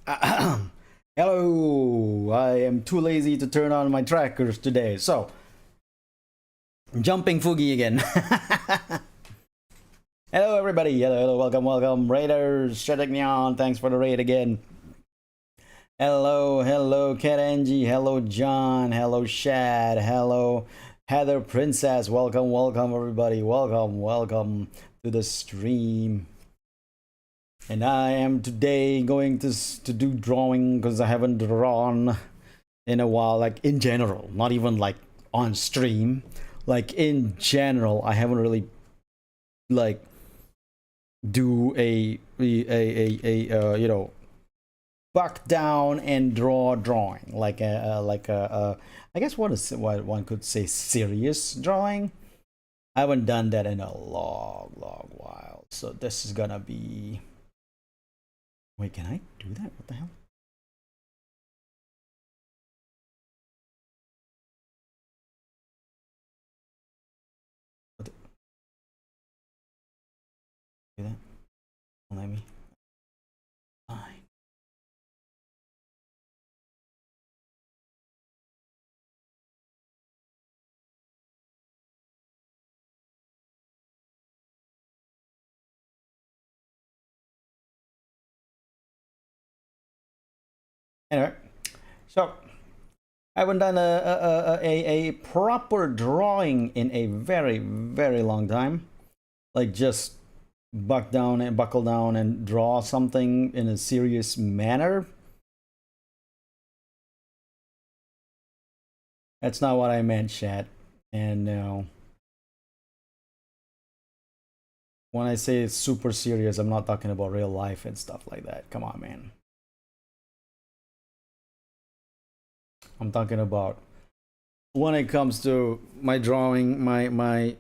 Hello, I am too lazy to turn on my trackers today, so jumping Fugi again. Hello, everybody. Hello, welcome, Raiders. Neon, thanks for the raid again. Hello, Cat Angie. Hello, John. Hello, Shad. Hello, Heather Princess. Welcome, everybody. Welcome to the stream. And I am today going to do drawing because I haven't drawn in a while, like in general, not even like on stream, like in general. I haven't really like do a buck down and draw drawing like a I guess what one could say serious drawing. I haven't done that in a long while, so this is gonna be. Wait, can I do that? What the hell? What the... Do that? Don't let me. Fine. Anyway, so I haven't done a proper drawing in a very long time. Like just buckle down and draw something in a serious manner. That's not what I meant, chat. And when I say it's super serious, I'm not talking about real life and stuff like that. Come on, man. I'm talking about when it comes to my drawing, my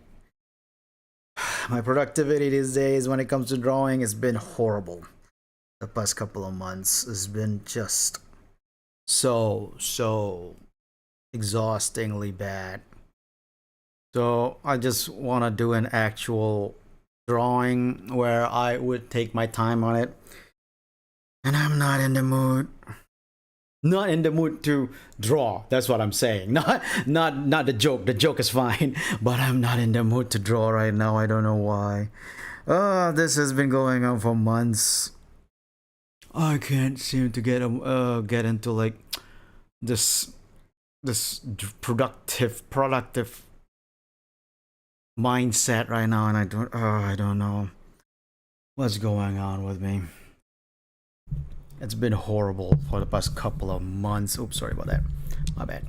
productivity these days when it comes to drawing has been horrible. The past couple of months has been just so exhaustingly bad. So I just want to do an actual drawing where I would take my time on it, and I'm not in the mood. Not in the mood to draw. That's what I'm saying. Not the joke. The joke is fine, but I'm not in the mood to draw right now. I don't know why. This has been going on for months. I can't seem to get into like this productive mindset right now, and I don't know what's going on with me. It's been horrible for the past couple of months. Oops, sorry about that. My bad.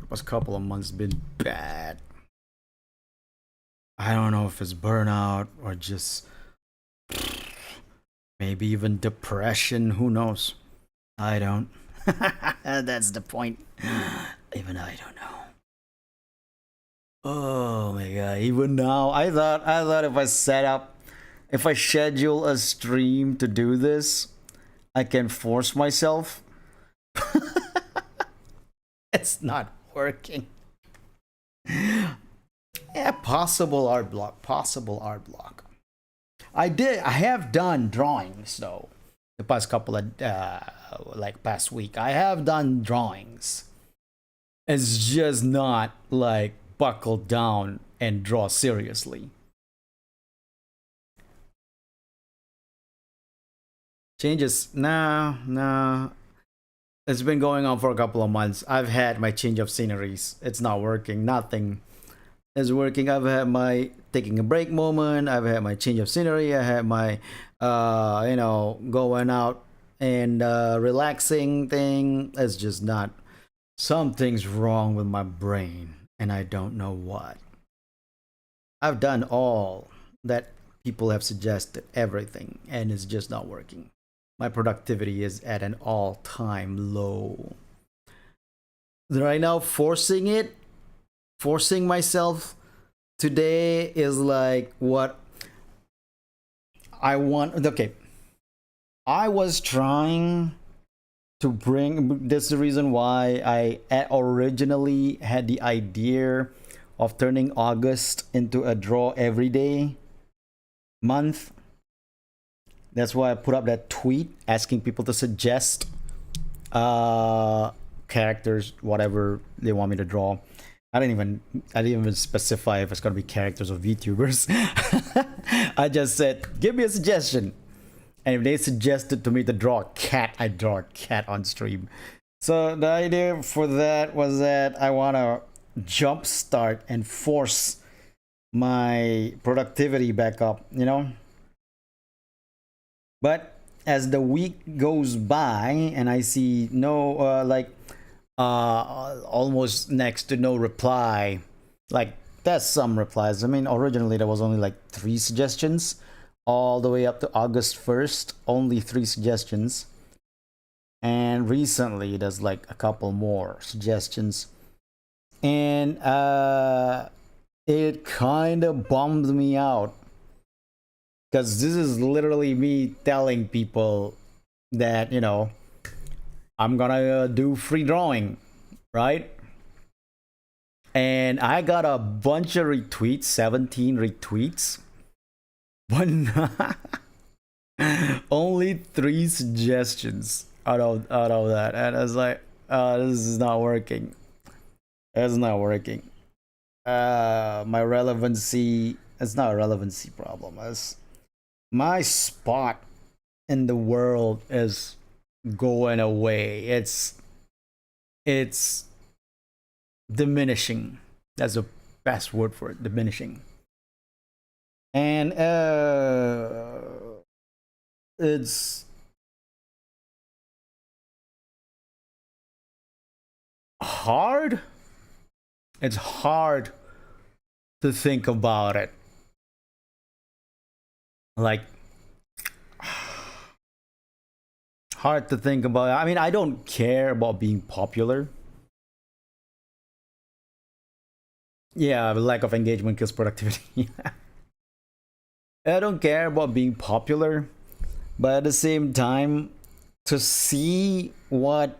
The past couple of months been bad. I don't know if it's burnout or just maybe even depression. Who knows? I don't. That's the point. Even I don't know. Oh my god! Even now, I thought if I schedule a stream to do this, I can force myself. It's not working. Yeah, possible art block. I have done drawings though. The past couple of like past week, I have done drawings. It's just not like buckle down and draw seriously. Changes? Nah. It's been going on for a couple of months. I've had my change of sceneries. It's not working. Nothing is working. I've had my taking a break moment. I've had my change of scenery. I had my, going out and relaxing thing. It's just not. Something's wrong with my brain, and I don't know what. I've done all that people have suggested, everything, and it's just not working. My productivity is at an all-time low. Right now, forcing myself today is like what I want. Okay, I was trying to bring. That's the reason why I originally had the idea of turning August into a draw every day month. That's why I put up that tweet asking people to suggest characters, whatever they want me to draw. I didn't even specify if it's gonna be characters or VTubers. I just said, give me a suggestion. And if they suggested to me to draw a cat, I draw a cat on stream. So the idea for that was that I wanna jumpstart and force my productivity back up, you know? But as the week goes by and I see no almost next to no reply, like there's some replies. I mean, originally there was only like 3 suggestions, all the way up to August 1st, only 3 suggestions. And recently there's like a couple more suggestions. And it kind of bummed me out, because this is literally me telling people that, you know, I'm gonna do free drawing, right? And I got a bunch of retweets, 17 retweets, but only 3 suggestions out of that. And I was like, this is not working. It's not working. My relevancy, it's not a relevancy problem. It's my spot in the world is going away. It's diminishing. That's the best word for it, diminishing. And it's hard. It's hard to think about it. Like, hard to think about. I mean, I don't care about being popular. Yeah, lack of engagement kills productivity. I don't care about being popular, but at the same time, to see what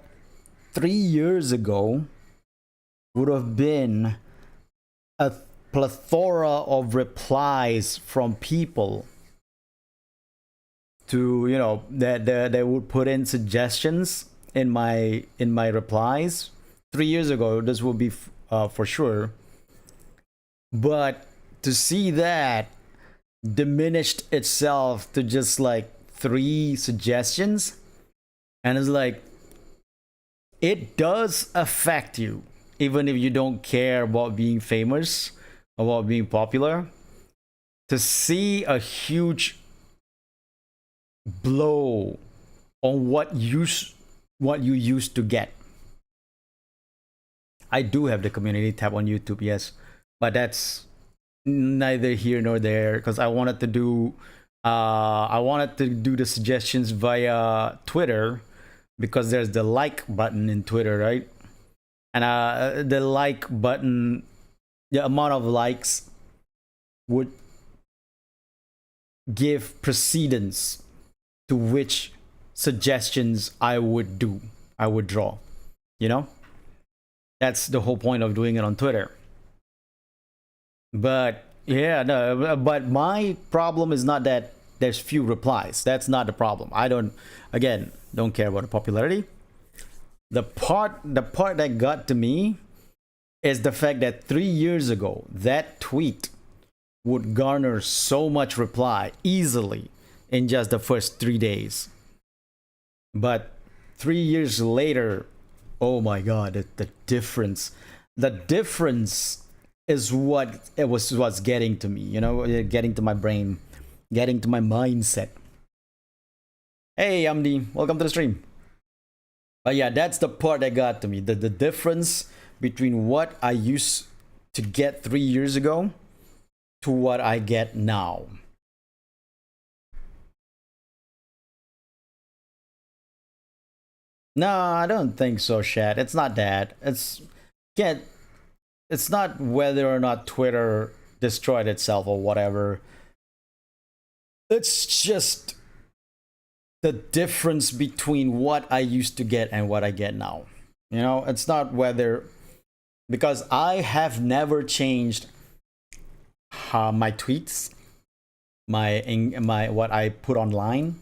3 years ago would have been a plethora of replies from people to, you know, that they would put in suggestions in my replies. 3 years ago, this would be for sure. But to see that diminished itself to just like 3 suggestions, and it's like, it does affect you, even if you don't care about being famous, about being popular. To see a huge blow on what you used to get. I do have the community tab on YouTube, yes, but that's neither here nor there, because I wanted to do the suggestions via Twitter, because there's the like button in Twitter, right? And the like button, the amount of likes would give precedence to which suggestions I would draw, you know? That's the whole point of doing it on Twitter. But yeah, no, but my problem is not that there's few replies. That's not the problem. I don't care about the popularity. The part that got to me is the fact that 3 years ago, that tweet would garner so much reply easily in just the first 3 days. But 3 years later, oh my god, the difference is what's getting to me, you know, getting to my brain, getting to my mindset. Hey Amdi, welcome to the stream. But yeah, that's the part that got to me, the difference between what I used to get 3 years ago to what I get now. No, I don't think so, Shad. It's not that. It's not whether or not Twitter destroyed itself or whatever. It's just the difference between what I used to get and what I get now. You know, it's not whether, because I have never changed my tweets, my what I put online.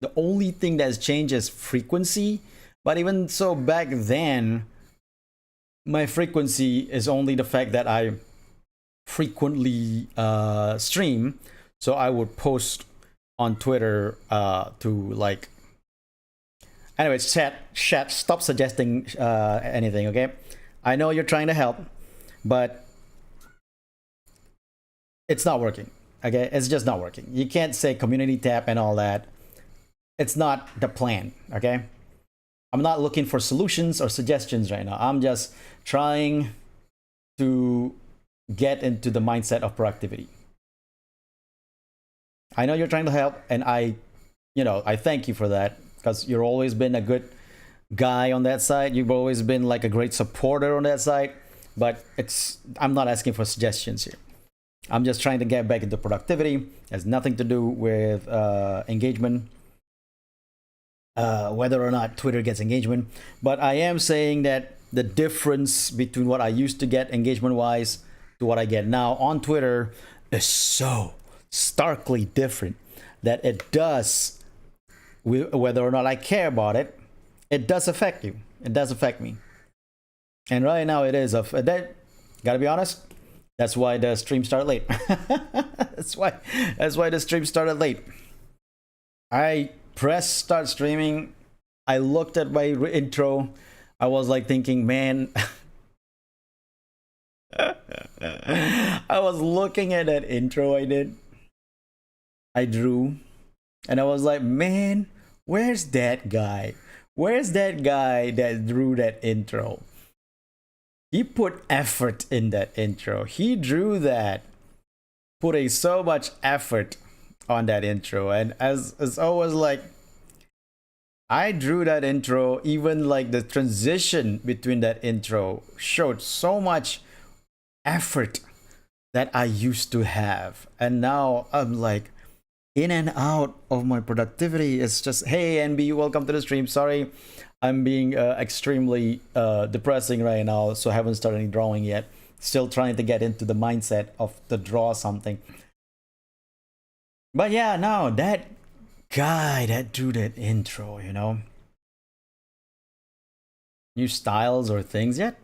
The only thing that's changed is frequency. But even so, back then, my frequency is only the fact that I frequently stream. So I would post on Twitter to like. Anyways, chat, stop suggesting anything, okay? I know you're trying to help, but it's not working. Okay, it's just not working. You can't say community tab and all that. It's not the plan. Okay, I'm not looking for solutions or suggestions right now. I'm just trying to get into the mindset of productivity. I know you're trying to help, and I thank you for that, because you've always been a good guy on that side. You've always been like a great supporter on that side. But I'm not asking for suggestions here. I'm just trying to get back into productivity. It has nothing to do with engagement, whether or not Twitter gets engagement. But I am saying that the difference between what I used to get engagement wise to what I get now on Twitter is so starkly different that it does, whether or not I care about it, it does affect you. It does affect me. And right now it is that. Gotta be honest. That's why the stream started late. that's why the stream started late. I pressed start streaming. I looked at my intro. I was like thinking, man. I was looking at that intro I drew, and I was like, man, where's that guy? Where's that guy that drew that intro? He put effort in that intro. He drew that, putting so much effort on that intro. And as always, like, I drew that intro, even like the transition between that intro showed so much effort that I used to have. And now I'm like in and out of my productivity. It's just, hey, NB, welcome to the stream. Sorry, I'm being extremely depressing right now, so I haven't started any drawing yet. Still trying to get into the mindset of to draw something. But yeah, no, that guy that drew that intro, new styles or things yet?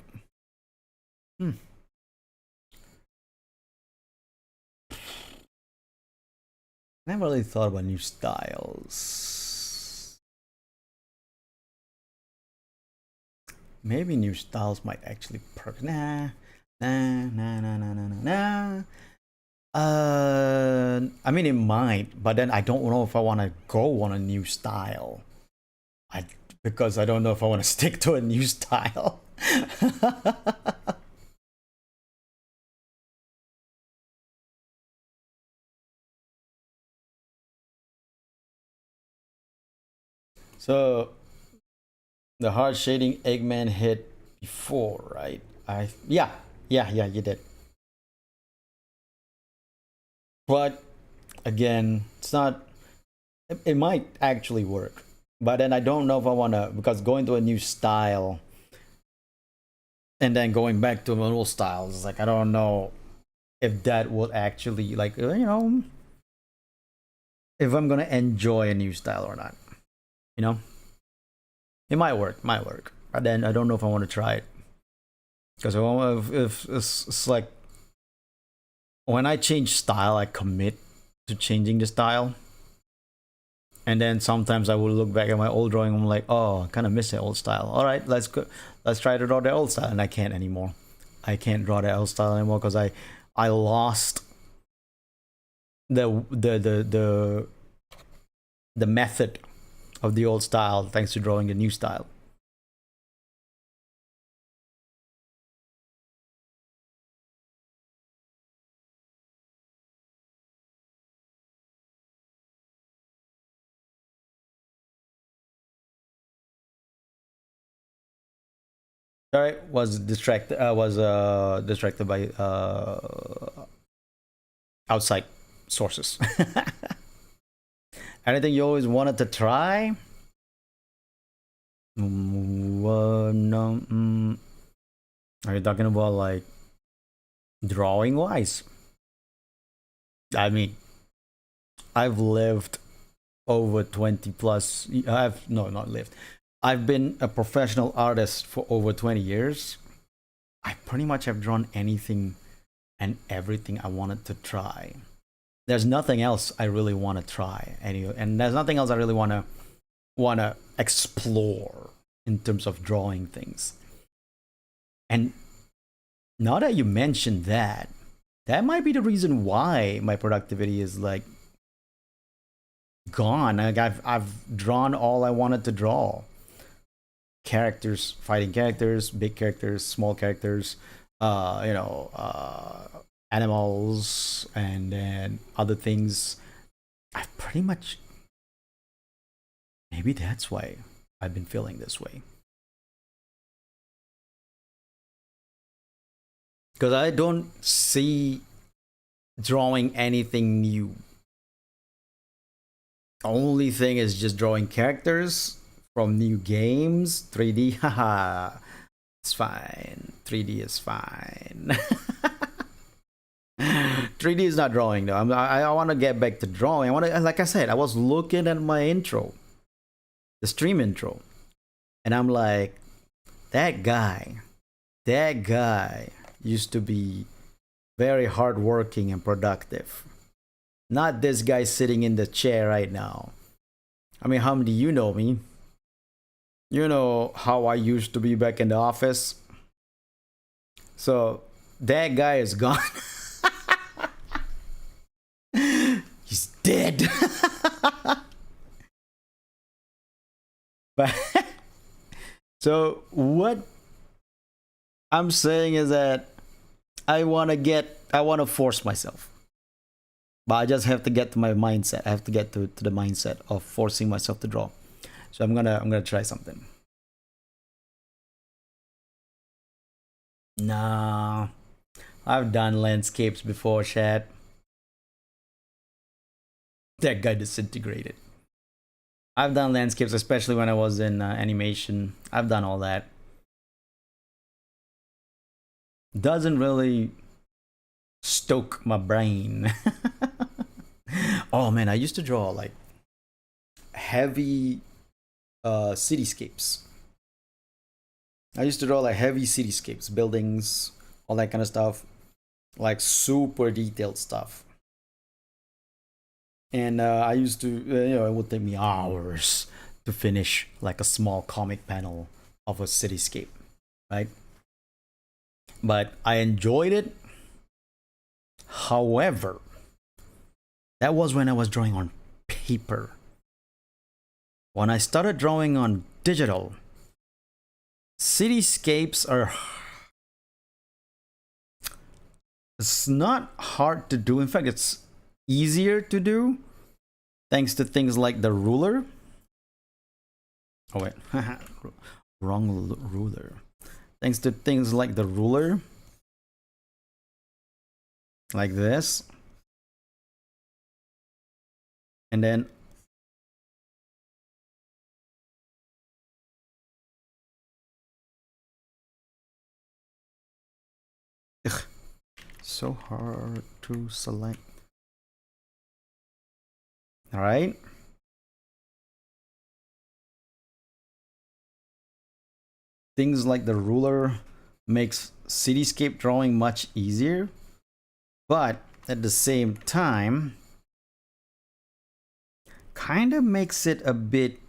Never really thought about new styles. Maybe new styles might actually perk. Nah. I mean, it might, but then I don't know if I want to go on a new style. Because I don't know if I want to stick to a new style. So the hard shading Eggman hit before, right? Yeah, you did. But again, it's not. It might actually work, but then I don't know if I want to, because going to a new style and then going back to an old style is like, I don't know if that will actually, like, if I'm gonna enjoy a new style or not. It might work, but then I don't know if I want to try it, because if it's like when I change style, I commit to changing the style. And then sometimes I will look back at my old drawing. I'm like, oh, I kind of miss the old style. All right, let's try to draw the old style, and I can't anymore. I can't draw the old style anymore because I lost the method of the old style thanks to drawing the new style. Sorry, was distracted. Was distracted by outside sources. Anything you always wanted to try? No. Are you talking about like drawing wise? I mean, I've lived over 20 plus. I've no, not lived. I've been a professional artist for over 20 years. I pretty much have drawn anything and everything I wanted to try. There's nothing else I really want to try, and there's nothing else I really want to explore in terms of drawing things. And now that you mentioned that, that might be the reason why my productivity is like gone. Like I've drawn all I wanted to draw. Characters, fighting characters, big characters, small characters, animals, and then other things. I've pretty much, maybe that's why I've been feeling this way. Because I don't see drawing anything new. Only thing is just drawing characters from new games. 3D, haha, it's fine. 3D is fine. 3D is not drawing though. I want to get back to drawing. I want to, like I said, I was looking at my intro, the stream intro, and I'm like, that guy used to be very hardworking and productive. Not this guy sitting in the chair right now. I mean, how many you know me? You know how I used to be back in the office. So that guy is gone. He's dead. But so what I'm saying is that I want to force myself. But I just have to get to my mindset. I have to get to the mindset of forcing myself to draw. So I'm gonna try something. Nah, I've done landscapes before, Chad. That guy disintegrated. I've done landscapes, especially when I was in animation. I've done all that. Doesn't really stoke my brain. Oh man, I used to draw like heavy cityscapes. I used to draw like heavy cityscapes, buildings, all that kind of stuff, like super detailed stuff. And I used to, it would take me hours to finish like a small comic panel of a cityscape, right? But I enjoyed it. However, that was when I was drawing on paper. When I started drawing on digital, cityscapes are, it's not hard to do. In fact, it's easier to do thanks to things like the ruler. Oh wait, wrong ruler. Thanks to things like the ruler, like this, and then ugh, so hard to select. All right. Things like the ruler makes cityscape drawing much easier, but at the same time kind of makes it a bit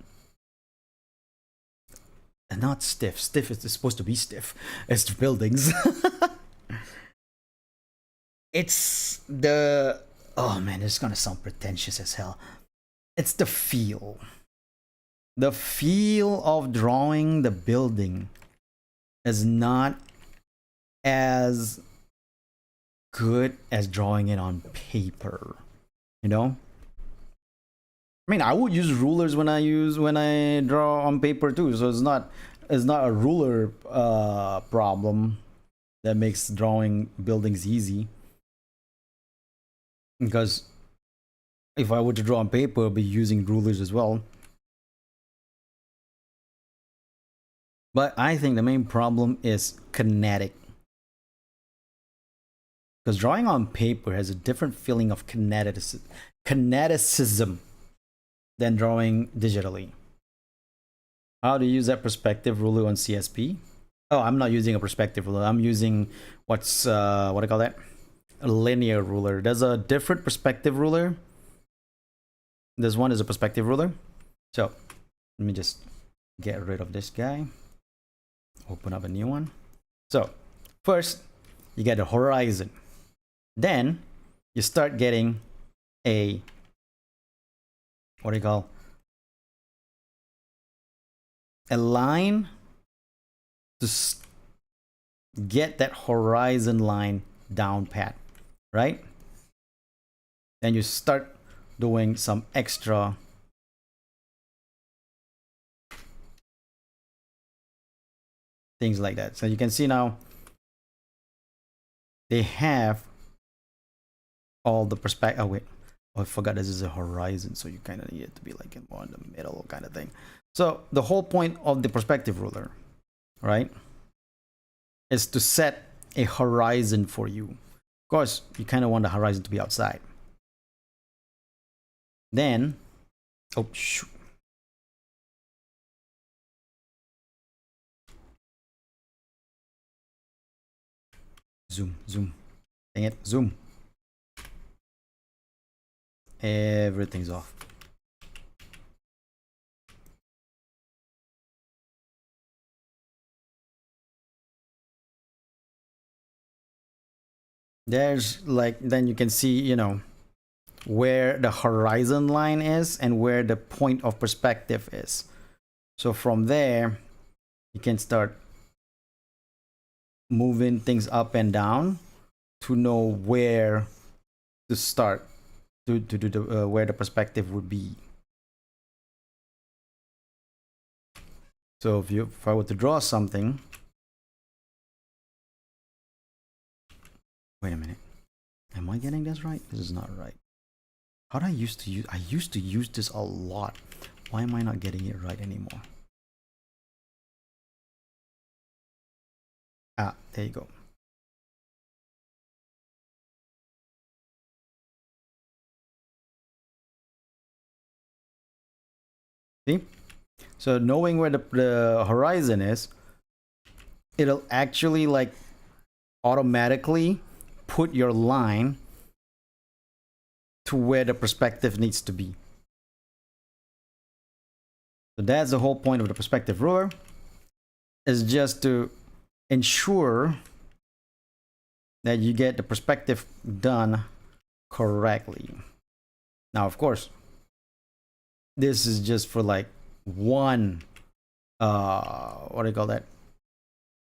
not stiff. Stiff is supposed to be stiff. It's the buildings. It's the, oh man, it's gonna sound pretentious as hell. It's the feel. The feel of drawing the building is not as good as drawing it on paper. You know? I mean, I would use rulers when I draw on paper too. So it's not a ruler problem that makes drawing buildings easy. Because if I were to draw on paper, I'd be using rulers as well. But I think the main problem is kinetic. Because drawing on paper has a different feeling of kineticism. than drawing digitally. How to use that perspective ruler on CSP? Oh, I'm not using a perspective ruler. I'm using what's what do I call that? A linear ruler. There's a different perspective ruler. This one is a perspective ruler. So let me just get rid of this guy. Open up a new one. So first, you get a horizon. Then you start getting a, what do you call, a line to get that horizon line down pat, right? Then you start doing some extra things like that. So you can see now they have all the perspective. Oh wait, oh, I forgot this is a horizon, so you kind of need it to be like more in the middle kind of thing. So the whole point of the perspective ruler, right, is to set a horizon for you. Of course, you kind of want the horizon to be outside. Then, oh shoot. Zoom, zoom. Dang it, zoom. Everything's off. There's like, then you can see, you know, where the horizon line is and where the point of perspective is. So from there, you can start moving things up and down to know where to start to do the where the perspective would be. So if I were to draw something, wait a minute, am I getting this right? This is not right. How did I used to use? I used to use this a lot. Why am I not getting it right anymore? Ah, there you go. See? So knowing where the horizon is, it'll actually like automatically put your line to where the perspective needs to be. So that's the whole point of the perspective ruler, is just to ensure that you get the perspective done correctly. Now, of course, this is just for like one, what do you call that?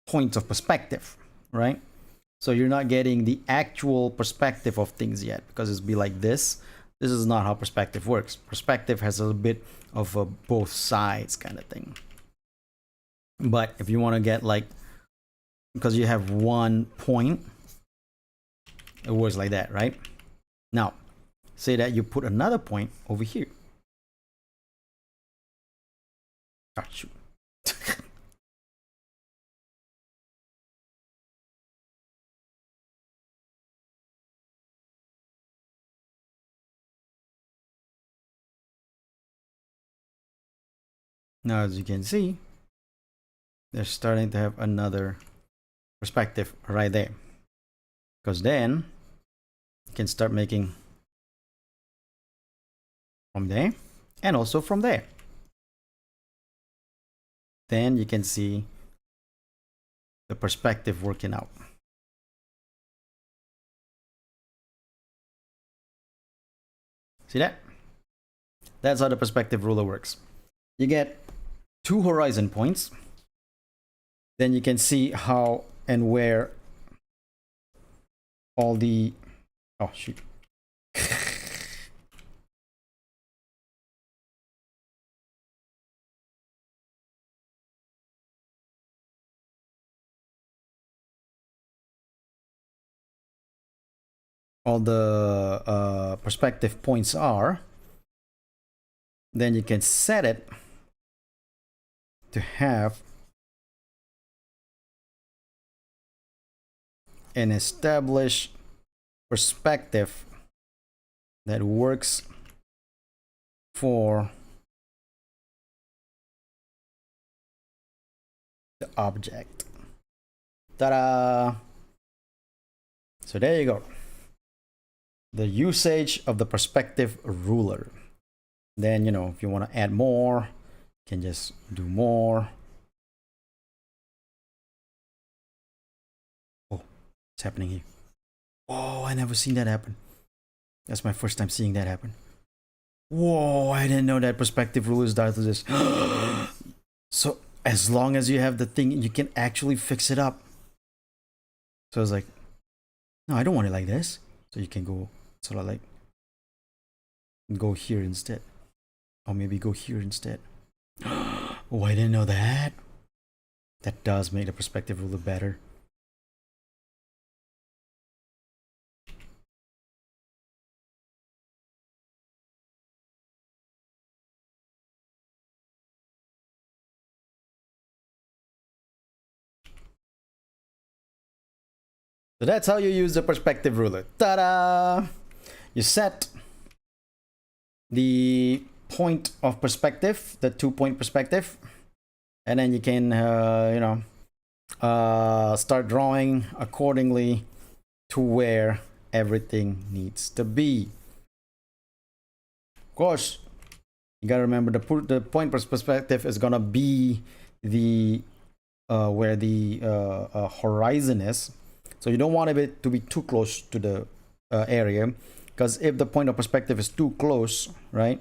Point of perspective, right? So you're not getting the actual perspective of things yet, because it's be like this. This is not how perspective works. Perspective has a bit of a both sides kind of thing. But if you want to get like, because you have one point, it works like that, right? Now, say that you put another point over here. Oh, shoot. Now, as you can see, they're starting to have another perspective right there. Because then you can start making from there and also from there. Then you can see the perspective working out. See that? That's how the perspective ruler works. You get two horizon points. Then you can see how and where all the, oh shoot. All the perspective points are. Then you can set it to have an established perspective that works for the object. Ta-da! So there you go. The usage of the perspective ruler. Then, you know, if you want to add more, you can just do more. Oh, what's happening here? Oh, I never seen that happen. That's my first time seeing that happen. Whoa, I didn't know that perspective rulers does this. So as long as you have the thing, you can actually fix it up. So I was like, no, I don't want it like this. So you can go sort of like go here instead. Or maybe go here instead. Oh, I didn't know that. That does make the perspective ruler better. So that's how you use the perspective ruler. Ta-da! You set the point of perspective, the 2-point perspective, and then you can, you know, start drawing accordingly to where everything needs to be. Of course, you gotta remember the point perspective is gonna be the where the horizon is. So you don't want it to be too close to the area, because if the point of perspective is too close, right,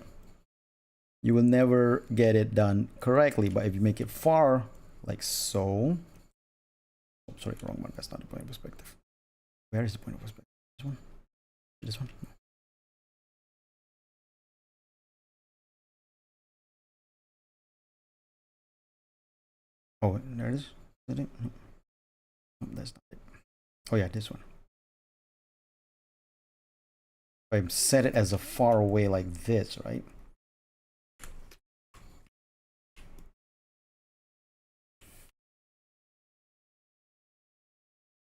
you will never get it done correctly. But if you make it far, like so. Oh, sorry, wrong one. That's not the point of perspective. Where is the point of perspective? This one? This one? Oh, there it is. Is that it? No. No, that's not it. Oh yeah, this one. I set it as a far away like this, right?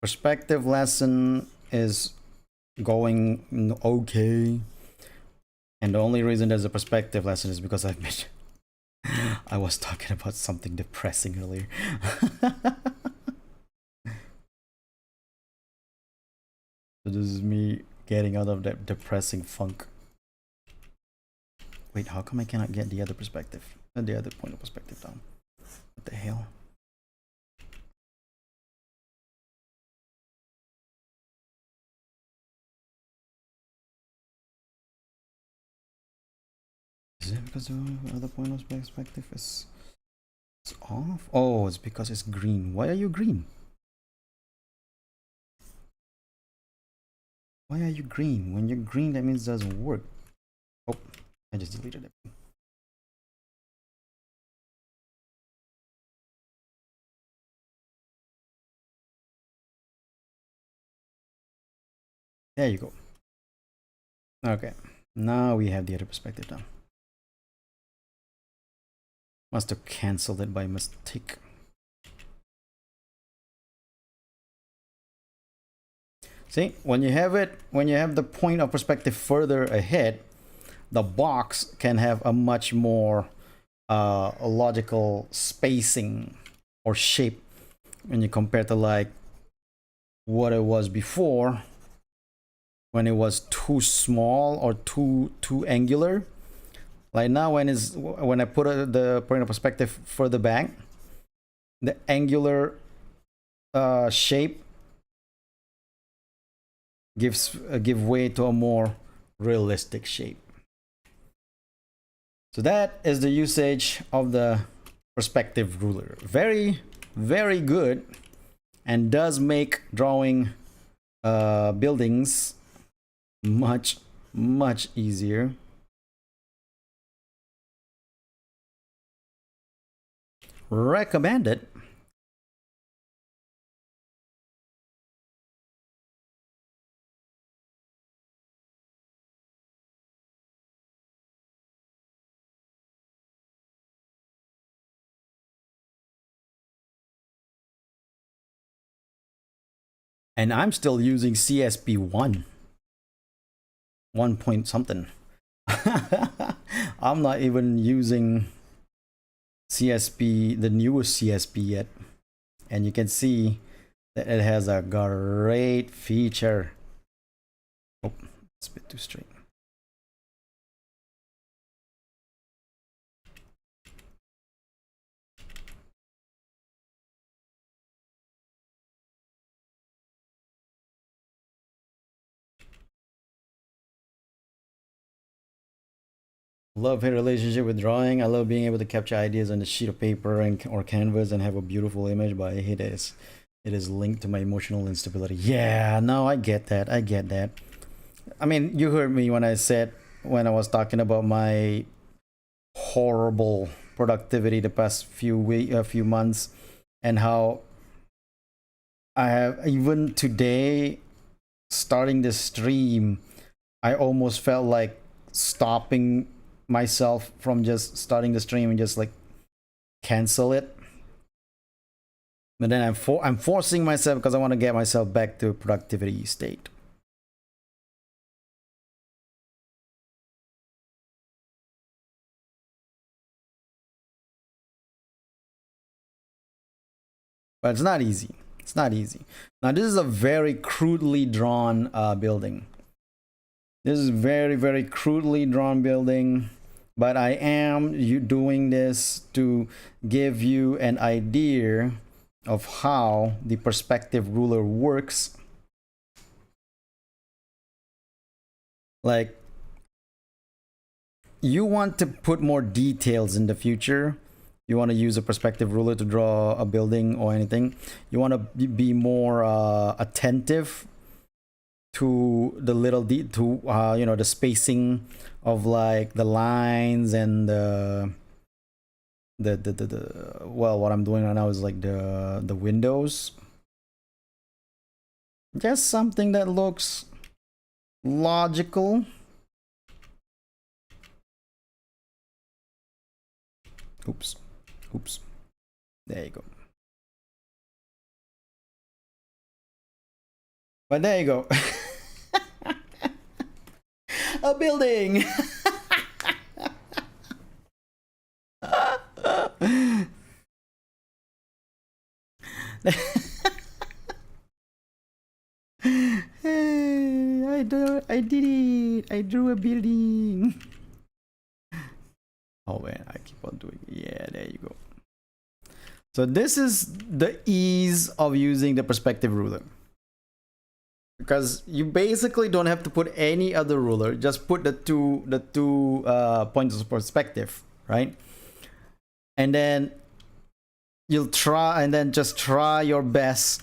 Perspective lesson is going okay. And the only reason there's a perspective lesson is because I've been I was talking about something depressing earlier. So this is me getting out of that depressing funk. Wait, how come I cannot get the other perspective? The other point of perspective down. What the hell? Is it because the other point of perspective is off? Oh, it's because it's green. Why are you green? Why are you green? When you're green, that means it doesn't work. Oh, I just deleted it. There you go. Okay, now we have the other perspective down. Must have cancelled it by mistake. See, when you have it, when you have the point of perspective further ahead, the box can have a much more logical spacing or shape when you compare to like what it was before, when it was too small or too angular. Like now, when I put the point of perspective further back, the angular shape give way to a more realistic shape. So that is the usage of the perspective ruler. Very, very good, and does make drawing buildings much easier. Recommended. And I'm still using CSP 1 point something. I'm not even using CSP, the newest CSP yet. and you can see that it has a great feature. Oh, it's a bit too straight. Love her relationship with drawing. I love being able to capture ideas on a sheet of paper and or canvas and have a beautiful image, but I hate it is linked to my emotional instability. Yeah, no, I get that. I get that. I mean, you heard me when I said, when I was talking about my horrible productivity the past few months, and how I have, even today, starting this stream, I almost felt like stopping myself from just starting the stream and just like cancel it. But then I'm forcing myself because I want to get myself back to a productivity state. But it's not easy. It's not easy. Now this is a very crudely drawn building. This is very crudely drawn building, but I am doing this to give you an idea of how the perspective ruler works. Like, you want to put more details in the future. You want to use a perspective ruler to draw a building or anything. You want to be more attentive to the little you know, the spacing of like the lines and the well, what I'm doing right now is like the windows. Just something that looks logical. Oops. There you go. But there you go. A building. Hey, I did it. I drew a building. Oh man, I keep on doing it. Yeah, there you go. So this is the ease of using the perspective ruler. Because you basically don't have to put any other ruler, just put the two points of perspective, right? And then you'll try, and then just try your best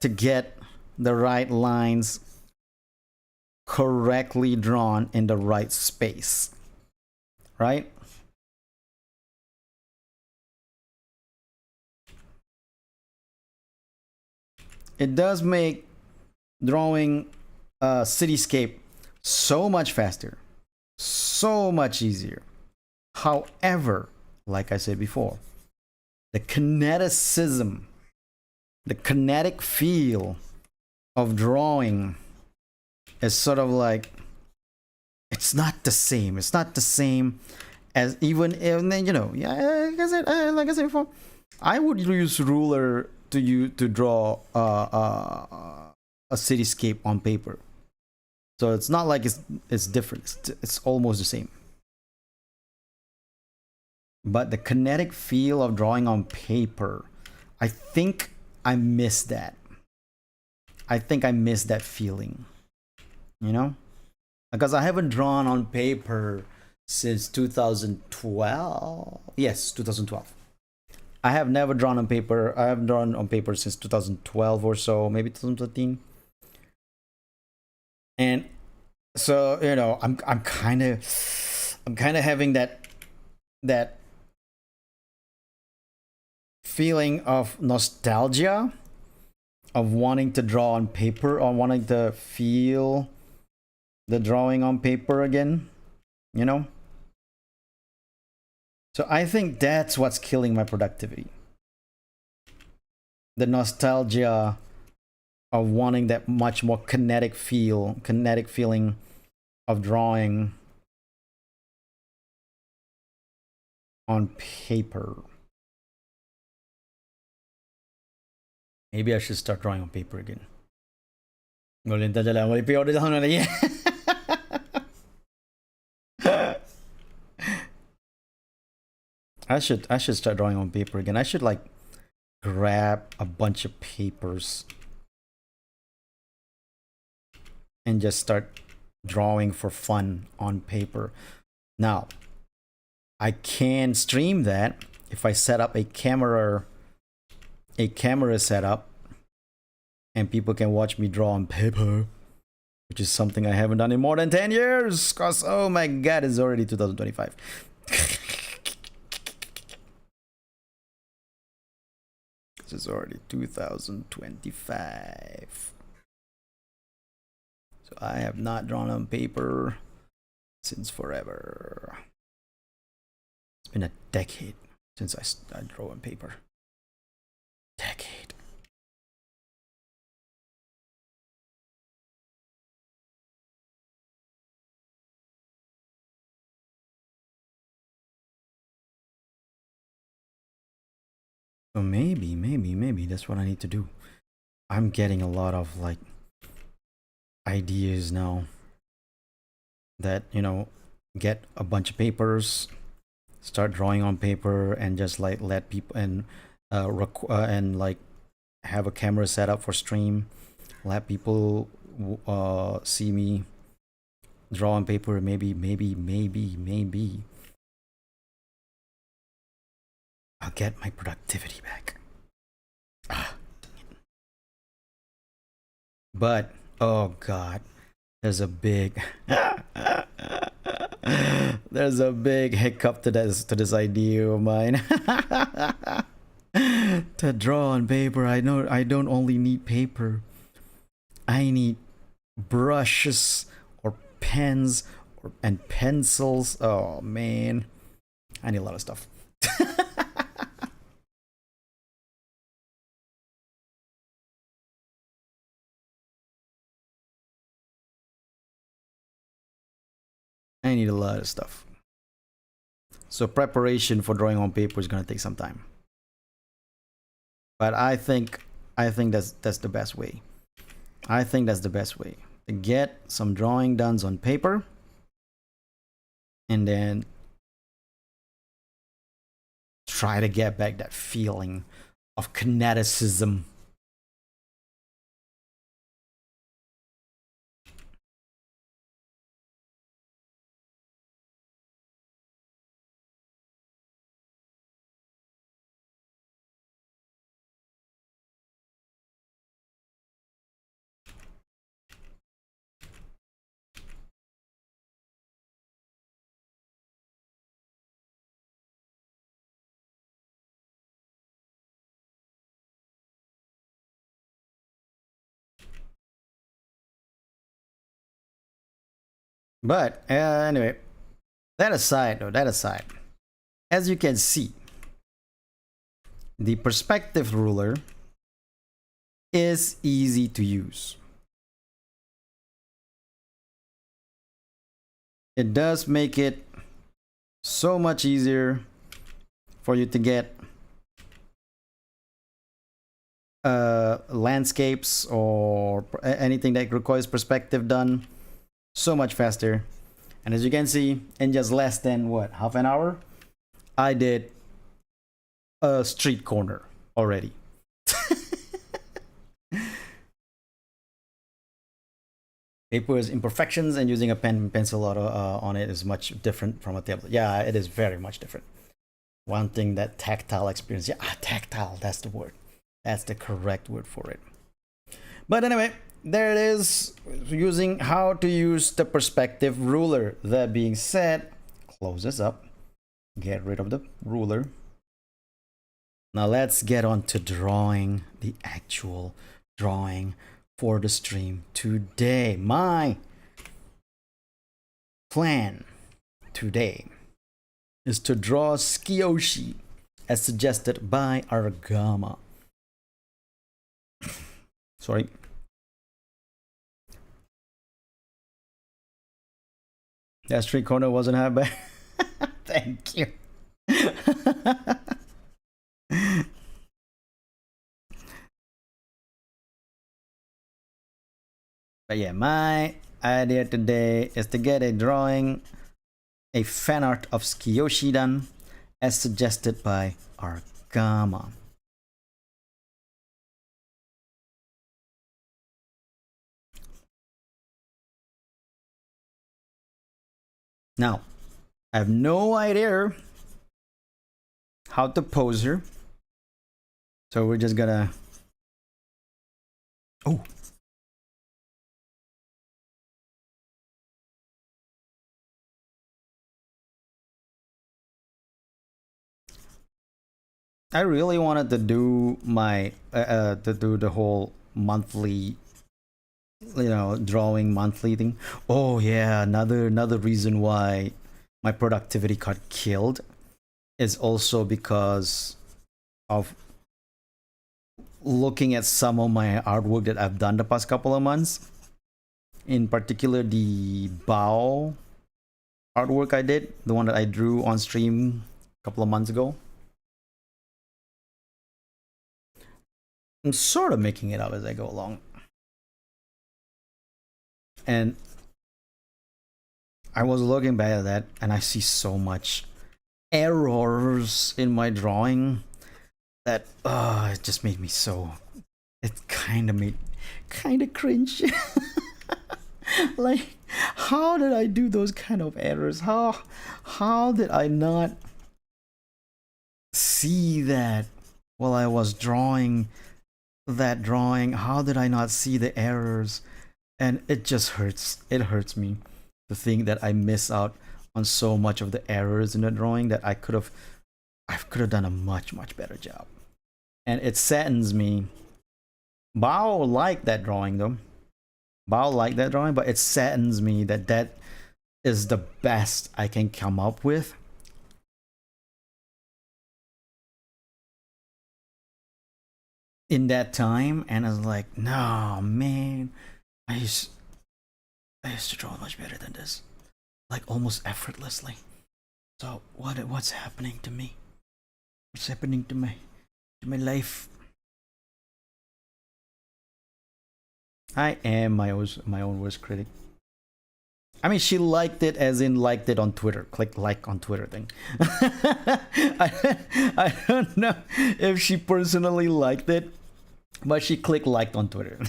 to get the right lines correctly drawn in the right space, right? It does make drawing a cityscape so much faster, so much easier. However, like I said before, the kineticism, the kinetic feel of drawing is sort of like, it's not the same. It's not the same as, even you know, yeah, like I said before, I would use ruler to draw a cityscape on paper. So it's not like it's different. It's almost the same. But the kinetic feel of drawing on paper, I think I miss that. I think I miss that feeling. You know? Because I haven't drawn on paper since 2012. Yes, 2012. I have never drawn on paper. I haven't drawn on paper since 2012 or so, maybe 2013. And so, you know, I'm kind of having that feeling of nostalgia of wanting to draw on paper, or wanting to feel the drawing on paper again, you know? So I think that's what's killing my productivity. The nostalgia of wanting that much more kinetic feeling of drawing on paper. Maybe I should start drawing on paper again. I should start drawing on paper again. I should like grab a bunch of papers and just start drawing for fun on paper. Now, I can stream that if I set up a camera setup and people can watch me draw on paper, which is something I haven't done in more than 10 years, cause oh my god, it's already 2025. This is already 2025. So I have not drawn on paper since forever. It's been a decade since I drew on paper. Decade. So maybe that's what I need to do. I'm getting a lot of like ideas now that, you know, get a bunch of papers, start drawing on paper, and just like let people and like have a camera set up for stream, let people see me draw on paper. Maybe I'll get my productivity back. But oh god, there's a big there's a big hiccup to this idea of mine. To draw on paper, I know I don't only need paper. I need brushes or pens and pencils. Oh man, I need a lot of stuff. I need a lot of stuff. So preparation for drawing on paper is gonna take some time. But I think that's the best way. I think that's the best way to get some drawing done on paper, and then try to get back that feeling of kineticism. But anyway, that aside, as you can see, the perspective ruler is easy to use. It does make it so much easier for you to get landscapes or anything that requires perspective done so much faster. And as you can see, in just less than what, half an hour, I did a street corner already. Paper's imperfections and using a pen and pencil on it is much different from a tablet. Yeah, it is very much different. One thing, that tactile experience. Yeah, tactile, that's the word. That's the correct word for it. But anyway, there it is, using how to use the perspective ruler. That being said, close this up, get rid of the ruler. Now let's get on to drawing, the actual drawing for the stream today. My plan today is to draw Skiyoshi as suggested by Argama. Sorry. That street corner wasn't half bad. Thank you. But yeah, my idea today is to get a drawing, a fan art of Tsukiyoshi done, as suggested by Argama. Now, I have no idea how to pose her, so we're just gonna. Oh. I really wanted to do my to do the whole monthly, drawing monthly thing. Oh yeah, another reason why my productivity got killed is also because of looking at some of my artwork that I've done the past couple of months. In particular, the bow artwork I did, the one that I drew on stream a couple of months ago. I'm sort of making it up as I go along. And I was looking back at that and I see so much errors in my drawing that it just made me so, it kind of cringe. Like, how did I do those kind of errors? How did I not see that while I was drawing that drawing? How did I not see the errors? And it just hurts. It hurts me to think that I miss out on so much of the errors in the drawing that I could have done a much better job. And it saddens me. Bao liked that drawing though. Bao liked that drawing, but it saddens me that that is the best I can come up with. In that time, and I was like, no man, I used to draw much better than this, like almost effortlessly. So what's happening to me? What's happening to my life? I am my own worst critic. I mean, she liked it as in liked it on Twitter. Click like on Twitter thing. I don't know if she personally liked it, but she clicked liked on Twitter.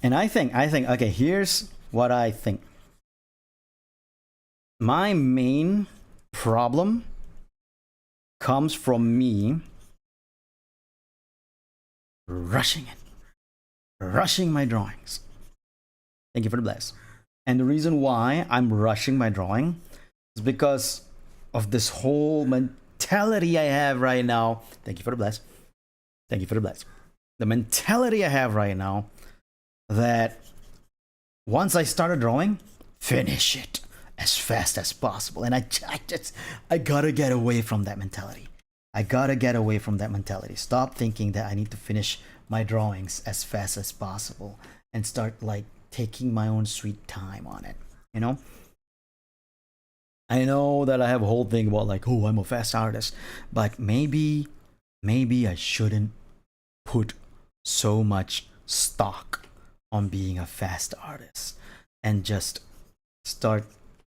And I think, okay, here's what I think. My main problem comes from me rushing my drawings. Thank you for the bless. And the reason why I'm rushing my drawing is because of this whole mentality I have right now. Thank you for the bless. Thank you for the bless. The mentality I have right now that once I start a drawing, finish it as fast as possible. And I gotta get away from that mentality. I gotta get away from that mentality. Stop thinking that I need to finish my drawings as fast as possible and start like taking my own sweet time on it. You know? I know that I have a whole thing about like, oh, I'm a fast artist, but maybe I shouldn't put so much stock on being a fast artist and just start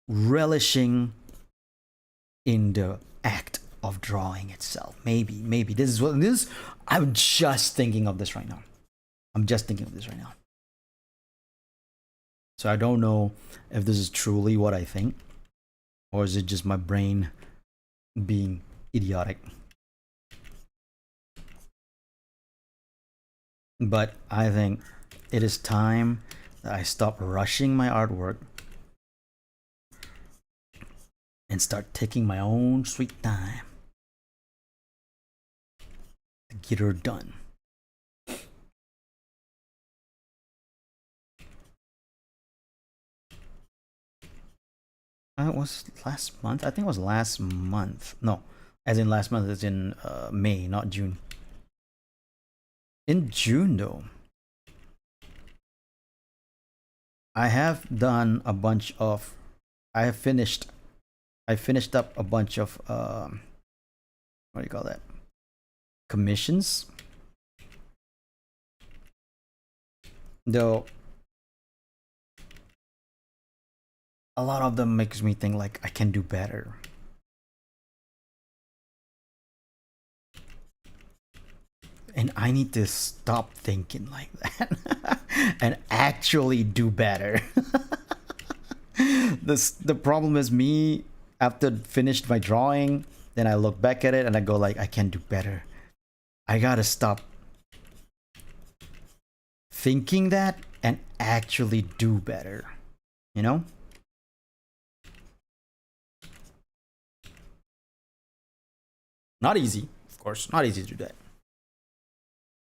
relishing in the act of drawing itself. Maybe this is what this. I'm just thinking of this right now. So I don't know if this is truly what I think, or is it just my brain being idiotic. But I think it is time that I stop rushing my artwork and start taking my own sweet time to get her done. It was last month. I think it was last month. No, as in last month, as in May, not June. In June, though, I have done a bunch of. I have finished I finished up a bunch of what do you call that? Commissions. Though a lot of them makes me think like I can do better. And I need to stop thinking like that and actually do better. The problem is me after finished my drawing, then I look back at it and I go like I can do better. I gotta stop thinking that and actually do better. You know? Not easy, of course. Not easy to do that.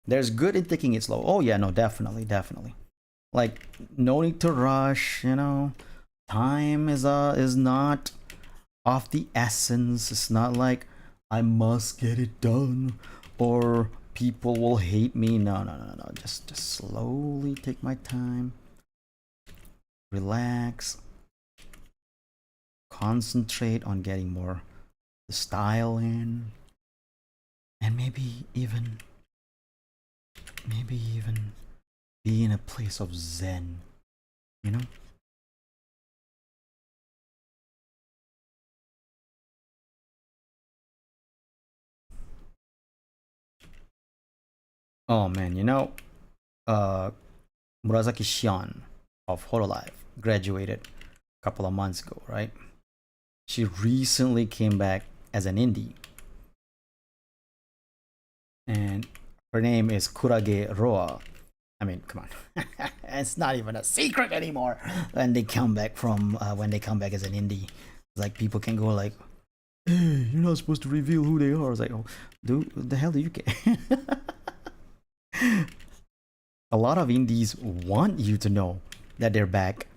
There's good in taking it slow. Oh yeah, no, definitely, definitely. Like no need to rush, you know. Time is not of the essence. It's not like I must get it done or people will hate me. No, no, no, no. Just slowly take my time. Relax. Concentrate on getting more the style in. And maybe even be in a place of zen, you know? Oh man, you know, uh, Murasaki Shion of Hololive graduated a couple of months ago, right? She recently came back as an indie. And her name is Kurage Roa. I mean, come on. It's not even a secret anymore when they come back as an indie. It's like people can go like, hey, you're not supposed to reveal who they are. I was like, oh, dude, what the hell do you care? A lot of indies want you to know that they're back.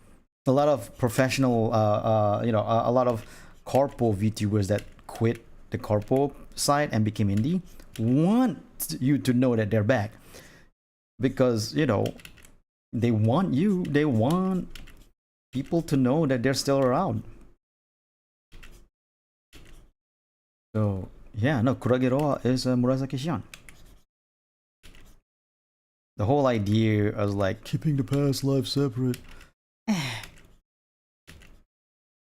A lot of professional, a lot of corpo VTubers that quit the corpo side and became indie want you to know that they're back because they want people to know that they're still around. So yeah, no, Kurageroa is Murasaki Shion. The whole idea is like keeping the past life separate.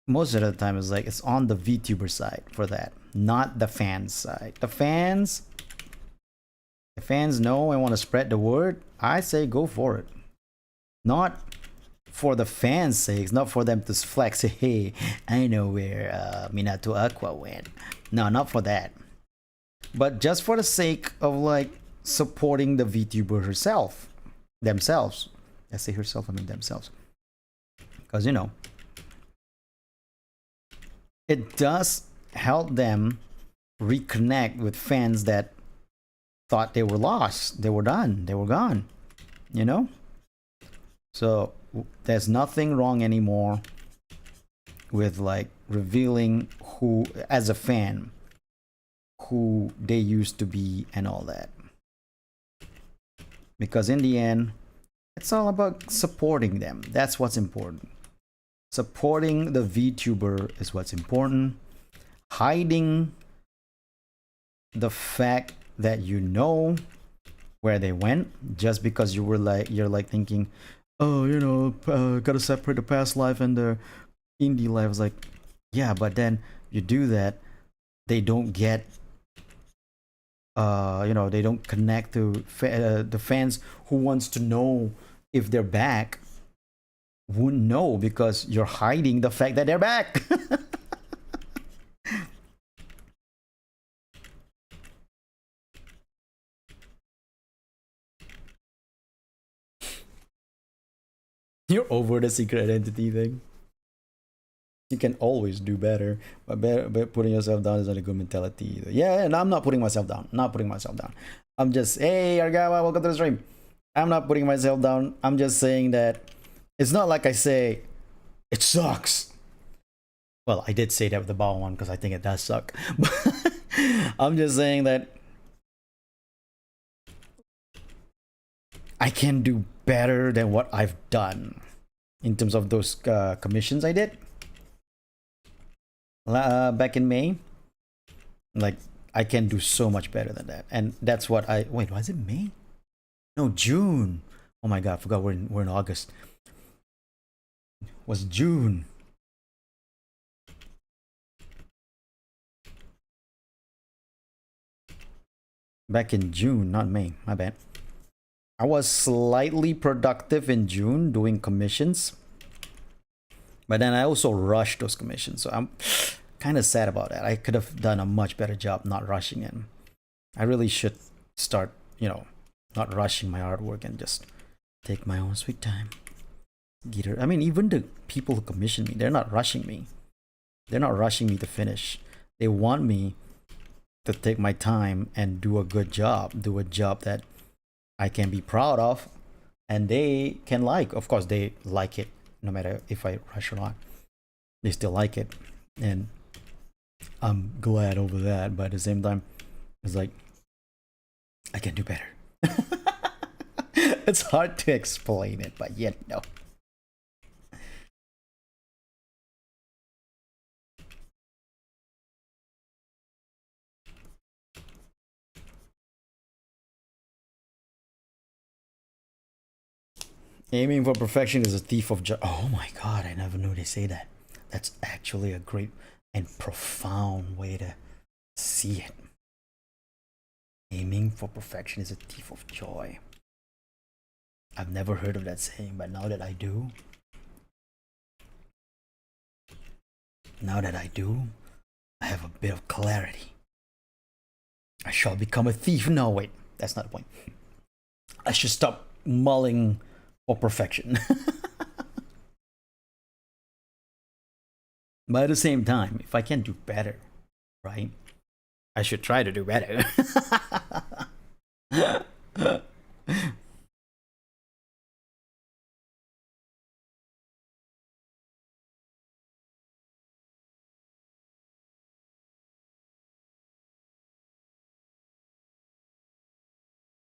Most of the time is like it's on the VTuber side for that, not the fans side. The fans know and want to spread the word. I say go for it. Not for the fans' sakes, not for them to flex. Hey, I know where Minato Aqua went. No, not for that. But just for the sake of like supporting the VTuber themselves. I say herself, I mean themselves. Because it does help them reconnect with fans that thought they were lost, they were done, they were gone, So there's nothing wrong anymore with like revealing who, as a fan, who they used to be and all that. Because in the end, it's all about supporting them. That's what's important. Supporting the VTuber is what's important. Hiding the fact that where they went just because you're like thinking, oh, gotta separate the past life and the indie life. It's like, yeah, but then you do that, they don't get they don't connect to the fans who wants to know if they're back wouldn't know because you're hiding the fact that they're back. You're over the secret identity thing. You can always do better, but putting yourself down is not a good mentality either. Yeah, and I'm not putting myself down. I'm just, hey, Argawa, welcome to the stream. I'm not putting myself down. I'm just saying that it's not like I say, it sucks. Well, I did say that with the Bao one because I think it does suck. I'm just saying that I can do better than what I've done in terms of those commissions I did. back in May. Like, I can do so much better than that, and that's what I wait. Was it May? No, June. Oh my god, I forgot we're in August. It was June. Back in June, not May. My bad. I was slightly productive in June doing commissions, but then I also rushed those commissions, so I'm kind of sad about that. I could have done a much better job not rushing in. I really should start, not rushing my artwork and just take my own sweet time. I mean, even the people who commission me, they're not rushing me. They're not rushing me to finish. They want me to take my time and do a good job, do a job that I can be proud of, and they can like. Of course, they like it no matter if I rush or not. They still like it, and I'm glad over that. But at the same time, it's like I can do better. It's hard to explain it, but yet no. Aiming for perfection is a thief of joy. Oh my god, I never knew they say that. That's actually a great and profound way to see it. Aiming for perfection is a thief of joy. I've never heard of that saying, but now that I do, I have a bit of clarity. I shall become a thief. No, wait, that's not the point. I should stop mulling for perfection. But at the same time, if I can do better, right, I should try to do better.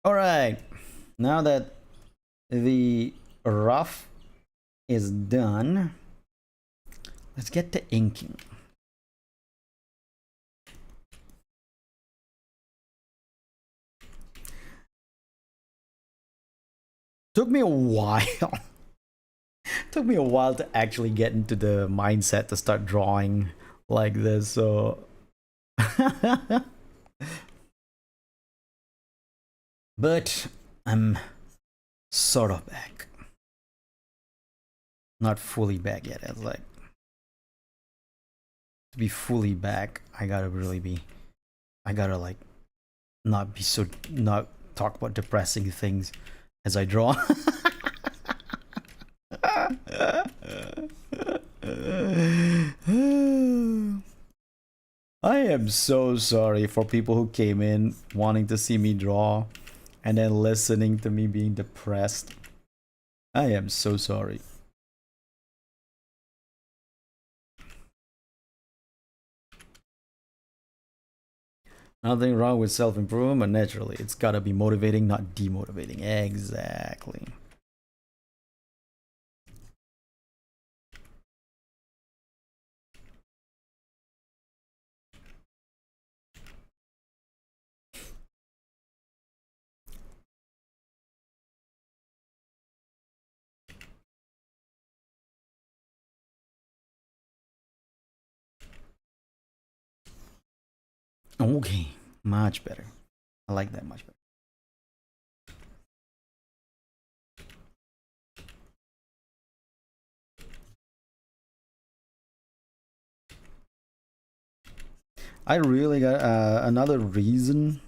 All right, now that the rough is done, let's get to inking. Took me a while. Took me a while to actually get into the mindset to start drawing like this, so but I'm sort of back. Not fully back yet. It's like, to be fully back, I gotta like not talk about depressing things as I draw. I am so sorry for people who came in wanting to see me draw and then listening to me being depressed. I am so sorry. Nothing wrong with self-improvement, naturally. It's gotta be motivating, not demotivating. Exactly. Okay, much better. I like that much better. I really got another reason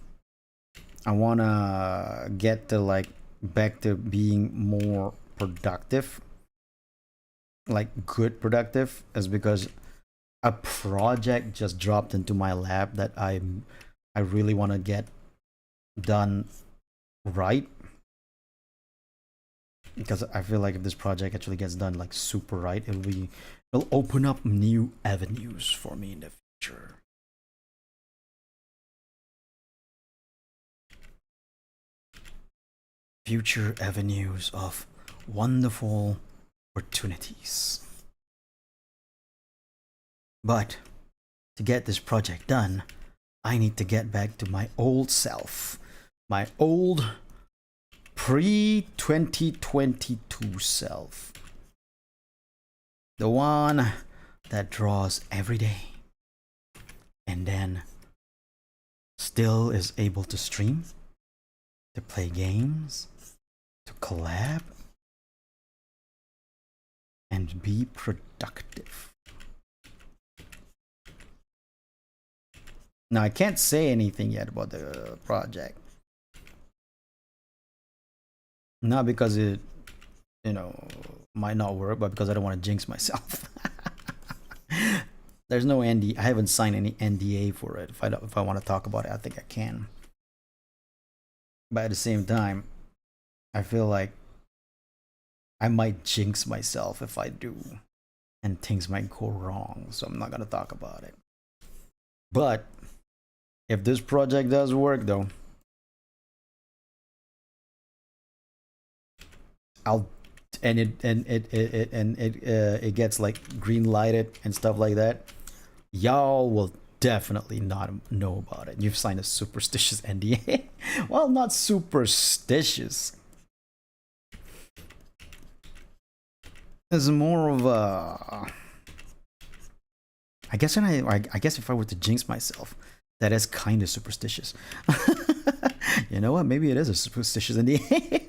I wanna get to like back to being more productive, like good productive, is because a project just dropped into my lap that I really want to get done right, because I feel like if this project actually gets done like super right, it'll open up new avenues for me in the future. Future avenues of wonderful opportunities. But to get this project done, I need to get back to my old self, my old pre-2022 self. The one that draws every day and then still is able to stream, to play games, to collab, and be productive. Now, I can't say anything yet about the project. Not because it, might not work, but because I don't want to jinx myself. There's no ND. I haven't signed any NDA for it. If I want to talk about it, I think I can. But at the same time, I feel like I might jinx myself if I do, and things might go wrong. So I'm not gonna talk about it. But if this project does work, though, it gets like green lighted and stuff like that, y'all will definitely not know about it. You've signed a superstitious NDA. Well, not superstitious. It's more of a. I guess if I were to jinx myself, that is kind of superstitious. You know what? Maybe it is a superstitious NDA.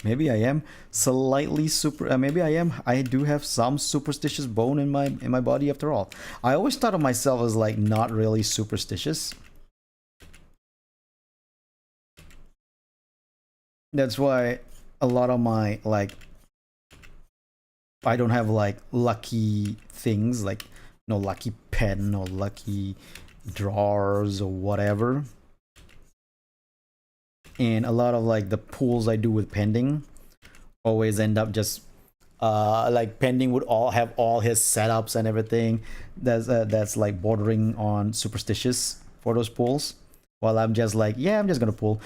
Maybe I am slightly super. Maybe I am. I do have some superstitious bone in my body after all. I always thought of myself as like not really superstitious. That's why a lot of my I don't have like lucky things, like no lucky pen or lucky drawers or whatever. And a lot of like the pulls I do with pending always end up just like pending would all have all his setups and everything that's like bordering on superstitious for those pulls, while I'm just like, yeah, I'm just gonna pull.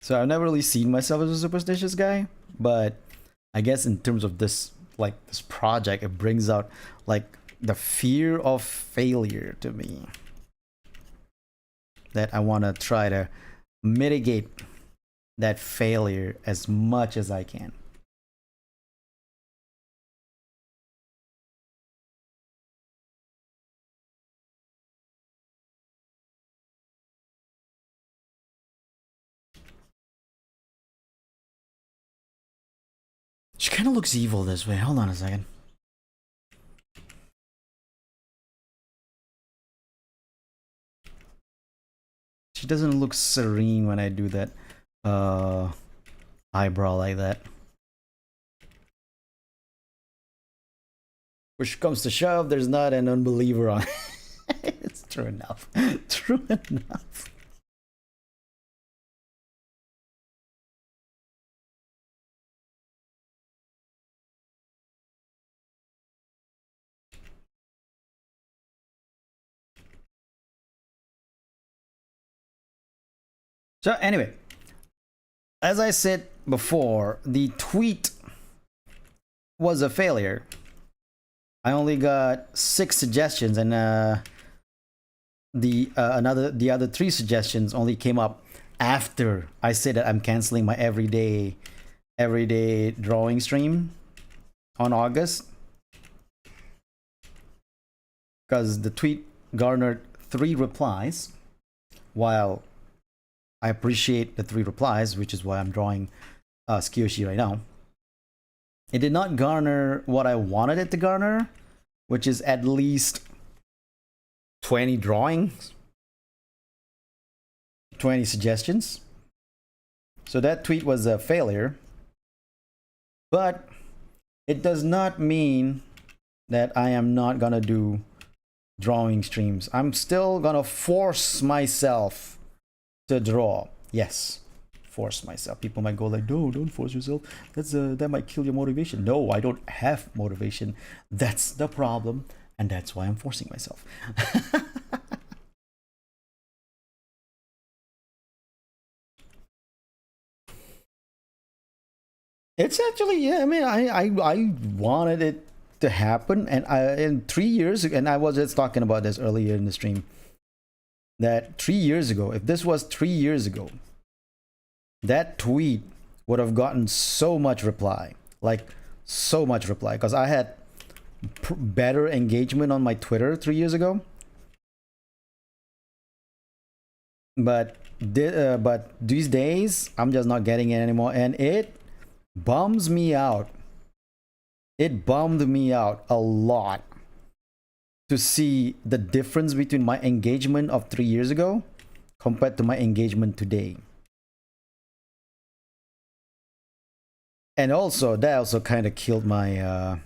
So I've never really seen myself as a superstitious guy, but I guess in terms of this this project, it brings out like the fear of failure to me, that I want to try to mitigate that failure as much as I can. She kind of looks evil this way. Hold on a second. She doesn't look serene when I do that eyebrow like that. Which comes to shove, there's not an unbeliever on. It's true enough. True enough. So anyway, as I said before, the tweet was a failure. I only got 6 suggestions, and the other 3 suggestions only came up after I said that I'm canceling my everyday drawing stream on August, because the tweet garnered 3 replies. While I appreciate the 3 replies, which is why I'm drawing Tsukiyoshi right now, it did not garner what I wanted it to garner, which is at least 20 drawings, 20 suggestions. So that tweet was a failure. But it does not mean that I am not gonna do drawing streams. I'm still gonna force myself to draw. Yes, force myself. People might go like, no, don't force yourself. That might kill your motivation. No, I don't have motivation. That's the problem, and that's why I'm forcing myself. It's actually, yeah. I mean, I wanted it to happen, and in 3 years, and I was just talking about this earlier in the stream. That 3 years ago, if this was 3 years ago, that tweet would have gotten so much reply, like so much reply, because I had better engagement on my Twitter 3 years ago. But these days, I'm just not getting it anymore, and it bums me out. It bummed me out a lot to see the difference between my engagement of 3 years ago compared to my engagement today. And also, that also kind of killed my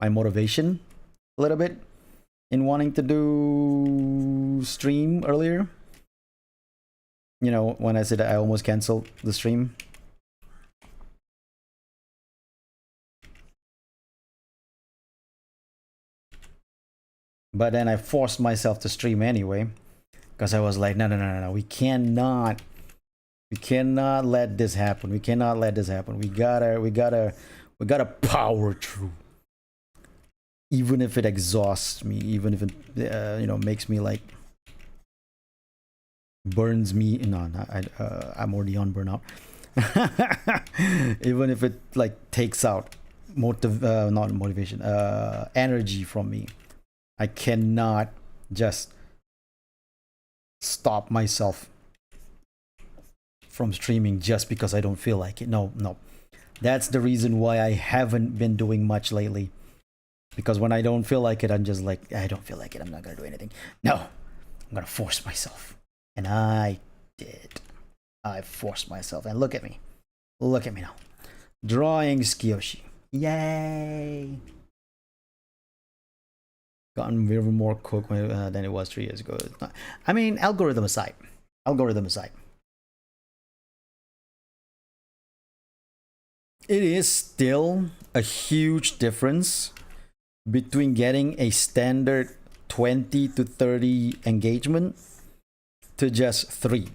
motivation a little bit in wanting to do stream earlier. You know, when I said I almost canceled the stream. But then I forced myself to stream anyway, because I was like, no, we cannot let this happen. We cannot let this happen. We gotta power through, even if it exhausts me, even if it makes me like burns me. No, I'm already on burnout. Even if it like takes out not motivation, energy from me, I cannot just stop myself from streaming just because I don't feel like it. No. That's the reason why I haven't been doing much lately. Because when I don't feel like it, I'm just like, I don't feel like it. I'm not going to do anything. No, I'm going to force myself. And I did. I forced myself. And look at me. Look at me now. Drawing Kyoshi. Yay. Gotten way more cooked than it was 3 years ago. I mean, algorithm aside. It is still a huge difference between getting a standard 20 to 30 engagement to just 3,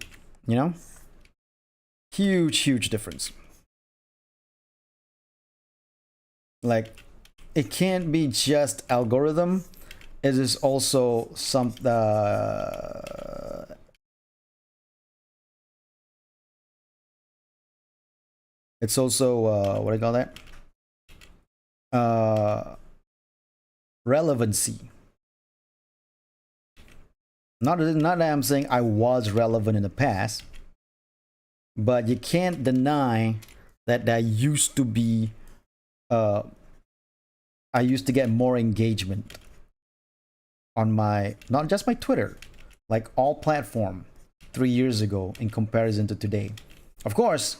you know? Huge difference. Like, it can't be just algorithm. It is also some it's also what do you call that? Relevancy. Not that I'm saying I was relevant in the past, but you can't deny that I used to be. I used to get more engagement on my, not just my Twitter, like all platform 3 years ago in comparison to today. Of course,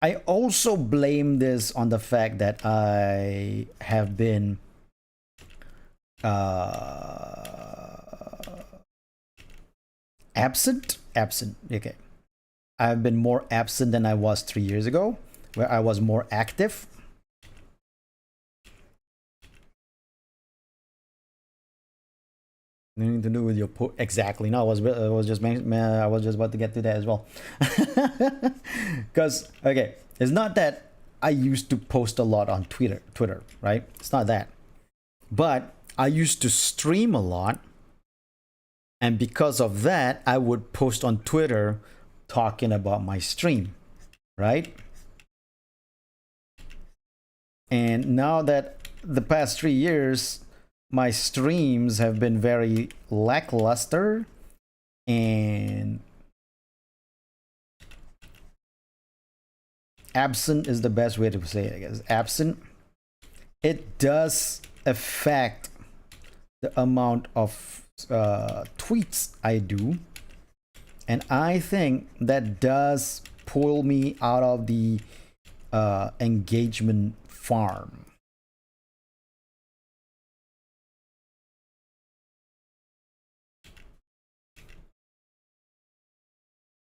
I also blame this on the fact that I have been absent. Okay, I've been more absent than I was 3 years ago, where I was more active. Nothing to do with your exactly. No, I was just about to get to that as well. Because okay, it's not that I used to post a lot on Twitter, right? It's not that, but I used to stream a lot, and because of that, I would post on Twitter talking about my stream, right? And now that the past 3 years, my streams have been very lackluster, and absent is the best way to say it, I guess. Absent. It does affect the amount of tweets I do, and I think that does pull me out of the engagement farm.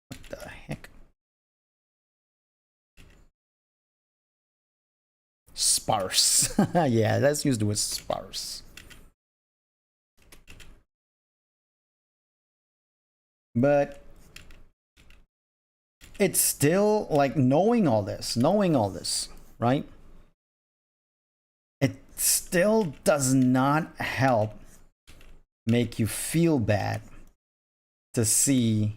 What the heck? Sparse. Yeah, let's use the word sparse. But it's still like knowing all this, right? It still does not help make you feel bad to see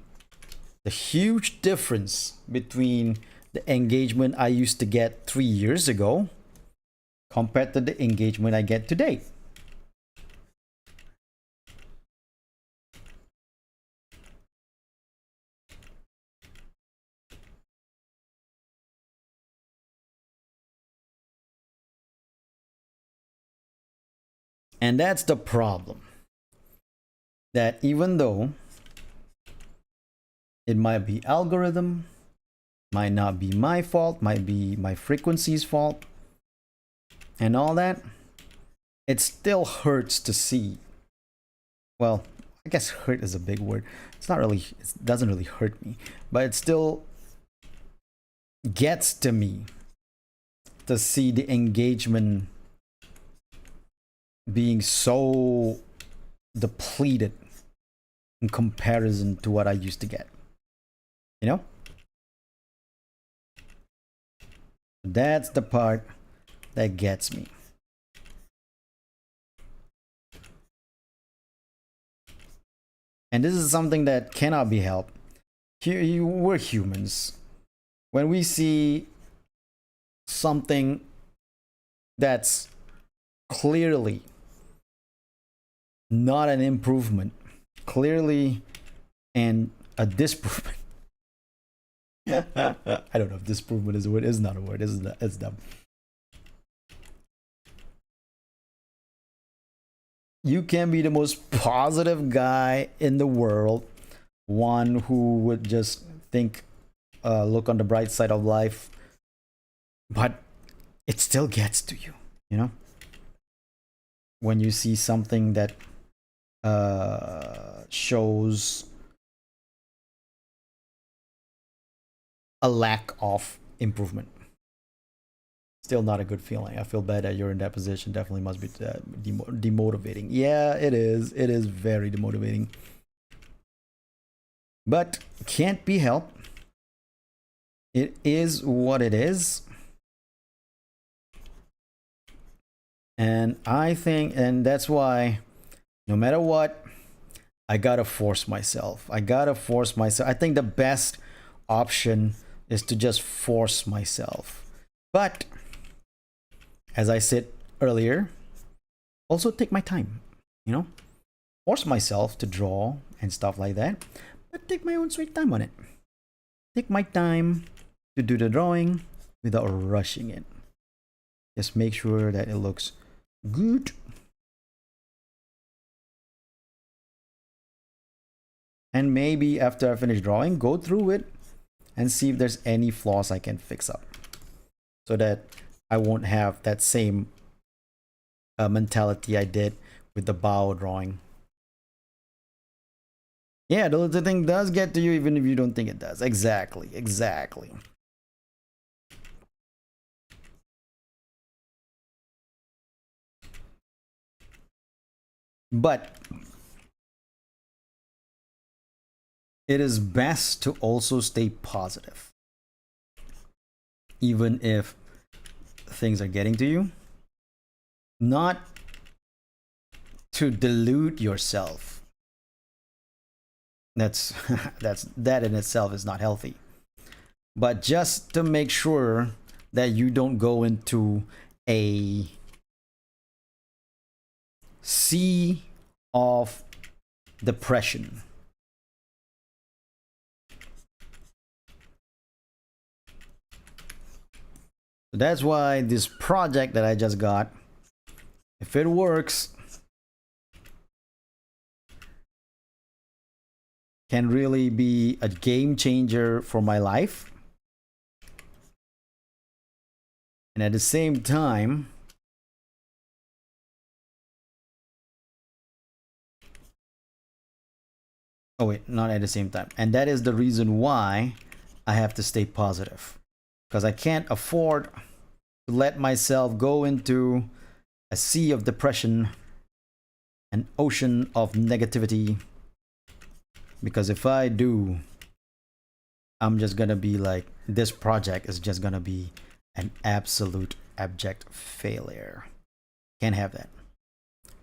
the huge difference between the engagement I used to get 3 years ago compared to the engagement I get today. And that's the problem. That even though it might be algorithm, might not be my fault, might be my frequency's fault, and all that, it still hurts to see. Well, I guess hurt is a big word. It's not really, it doesn't really hurt me, but it still gets to me to see the engagement being so depleted in comparison to what I used to get. You know? That's the part that gets me. And this is something that cannot be helped. We're humans. When we see something that's clearly not an improvement, clearly and a disprovement. I don't know if disprovement is a word. It's not a word. It's dumb. You can be the most positive guy in the world, one who would just think, look on the bright side of life, but it still gets to you, you know? When you see something that shows a lack of improvement. Still not a good feeling. I feel bad that you're in that position. Definitely must be demotivating. Yeah, it is. It is very demotivating. But can't be helped. It is what it is. And I think, and that's why no matter what, I gotta force myself. I think the best option is to just force myself. But as I said earlier, also take my time, you know? Force myself to draw and stuff like that, but take my own sweet time on it. Take my time to do the drawing without rushing it. Just make sure that it looks good. And maybe after I finish drawing, go through it and see if there's any flaws I can fix up, so that I won't have that same mentality I did with the bow drawing. Yeah, the thing does get to you even if you don't think it does. Exactly. But it is best to also stay positive. Even if things are getting to you. Not to delude yourself. That in itself is not healthy. But just to make sure that you don't go into a sea of depression. That's why this project that I just got, if it works, can really be a game changer for my life. And at the same time, oh wait, not at the same time. And that is the reason why I have to stay positive. Because I can't afford to let myself go into a sea of depression, an ocean of negativity. Because if I do, I'm just gonna be like, this project is just gonna be An absolute abject failure. Can't have that.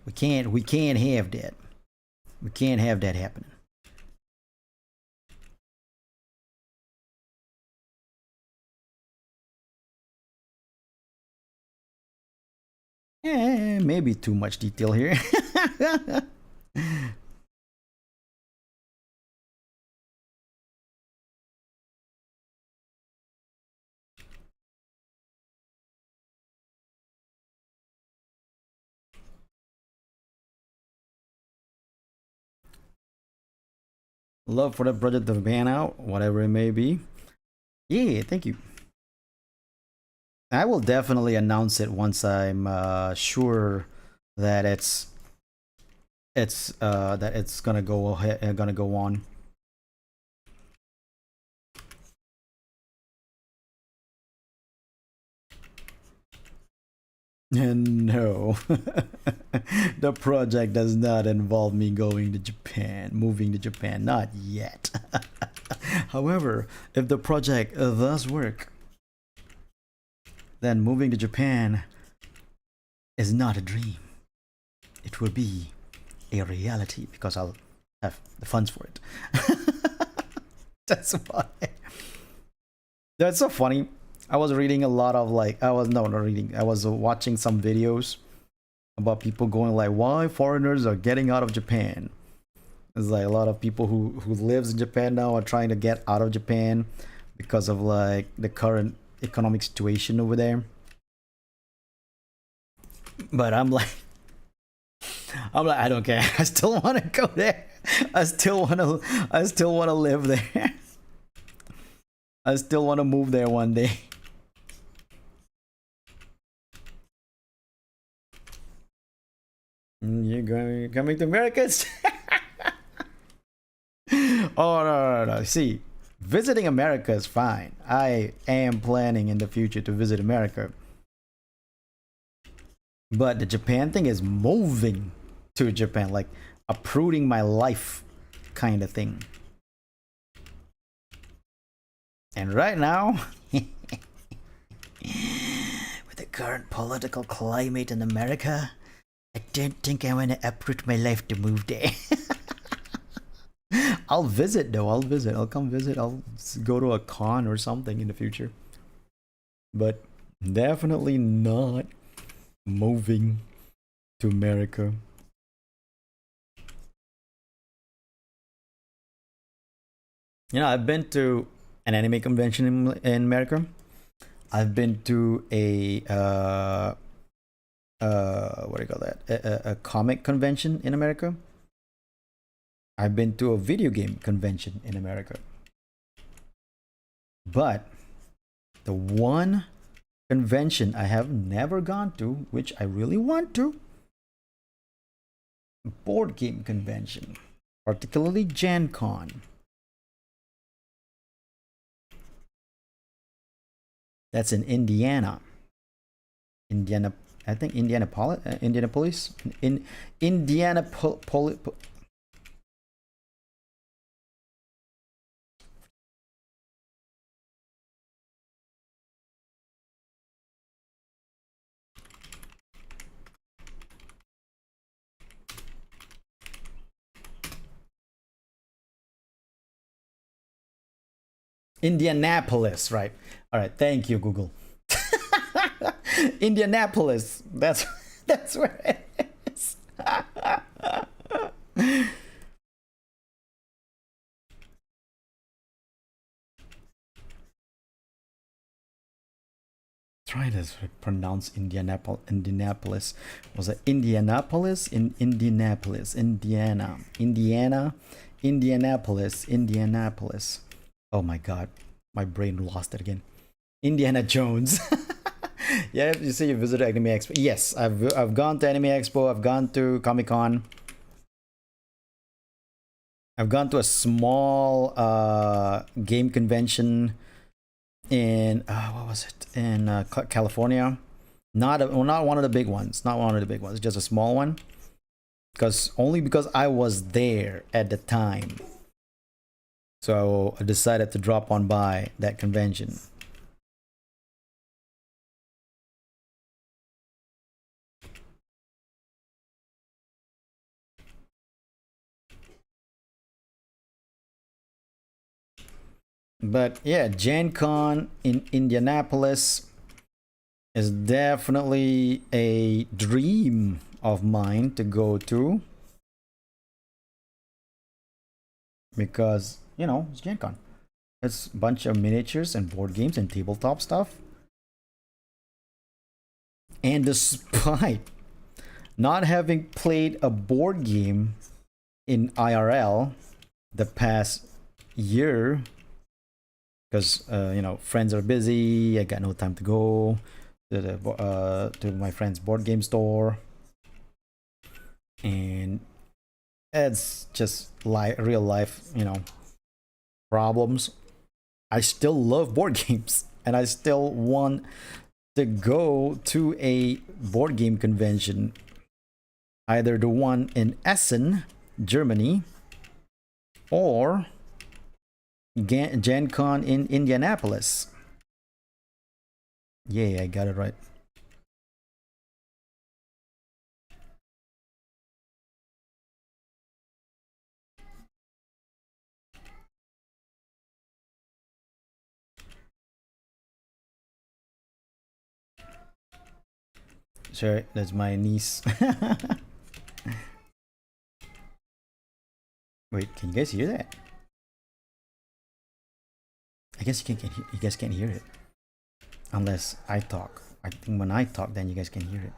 We can't have that. We can't have that happening. Maybe too much detail here. Love for the project to pan out, whatever it may be. Yeah, thank you. I will definitely announce it once I'm sure that it's gonna go ahead, gonna go on. And no, the project does not involve me going to Japan, moving to Japan, not yet. However, if the project does work, then moving to Japan is not a dream. It will be a reality because I'll have the funds for it. That's why. That's so funny. I was reading a lot of like I was not reading. I was watching some videos about people going like why foreigners are getting out of Japan. It's like a lot of people who lives in Japan now are trying to get out of Japan because of like the current economic situation over there. But I don't care. I still want to go there. I still want to live there. I still want to move there one day. You're coming to America? Oh no. See, visiting America is fine. I am planning in the future to visit America. But the Japan thing is moving to Japan, like uprooting my life kind of thing. And right now, with the current political climate in America, I don't think I want to uproot my life to move there. I'll visit though. I'll come visit. I'll go to a con or something in the future. But definitely not moving to America. You know, I've been to an anime convention in America. I've been to a what do you call that? A comic convention in America. I've been to a video game convention in America. But the one convention I have never gone to, which I really want to, board game convention, particularly Gen Con. That's in Indiana. I think Indianapolis. In Indianapolis. Indianapolis, right? All right, thank you, Google. Indianapolis. That's where it is. Try to pronounce Indianapolis. Was it Indianapolis? In Indianapolis, Indianapolis. Oh my God, my brain lost it again. Indiana Jones. Yeah, you say you visited Anime Expo. Yes, I've gone to Anime Expo. I've gone to Comic Con. I've gone to a small game convention in what was it in California. Not one of the big ones. Not one of the big ones. Just a small one. Because I was there at the time. So I decided to drop on by that convention. But yeah, Gen Con in Indianapolis is definitely a dream of mine to go to, because you know it's Gen Con. It's a bunch of miniatures and board games and tabletop stuff. And despite not having played a board game in IRL the past year, because you know, friends are busy, I got no time to go to my friend's board game store, and it's just like real life, you know, problems. I still love board games, and I still want to go to a board game convention, either the one in Essen, Germany, or Gen Con in Indianapolis. Yeah, I got it right. Sorry, that's my niece. Wait, can you guys hear that? I guess you guys can't hear it unless I talk. I think when I talk, then you guys can hear it.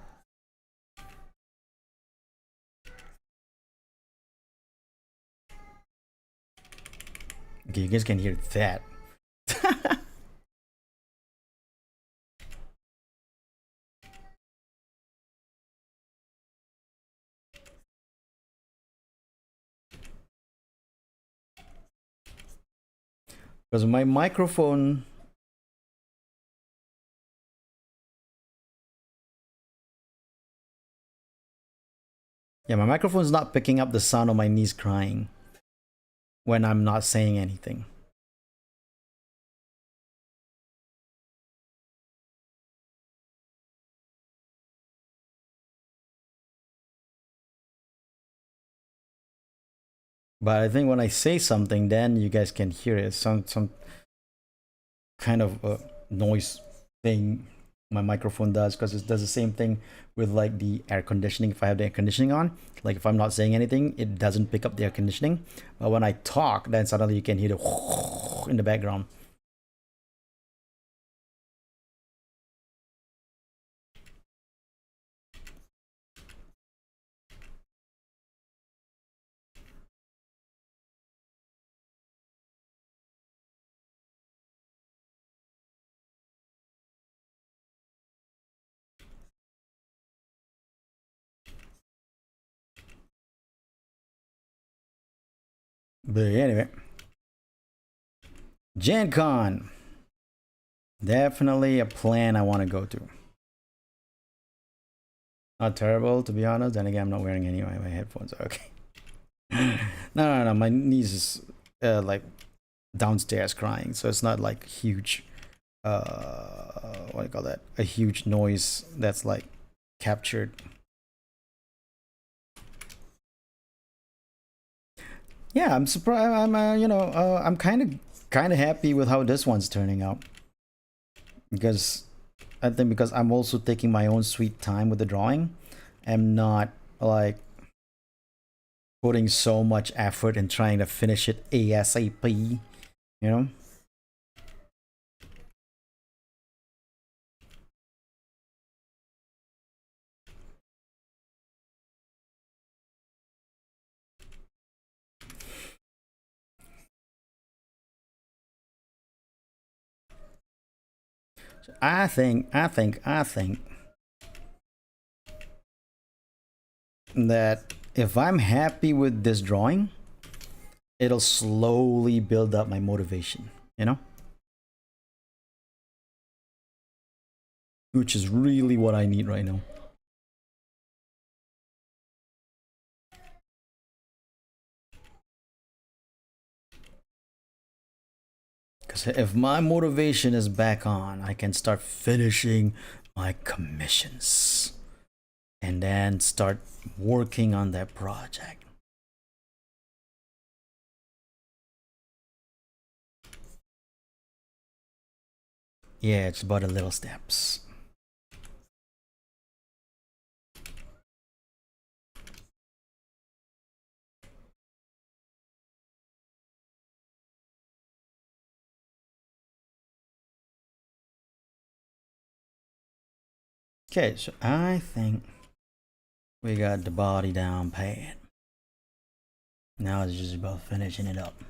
Okay, you guys can hear that. Because my microphone. Yeah, my microphone's not picking up the sound of my niece crying when I'm not saying anything. But I think when I say something, then you guys can hear it. Some kind of noise thing my microphone does, because it does the same thing with like the air conditioning. If I have the air conditioning on, like if I'm not saying anything, it doesn't pick up the air conditioning. But when I talk, then suddenly you can hear the in the background. But anyway, Gen Con, definitely a plan I want to go to. Not terrible, to be honest. Then again, I'm not wearing any of my headphones. Okay. No. My niece is like downstairs crying, so it's not like huge. What do you call that? A huge noise that's like captured. Yeah, I'm surprised. I'm I'm kind of happy with how this one's turning out, because I think because I'm also taking my own sweet time with the drawing. I'm not like putting so much effort and trying to finish it ASAP, you know? I think that if I'm happy with this drawing, it'll slowly build up my motivation, you know? Which is really what I need right now. Because if my motivation is back on, I can start finishing my commissions and then start working on that project. Yeah, it's about the little steps. Okay, so I think we got the body down pat. Now it's just about finishing it up.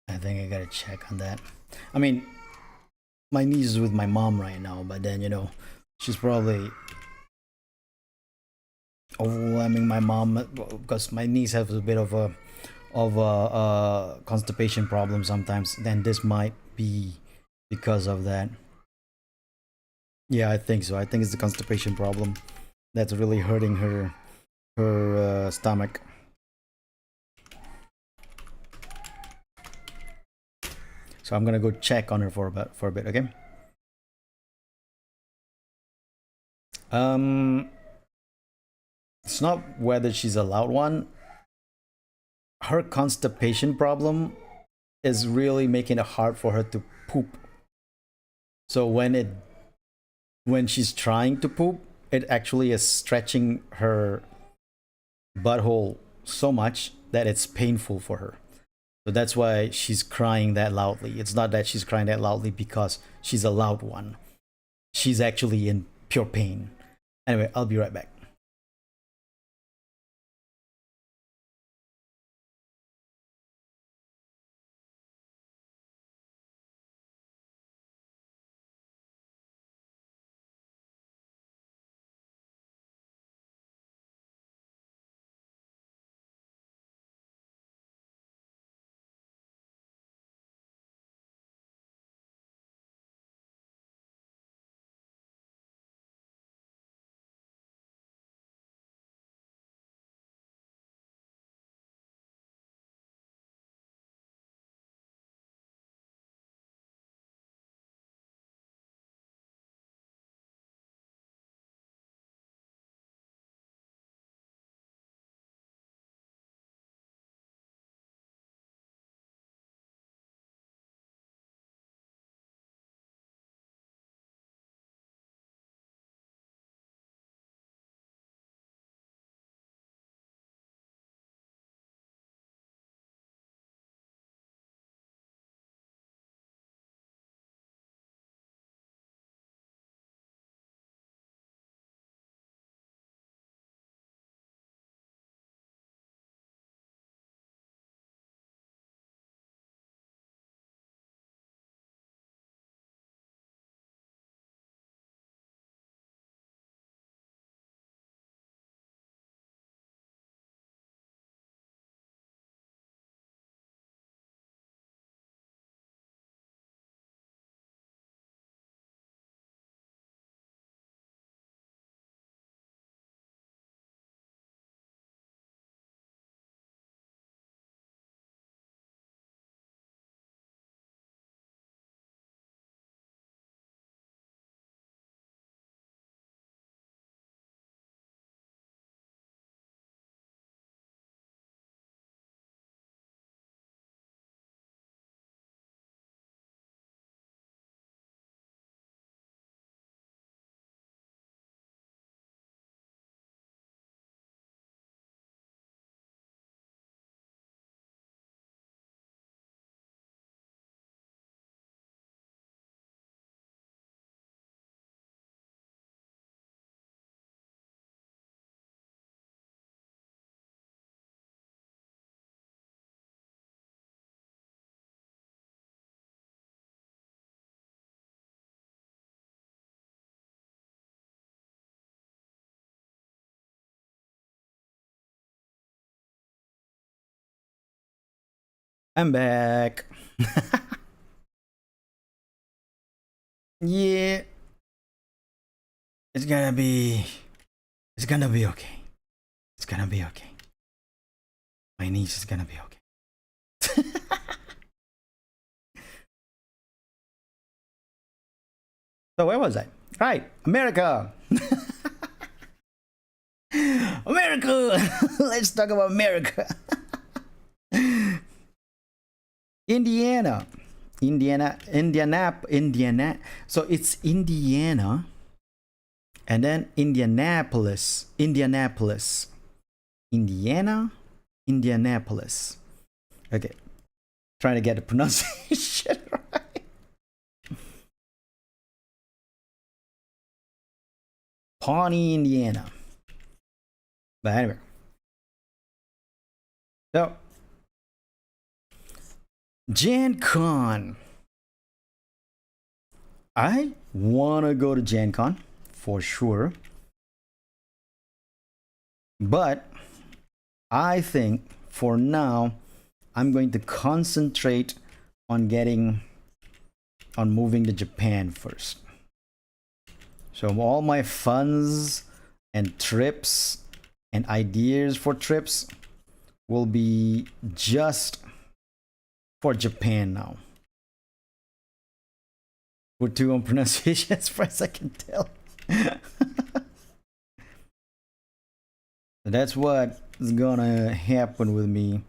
I think I gotta check on that. I mean, my niece is with my mom right now, but then she's probably overwhelming my mom because my niece has a bit of a constipation problem sometimes. Then this might be because of that. Yeah, I think so. I think it's the constipation problem that's really hurting her stomach. So I'm gonna go check on her for a bit. Okay. Um, it's not whether she's a loud one. Her constipation problem is really making it hard for her to poop. So when she's trying to poop, it actually is stretching her butthole so much that it's painful for her. So that's why she's crying that loudly. It's not that she's crying that loudly because she's a loud one. She's actually in pure pain. Anyway, I'll be right back. I'm back. Yeah, it's gonna be it's gonna be okay. It's gonna be okay. My niece is gonna be okay. So where was I? Right, America. America. Let's talk about America. Indiana. Indiana. So it's Indiana, and then Indianapolis. Indiana, Indianapolis. Okay, trying to get the pronunciation right. Pawnee, Indiana. But anyway, so Gen Con. I want to go to Gen Con for sure. But I think for now, I'm going to concentrate on moving to Japan first. So all my funds and trips and ideas for trips will be just for Japan now. Put two on pronunciation as far as I can tell. That's what is gonna happen with me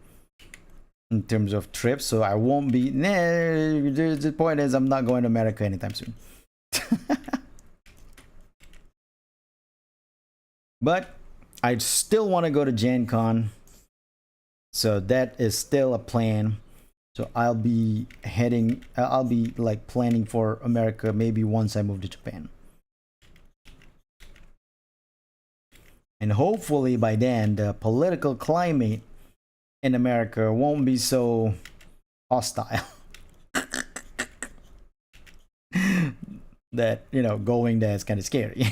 in terms of trips. So I won't be. The point is, I'm not going to America anytime soon. But I still want to go to Gen Con. So that is still a plan. So I'll be like planning for America maybe once I move to Japan. And hopefully by then the political climate in America won't be so hostile. That, going there is kind of scary.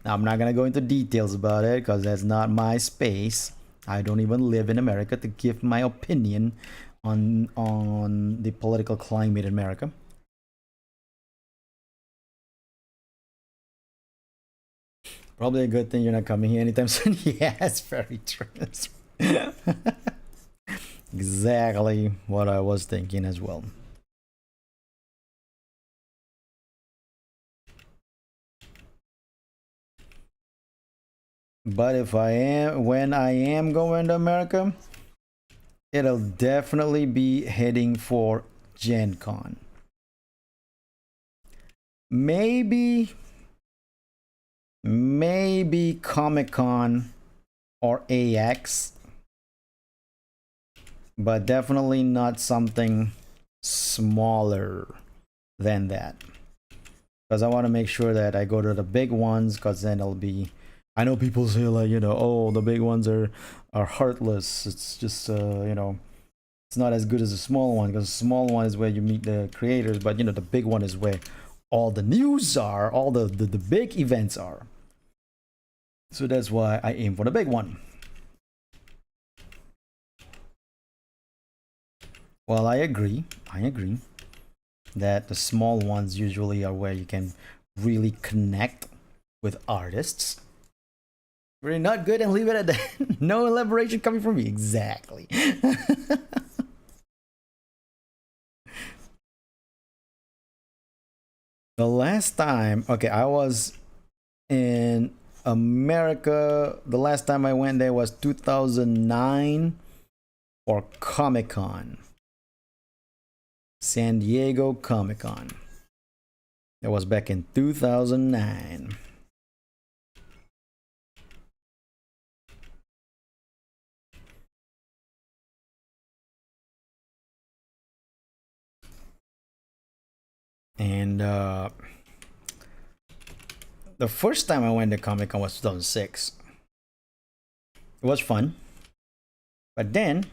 Now, I'm not gonna go into details about it because that's not my space. I don't even live in America to give my opinion on the political climate in America. Probably a good thing you're not coming here anytime soon. Yeah, it's very true. Exactly what I was thinking as well. But when I am going to America, it'll definitely be heading for Gen Con. Maybe Comic Con or AX, but definitely not something smaller than that, because I want to make sure that I go to the big ones, because then it'll be, I know people say like, oh, the big ones are heartless. It's just it's not as good as the small one, because the small one is where you meet the creators, but the big one is where all the news are, all the big events are. So that's why I aim for the big one. Well, I agree that the small ones usually are where you can really connect with artists. We're not good, and leave it at that. No elaboration coming from me. Exactly. The last time, I was in America. The last time I went there was 2009 for Comic Con. San Diego Comic Con. That was back in 2009. And the first time I went to Comic Con was 2006. It was fun. But then,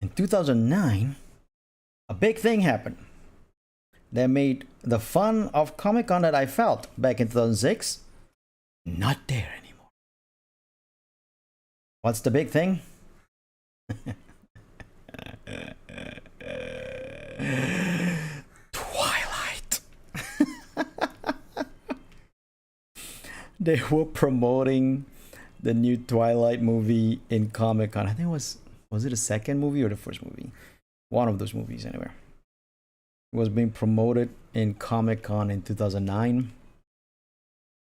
in 2009, a big thing happened that made the fun of Comic Con that I felt back in 2006 not there anymore. What's the big thing? they were promoting the new Twilight movie in Comic Con. I think was it the second movie or the first movie? One of those movies, anyway. It was being promoted in Comic Con in 2009,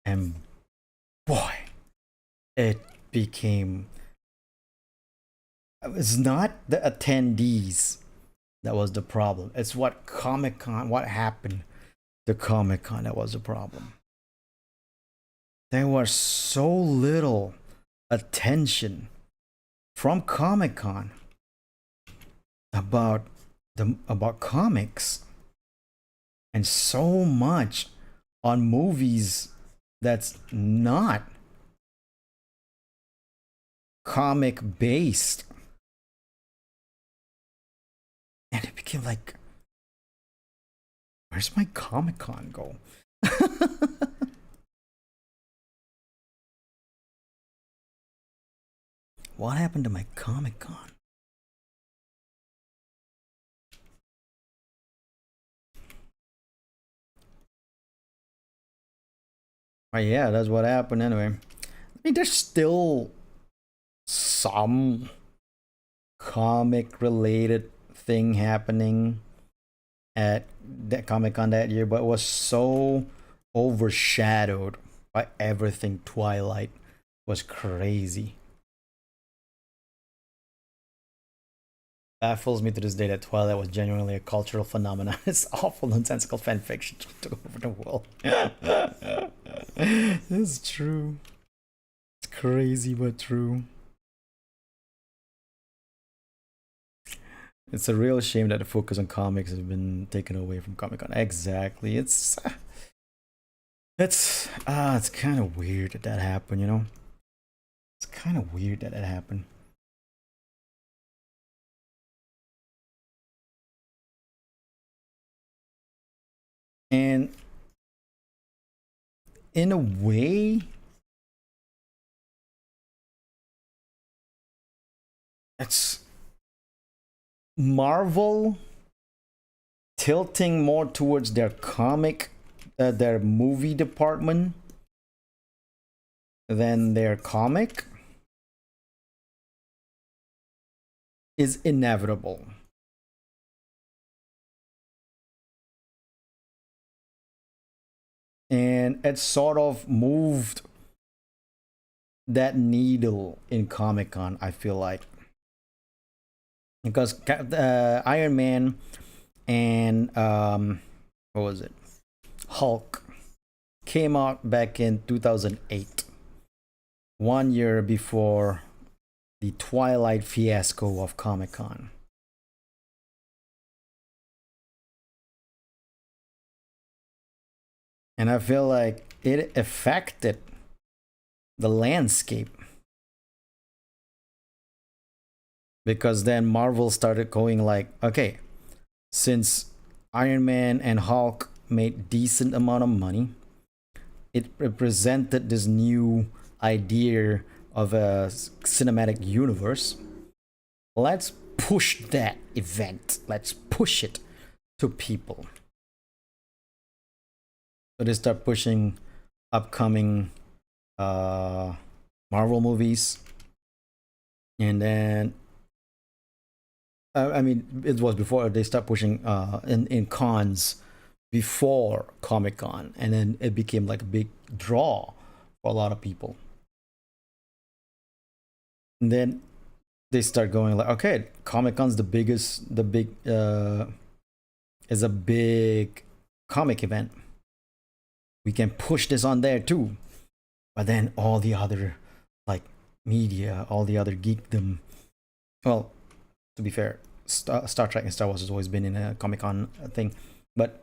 and boy, it became. It's not the attendees that was the problem. It's what happened to Comic Con that was the problem. There was so little attention from Comic Con about comics, and so much on movies that's not comic based. And it became like, where's my Comic Con go? What happened to my Comic Con? Oh yeah, that's what happened anyway. I mean, there's still some comic related thing happening at that Comic Con that year, but it was so overshadowed by everything Twilight. Was crazy. Baffles me to this day that Twilight was genuinely a cultural phenomenon. It's awful, nonsensical fan fiction took over the world. It's true. It's crazy but true. It's a real shame that the focus on comics has been taken away from Comic Con. Exactly. It's kind of weird that happened, you know? It's kind of weird that happened. And in a way, it's Marvel tilting more towards their their movie department than their comic is inevitable. And it sort of moved that needle in Comic Con, I feel like. Because Iron Man and what was it? Hulk came out back in 2008, 1 year before the Twilight fiasco of Comic Con. And I feel like it affected the landscape. Because then Marvel started going like, okay, since Iron Man and Hulk made decent amount of money, it represented this new idea of a cinematic universe. Let's push that event. Let's push it to people. So they start pushing upcoming Marvel movies. And then I mean, it was before they start pushing in cons before Comic Con, and then it became like a big draw for a lot of people. And then they start going like, okay, Comic Con's is a big comic event. We can push this on there too. But then all the other like media, all the other geekdom, well, to be fair, Star Trek and Star Wars has always been in a Comic Con thing, but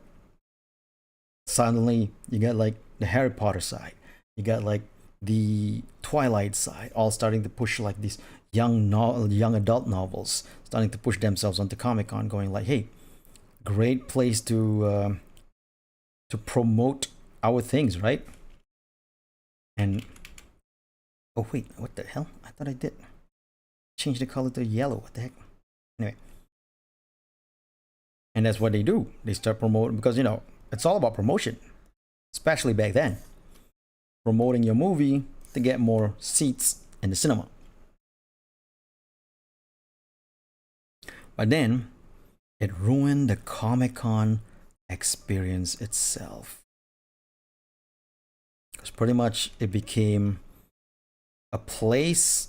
suddenly you get like the Harry Potter side, you got like the Twilight side, all starting to push like these young adult novels, starting to push themselves onto Comic Con, going like, hey, great place to promote our things, right? And oh wait, what the hell? I thought I did change the color to yellow. What the heck? Anyway, and that's what they do. They start promoting because, you know, it's all about promotion, especially back then. promoting your movie to get more seats in the cinema. But then it ruined the Comic-Con experience itself. Because pretty much it became a place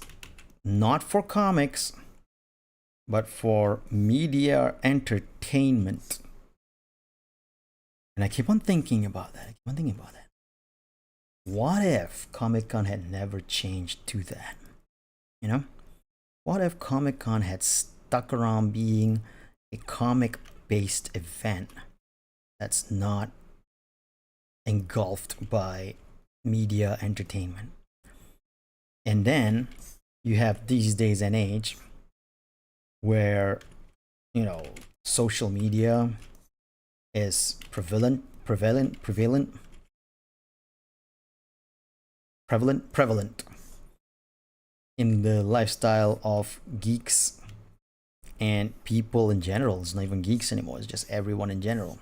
not for comics, but for media entertainment. And I keep on thinking about that. What if Comic-Con had never changed to that? You know? What if Comic-Con had stuck around being a comic-based event that's not engulfed by media entertainment? And then you have these days and age where, social media is prevalent in the lifestyle of geeks and people in general. It's not even geeks anymore, it's just everyone in general.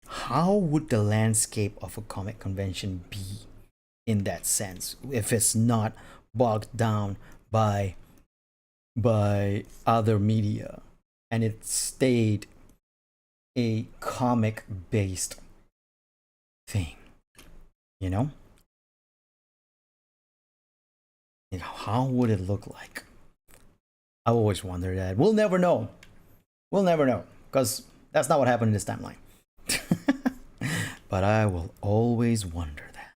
How would the landscape of a comic convention be in that sense if it's not bogged down by other media and it stayed a comic based thing? How would it look like? I always wonder that. We'll never know because that's not what happened in this timeline. But I will always wonder that.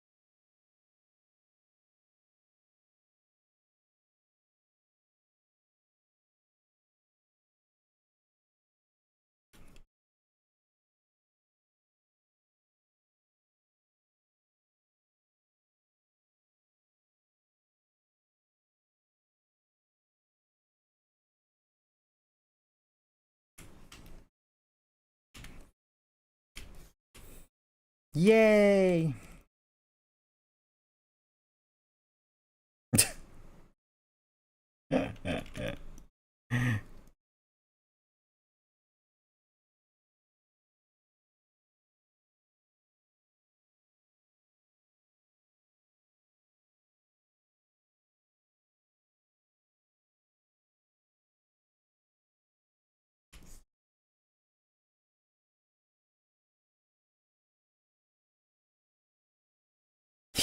Yay!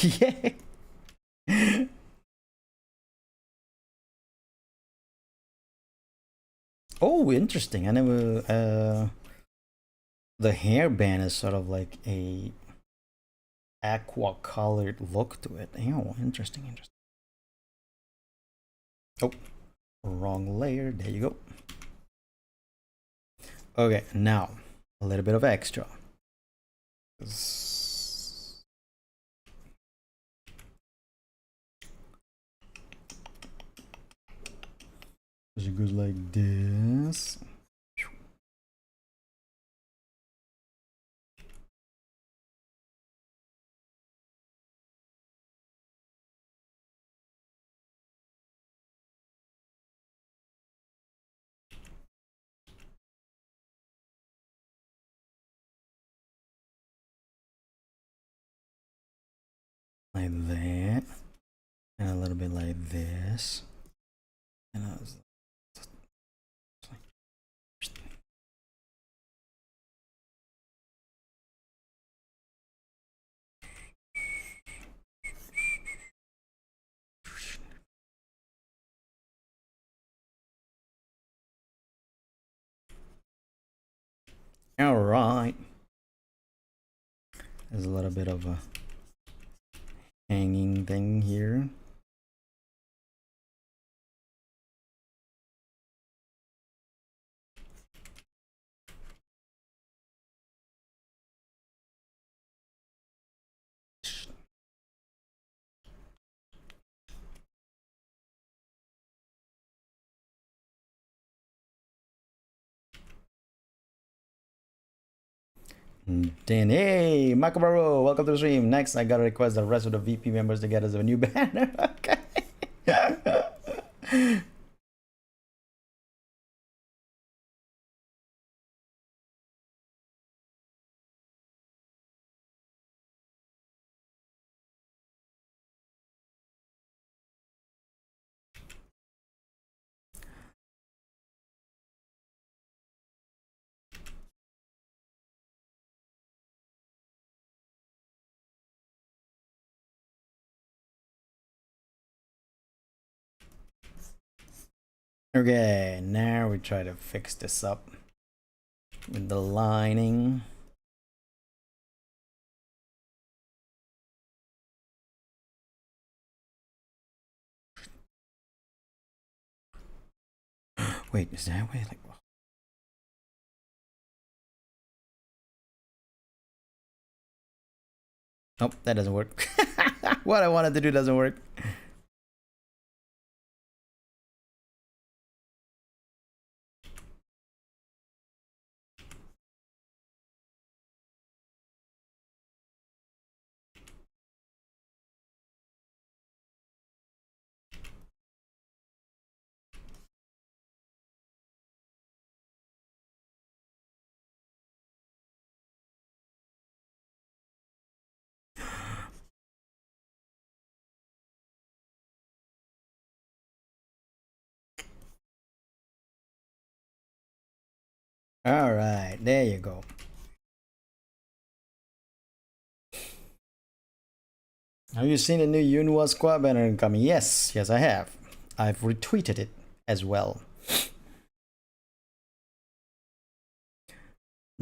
Yay! Oh, interesting. I never. The hairband is sort of like a aqua colored look to it. Oh, interesting. Oh, wrong layer. There you go. Okay, now a little bit of extra. So it goes like this. Like that. And a little bit like this. And I was all right. There's a little bit of a hanging thing here. Then, hey, Macabaro, welcome to the stream. Next, I gotta request the rest of the VP members to get us a new banner. Okay. Okay, now we try to fix this up with the lining. Wait, is that way? Like, nope, that doesn't work. What I wanted to do doesn't work. All right, there you go. Have you seen the new Yunhua squad banner incoming? Yes, I have. I've retweeted it as well.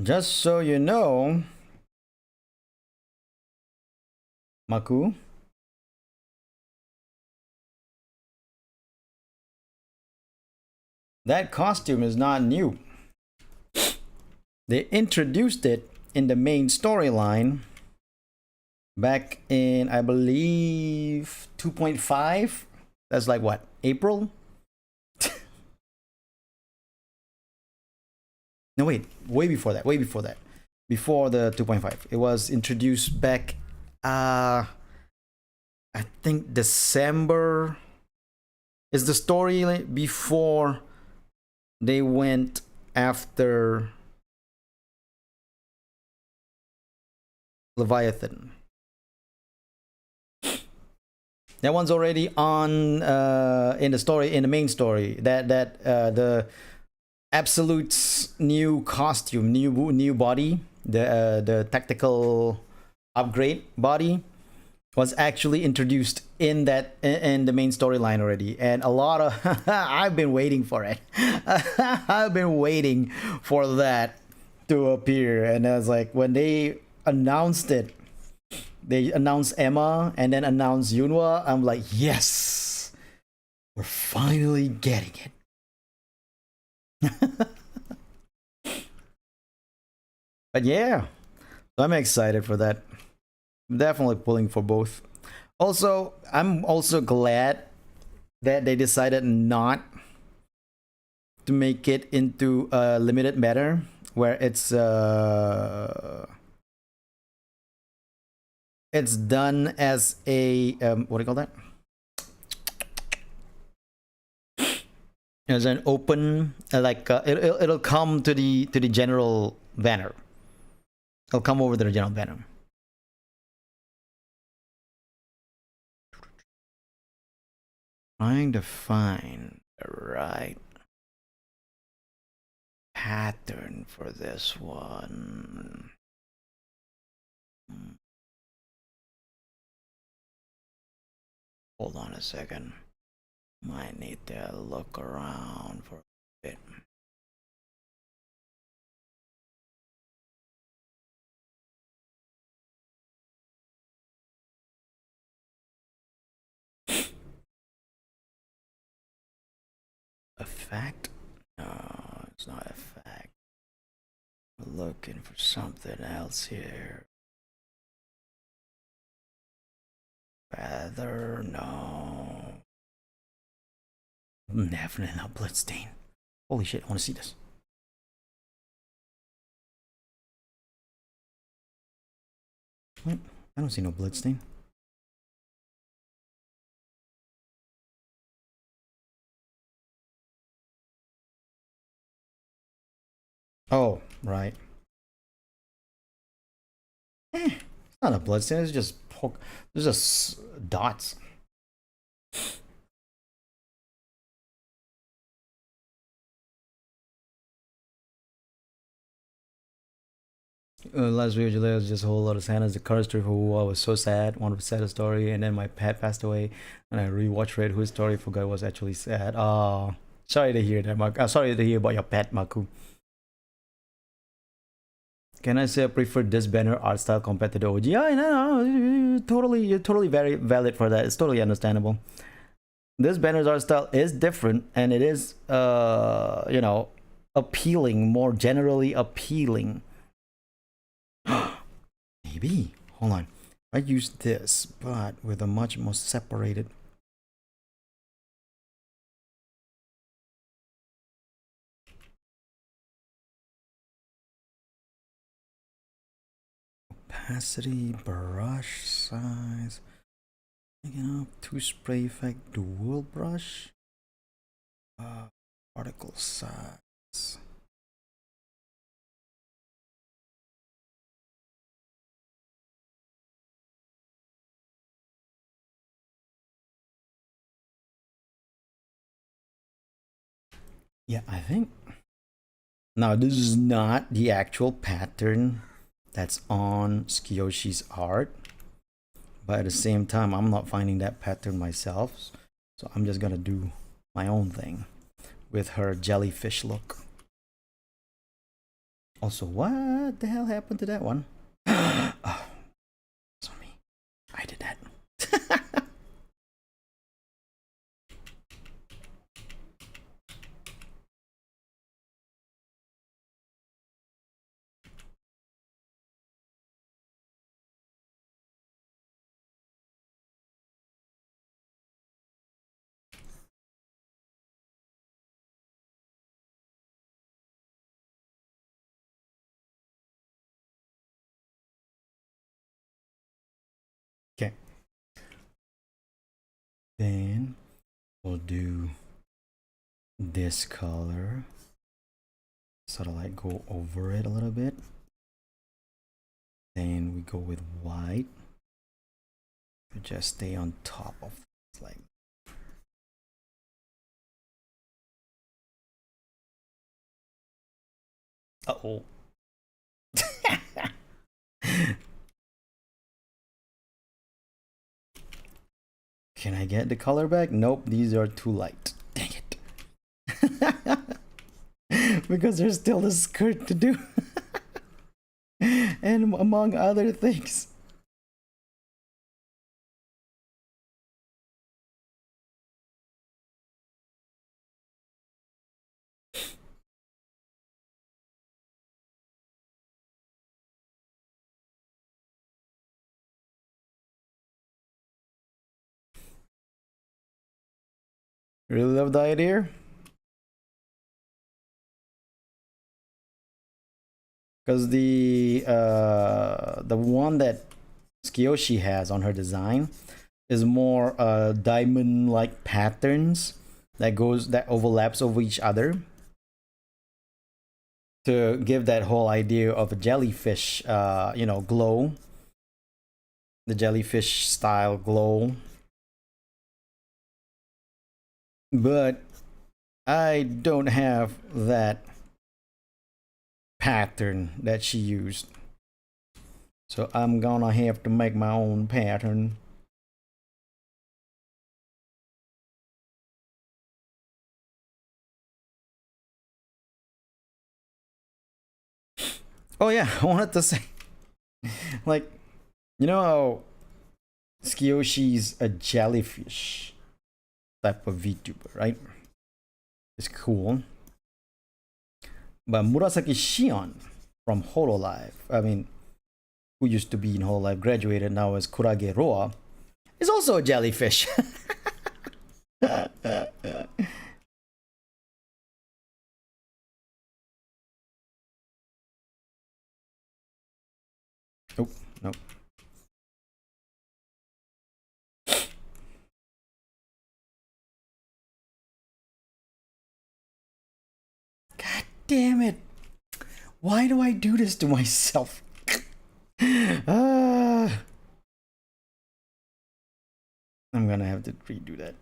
Just so you know, Maku, that costume is not new. They introduced it in the main storyline back in, I believe, 2.5. That's like what, April? No, wait, way before that. Before the 2.5. It was introduced back, I think December is the story before they went after Leviathan. That one's already on in the story, in the main story. That the Absolute's new costume, new body, the tactical upgrade body, was actually introduced in the main storyline already, and a lot of I've been waiting for it. I've been waiting for that to appear, and I was like, when they announced it, they announced Emma and then announced Yunhua. I'm like, yes, we're finally getting it. But yeah, I'm excited for that. I'm definitely pulling for both. Also, I'm also glad that they decided not to make it into a limited matter where it's done as a what do you call that? As an open, it'll come to the general banner. It'll come over to the general banner. Trying to find the right pattern for this one. Hold on a second. Might need to look around for a bit. Effect? No, it's not effect. We're looking for something else here. Feather? No. Definitely not bloodstain. Holy shit, I want to see this. What? I don't see no bloodstain. Oh, right. It's not a bloodstain, it's just there's just dots. Last week, July was just a whole lot of sadness. The current story for who I was so sad, one of the saddest story, and then my pet passed away, and I rewatched Red Hood story, forgot it was actually sad. Oh, Sorry to hear that, Mark. Sorry to hear about your pet, Maku. Can I say I prefer this banner art style compared to the OG? Yeah, no, you're totally very valid for that. It's totally understandable. This banner's art style is different, and it is, you know, appealing, more generally appealing. Maybe. Hold on. I use this, but with a much more separated. Opacity, brush size. Again, two spray effect, dual brush. Particle size. Yeah, I think. Now, this is not the actual pattern that's on Skiyoshi's art. But at the same time, I'm not finding that pattern myself. So I'm just gonna do my own thing with her jellyfish look. Also, what the hell happened to that one? Oh, sorry. I did that. Okay. Then we'll do this color. Sort of like go over it a little bit. Then we go with white. We just stay on top of it, like. Uh-oh. Can I get the color back? Nope, these are too light. Dang it. Because there's still a skirt to do. And among other things. Really love the idea. Because the one that Skiyoshi has on her design is more diamond like patterns that overlaps over each other to give that whole idea of a jellyfish you know, glow, the jellyfish style glow. But I don't have that pattern that she used, so I'm gonna have to make my own pattern. Oh yeah, I wanted to say, like, you know how Skiyoshi's a jellyfish type of VTuber, right? It's cool. But Murasaki Shion from Hololive, I mean, who used to be in Hololive, graduated now as Kurage Roa, is also a jellyfish. Nope, nope. God damn it. Why do I do this to myself? I'm gonna have to redo that.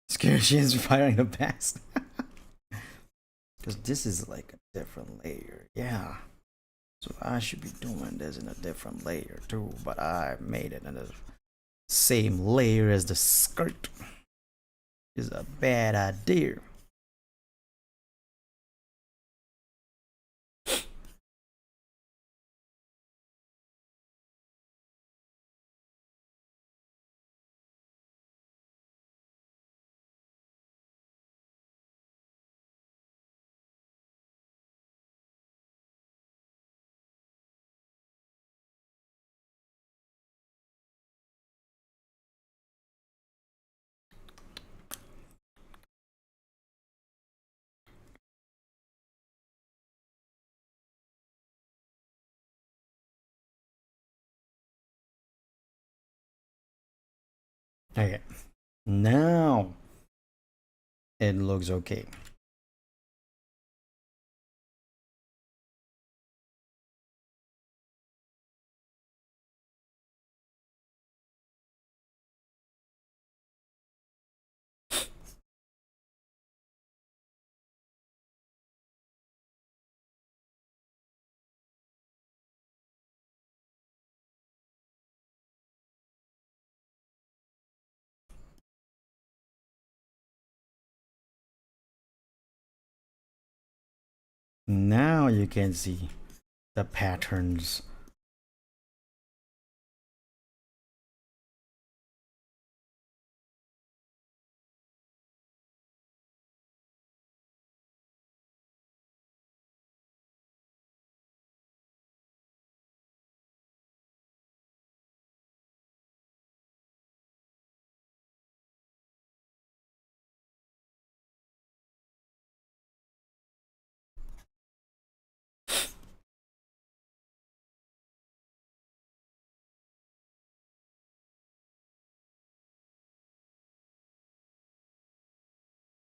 Scary, she is firing the past. because this is like a different layer. Yeah. So I should be doing this in a different layer too, but I made it in the same layer as the skirt. Is a bad idea. Okay, now it looks okay. Now you can see the patterns.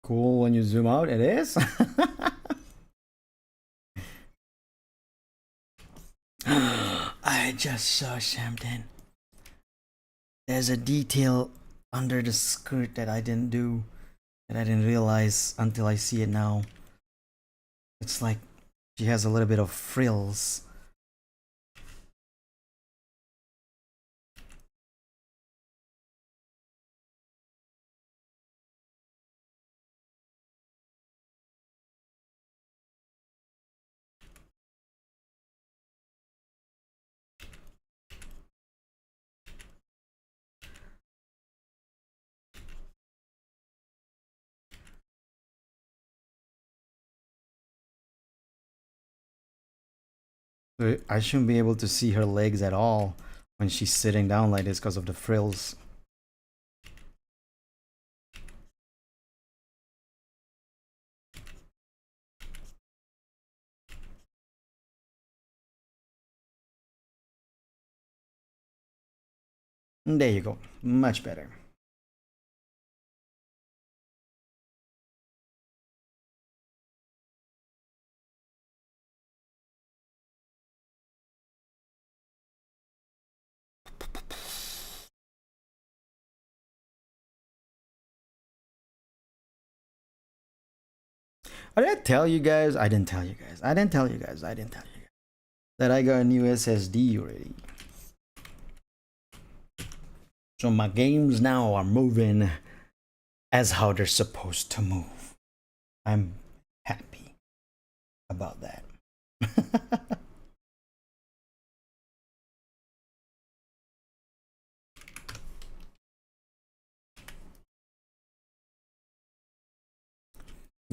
Cool when you zoom out, it is. I just saw something. There's a detail under the skirt that I didn't do, that I didn't realize until I see it now. It's like she has a little bit of frills. I shouldn't be able to see her legs at all when she's sitting down like this because of the frills. There you go. Much better. Did I tell you guys? I didn't tell you guys. I didn't tell you guys. I didn't tell you guys that I got a new SSD already. So my games now are moving as how they're supposed to move. I'm happy about that.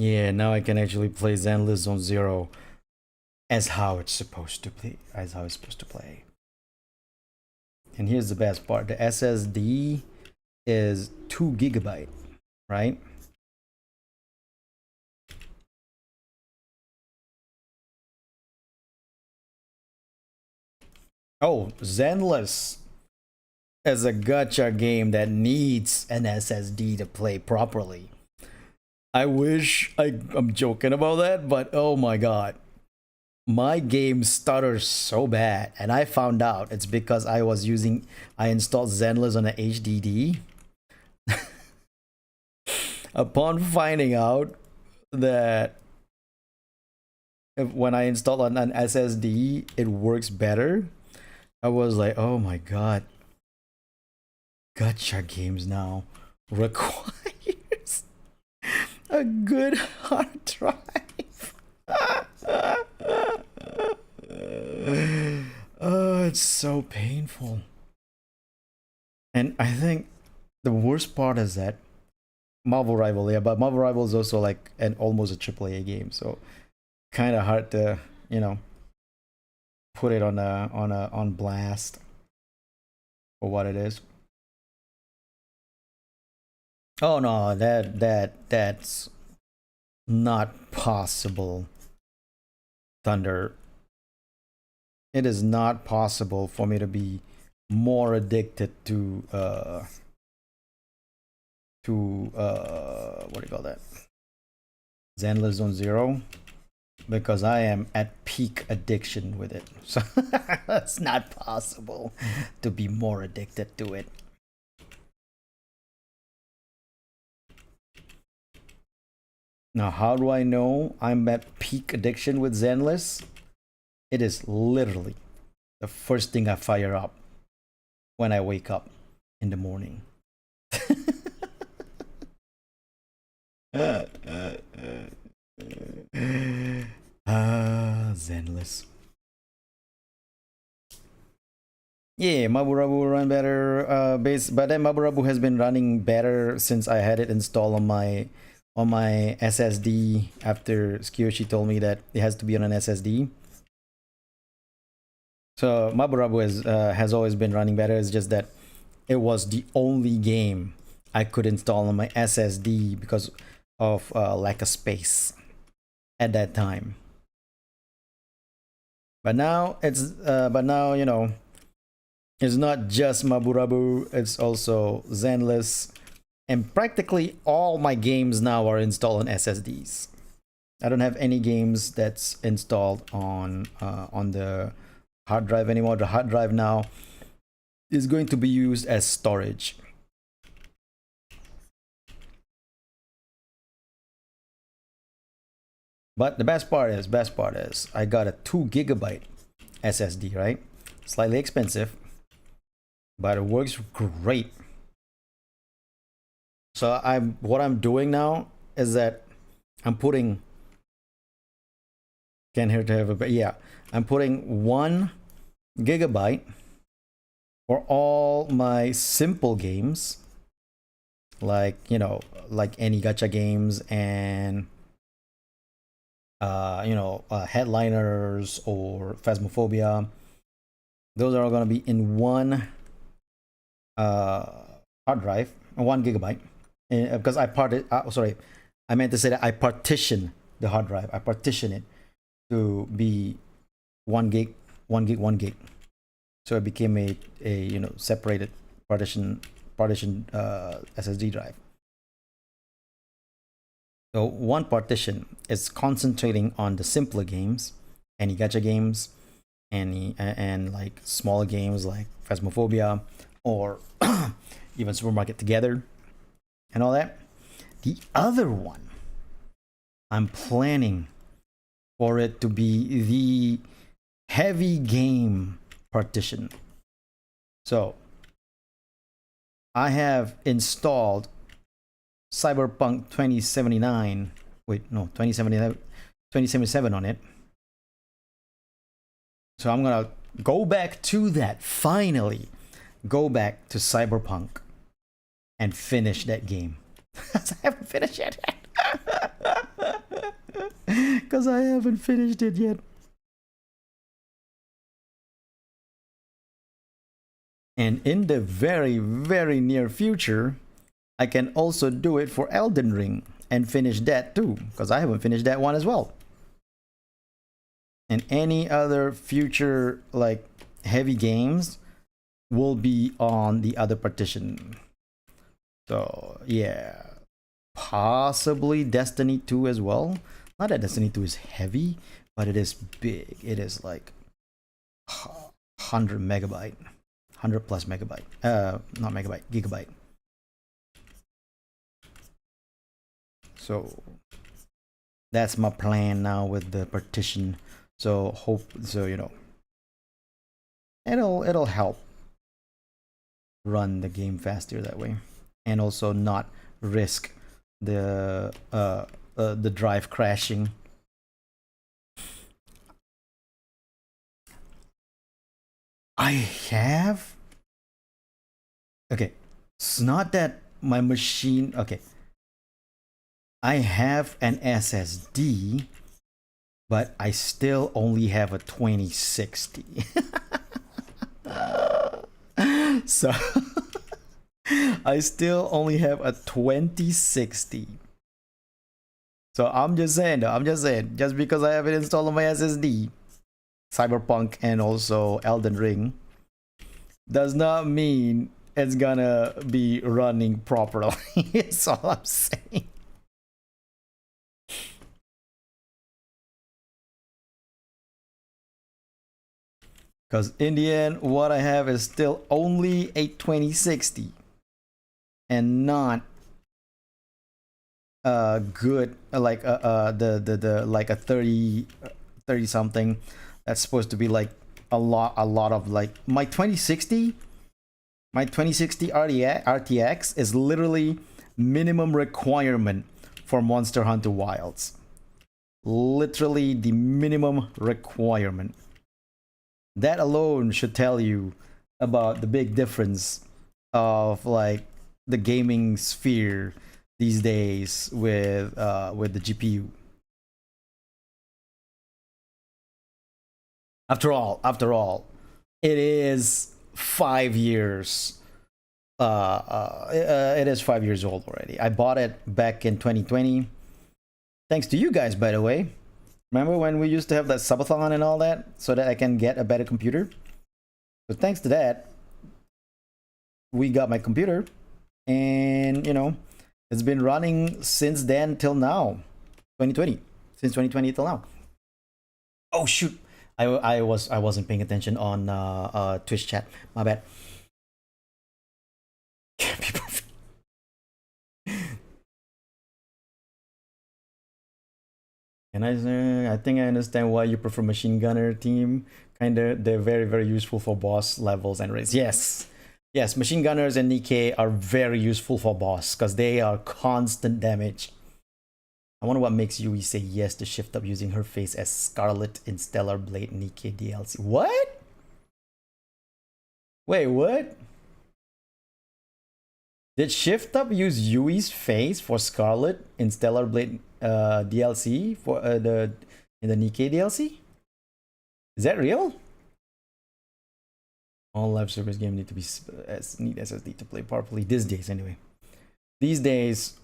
Yeah, now I can actually play Zenless Zone Zero as how it's supposed to play. As how it's supposed to play. And here's the best part: the SSD is 2 GB, right? Oh, Zenless is a gacha game that needs an SSD to play properly. I wish I'm joking about that, but oh my god. My game stutters so bad, and I found out it's because I installed Zenless on an HDD. Upon finding out that when I install on an SSD, it works better. I was like, oh my god, gacha games now requires a good hard drive. Oh, it's so painful. And I think the worst part is that Marvel Rival, yeah, but Marvel Rival is also like an almost a AAA game, so kind of hard to, you know, put it on blast for what it is. Oh no, that's not possible. Thunder. It is not possible for me to be more addicted to what do you call that? Zenless Zone Zero, because I am at peak addiction with it. So it's not possible to be more addicted to it. Now, how do I know I'm at peak addiction with Zenless? It is literally the first thing I fire up when I wake up in the morning. Zenless. Yeah, Maburabu will run better. But then Maburabu has been running better since I had it installed on my SSD. After Skiyoshi told me that it has to be on an SSD. So Maburabu has always been running better. It's just that it was the only game I could install on my SSD because of lack of space at that time. But now you know, it's not just Maburabu, it's also Zenless, and practically all my games now are installed on SSDs. I don't have any games that's installed on the hard drive anymore. The hard drive now is going to be used as storage. But the best part is I got a 2 GB SSD, right? Slightly expensive, but it works great. So what I'm doing now is that I'm putting can hear to have a, yeah, I'm putting 1 GB for all my simple games, like, you know, like any gacha games and you know, headliners or Phasmophobia. Those are all going to be in one hard drive, 1 GB, because I parted. Sorry, I meant to say that I partition the hard drive. I partition it to be 1 gig, 1 gig, 1 gig. So it became a you know, separated partition SSD drive. So one partition is concentrating on the simpler games, any gacha games, and like smaller games like Phasmophobia or even Supermarket Together and all that. The other one, I'm planning for it to be the heavy game partition. So I have installed Cyberpunk 2079. Wait, no, 2077 on it. So I'm gonna go back to that, finally go back to Cyberpunk and finish that game. I haven't finished it yet. Because I haven't finished it yet. And in the very, very near future, I can also do it for Elden Ring and finish that too, because I haven't finished that one as well. And any other future like heavy games will be on the other partition. So yeah, possibly Destiny 2 as well. Not that Destiny 2 is heavy, but it is big. It is like 100 megabyte, 100 plus megabyte. Not megabyte, gigabyte. So That's my plan now with the partition. So it'll help run the game faster that way, and also not risk the drive crashing. I have. Okay, it's not that my machine. Okay, I have an SSD, but I still only have a 2060. So I still only have a 2060. So I'm just saying, just because I have it installed on my SSD, Cyberpunk and also Elden Ring, does not mean it's gonna be running properly. That's all I'm saying. Because in the end, what I have is still only a 2060 and not good like the like a 30 something that's supposed to be like a lot of like my 2060 RTX is literally minimum requirement for Monster Hunter Wilds. Literally the minimum requirement. That alone should tell you about the big difference of like the gaming sphere these days with the GPU. After all, it is 5 years. It is 5 years old already. I bought it back in 2020. Thanks to you guys, by the way. Remember when we used to have that subathon and all that, so that I can get a better computer? So thanks to that, we got my computer, and it's been running since then till now, 2020. Since 2020 till now. Oh shoot! I wasn't paying attention on Twitch chat. My bad. And I think I understand why you prefer machine gunner team. Kinda, they're very useful for boss levels and raids. Yes, machine gunners and Nikkei are very useful for boss because they are constant damage. I wonder what makes Yui say yes to shift up using her face as Scarlet in Stellar Blade Nikkei DLC. What? Wait, what? Did Shift Up use Yui's face for Scarlet in Stellar Blade DLC for the Nikkei DLC? Is that real? All live service games need to be need SSD to play properly these days. Anyway, these days,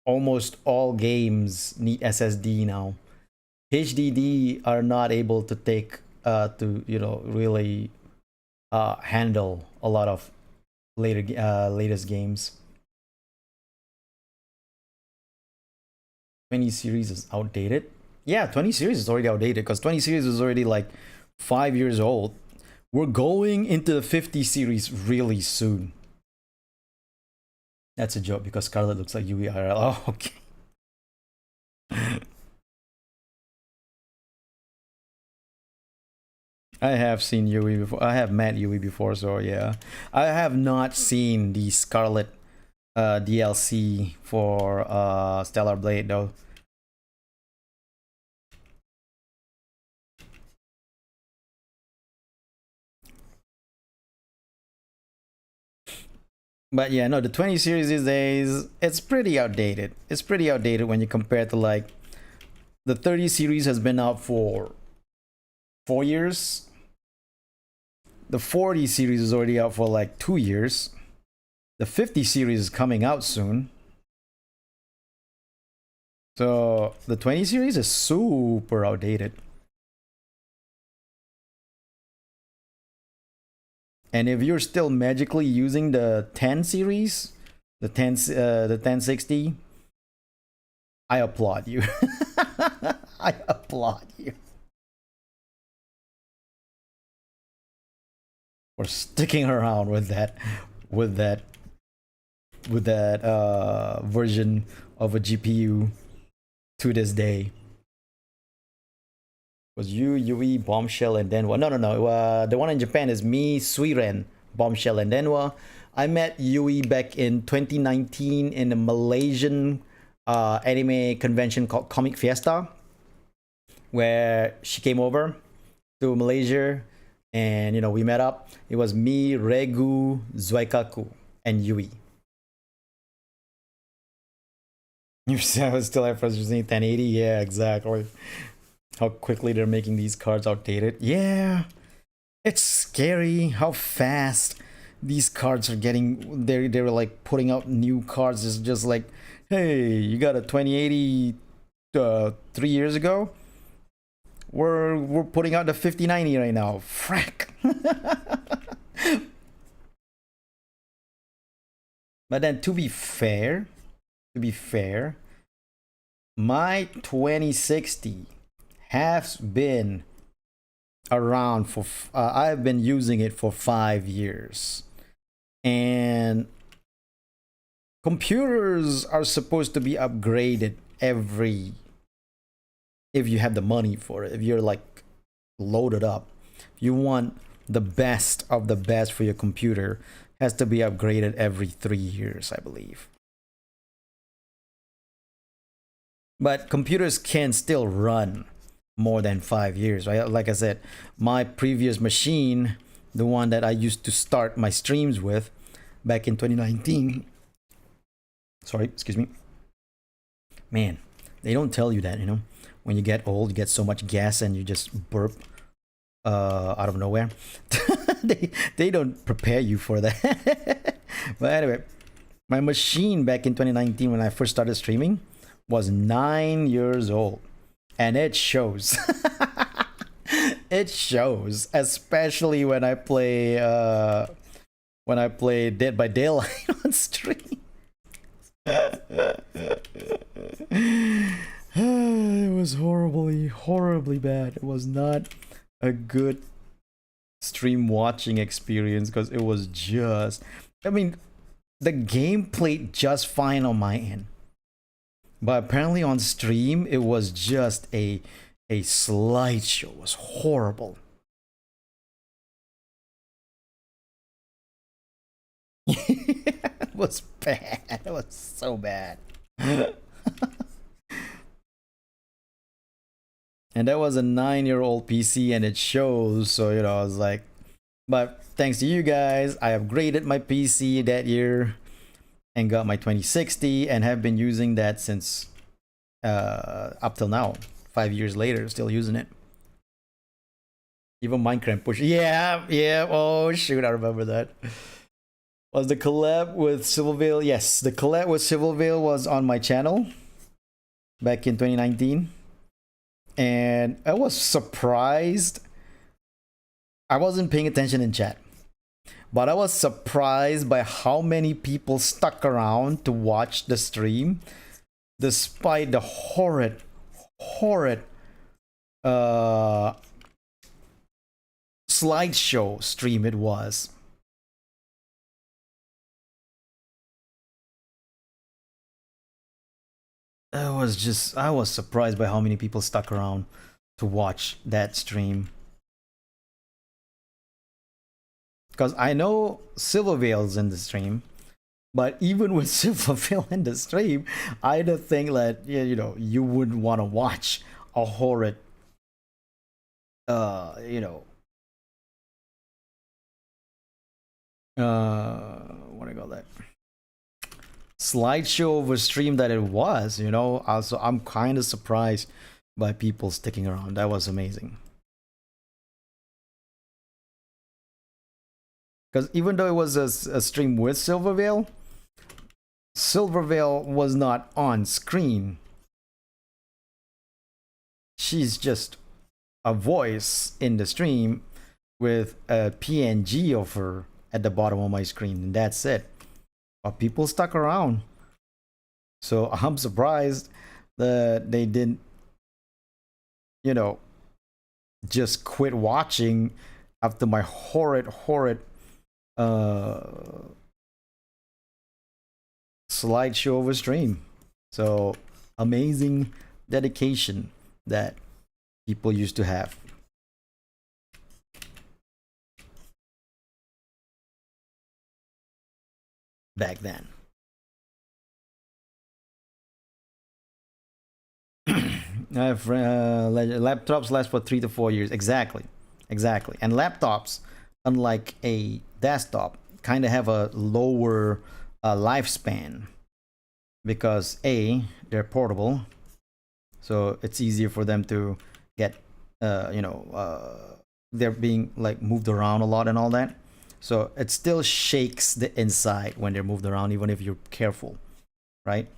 almost all games need SSD now. HDD are not able to take to really handle a lot of latest games. 20 series is outdated. Yeah, 20 series is already outdated because 20 series is already like 5 years old. We're going into the 50 series really soon. That's a joke because Scarlet looks like Yui IRL. Oh, okay. I have seen Yui before. I have met Yui before, so yeah. I have not seen the Scarlet DLC for Stellar Blade though. But yeah, no, the 20 series these days, it's pretty outdated. It's pretty outdated when you compare to like the 30 series has been out for 4 years. The 40 series is already out for like 2 years. The 50 series is coming out soon. So the 20 series is super outdated. And if you're still magically using the 10 series, the 1060, I applaud you. I applaud you for sticking around with that version of a GPU to this day. Was you, Yui, Bombshell, and Denwa? No. The one in Japan is me, Suiren, Bombshell, and Denwa. I met Yui back in 2019 in a Malaysian anime convention called Comic Fiesta, where she came over to Malaysia, and we met up. It was me, Regu, Zuikaku, and Yui. You still have First 1080? Yeah, exactly. How quickly they're making these cards outdated. Yeah, it's scary how fast these cards are getting. They're like putting out new cards. It's just like, hey, you got a 2080 3 years ago. We're putting out the 5090 right now. Frack. But then to be fair, my 2060 has been around for I've been using it for 5 years, and computers are supposed to be upgraded every, if you have the money for it, if you're like loaded up, you want the best of the best for your computer, has to be upgraded every 3 years, I believe. But computers can still run more than 5 years, right? Like I said, my previous machine, the one that I used to start my streams with back in 2019, sorry, excuse me, man, they don't tell you that, when you get old, you get so much gas and you just burp out of nowhere. they don't prepare you for that. But anyway, my machine back in 2019 when I first started streaming was 9 years old, and it shows. It shows, especially when I play Dead by Daylight on stream. It was horribly bad. It was not a good stream watching experience because it was just, I mean, the game played just fine on my end, but apparently on stream it was just a slideshow. It was horrible. It was bad. It was so bad. And that was a 9-year-old PC, and it shows. So I was like, but thanks to you guys, I upgraded my PC that year and got my 2060, and have been using that since up till now. 5 years later, still using it. Even Minecraft push. Yeah. Oh shoot, I remember that. Was the collab with Silvervale? Yes, the collab with Silvervale was on my channel back in 2019. And I was surprised. I wasn't paying attention in chat, but I was surprised by how many people stuck around to watch the stream, despite the horrid slideshow stream it was. I was surprised by how many people stuck around to watch that stream. Because I know Silvervale's in the stream, but even with Silvervale in the stream, I don't think that you wouldn't want to watch a horrid what do you call that, slideshow of a stream that it was. Also, I'm kind of surprised by people sticking around. That was amazing. Because even though it was a stream with Silvervale was not on screen. She's just a voice in the stream with a PNG of her at the bottom of my screen, and that's it. But people stuck around, so I'm surprised that they didn't just quit watching after my horrid slideshow of a stream. So amazing dedication that people used to have back then. Laptops last for 3 to 4 years. Exactly, exactly. And laptops, unlike a desktop, kind of have a lower lifespan because they're portable, so it's easier for them to get, they're being like moved around a lot and all that. So it still shakes the inside when they're moved around, even if you're careful, right?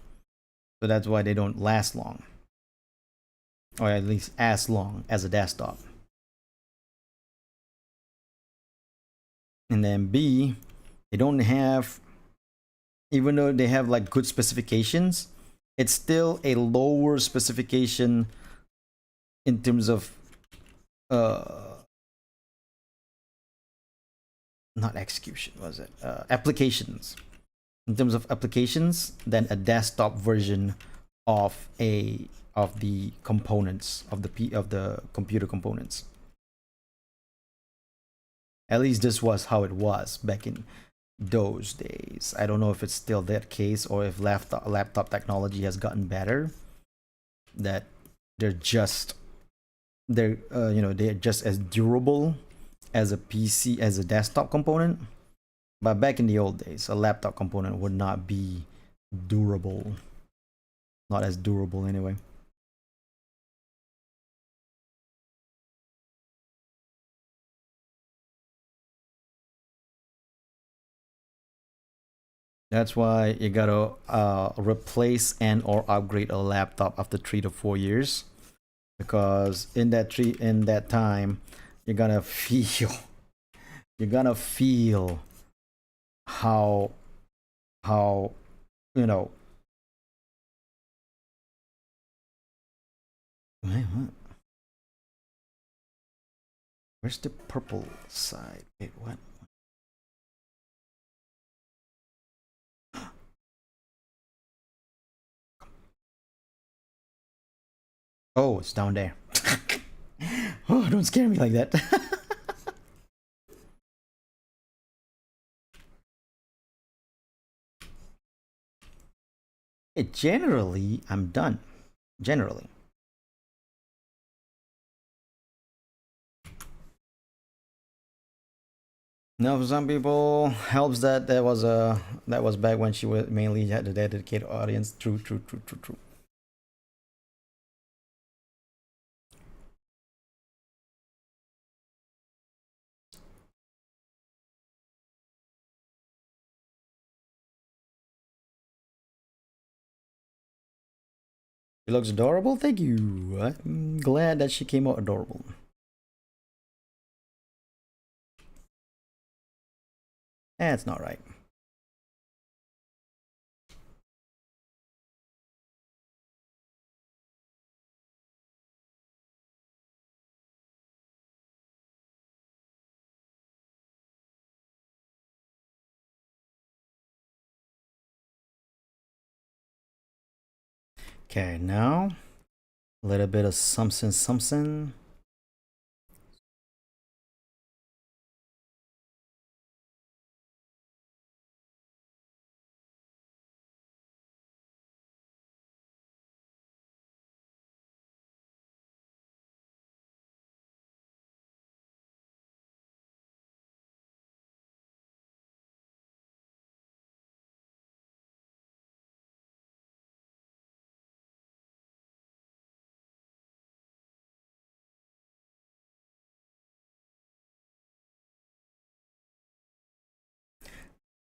So that's why they don't last long, or at least as long as a desktop. And then B, they don't have, even though they have like good specifications, it's still a lower specification in terms of not execution, was it applications, in terms of applications, than a desktop version of the components of the computer components. At least this was how it was back in those days. I don't know if it's still that case, or if laptop technology has gotten better, that they're just they're just as durable as a PC, as a desktop component. But back in the old days, a laptop component would not be durable, not as durable anyway. That's why you gotta replace and or upgrade a laptop after 3 to 4 years, because in that time, you're gonna feel you're gonna feel how how you know. Wait, what? Where's the purple side? Wait, what? Oh, it's down there. Oh, don't scare me like that. Generally, I'm done. Generally. Now, for some people, helps that that was back when she was mainly had a dedicated audience. True, true, true, true, true. She looks adorable. Thank you. I'm glad that she came out adorable. That's not right. Okay, now a little bit of something, something.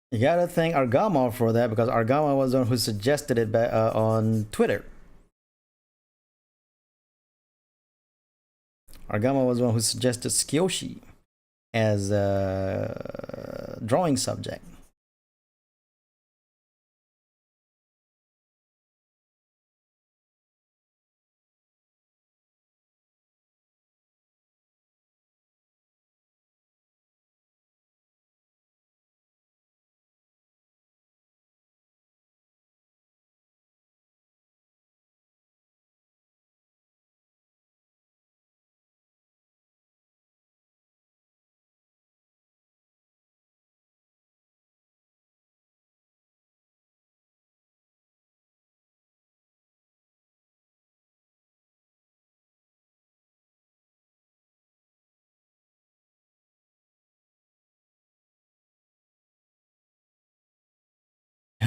You gotta thank Argama for that, because Argama was the one who suggested it on Twitter. Argama was the one who suggested Skyoshi as a drawing subject.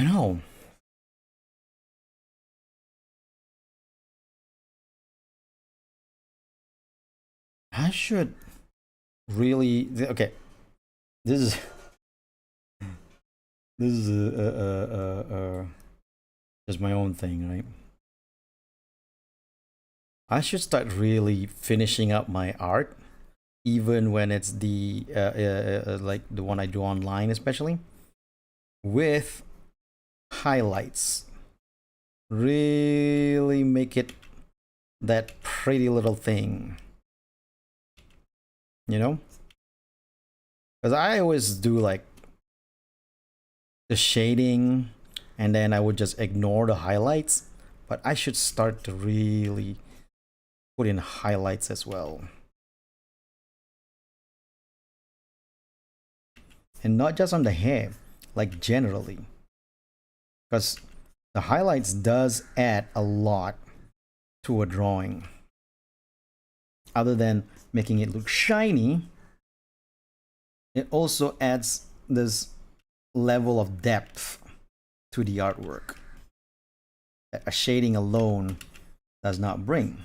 I know. I should really. Okay, this is this is just my own thing, right? I should start really finishing up my art, even when it's the like the one I do online, especially with highlights. Really make it that pretty little thing, you know? Because I always do like the shading and then I would just ignore the highlights. But I should start to really put in highlights as well. And not just on the hair, like generally. Because the highlights does add a lot to a drawing. Other than making it look shiny, it also adds this level of depth to the artwork that a shading alone does not bring.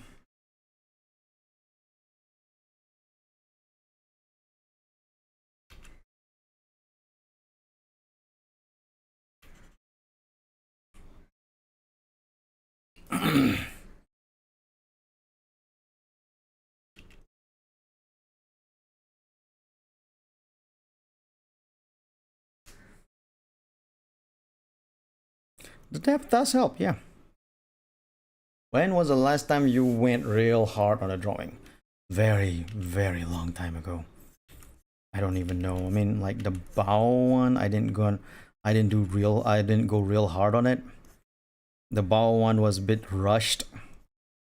The depth does help, yeah. When was the last time you went real hard on a drawing? Very, very long time ago. I don't even know. I mean, like the bow one, I didn't go real hard on it. The bow one was a bit rushed,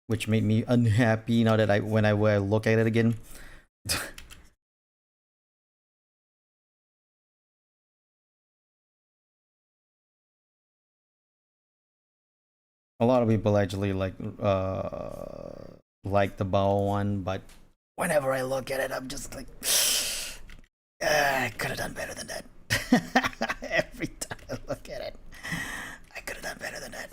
which made me unhappy now that when I look at it again. A lot of people actually like the bow one, but whenever I look at it, I'm just like, I could have done better than that. Every time I look at it, I could have done better than that.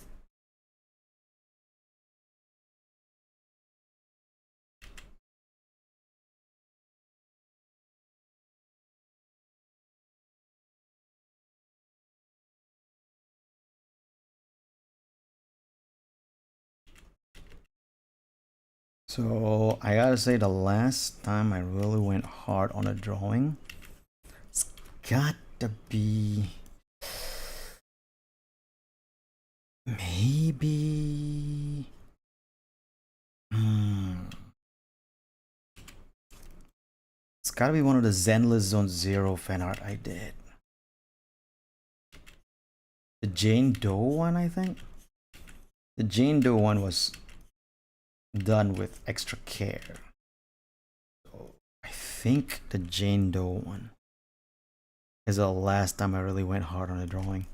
So I gotta say, the last time I really went hard on a drawing, it's got to be maybe. It's gotta be one of the Zenless Zone Zero fan art I did. The Jane Doe one, I think. The Jane Doe one was done with extra care. So I think the Jane Doe one is the last time I really went hard on a drawing.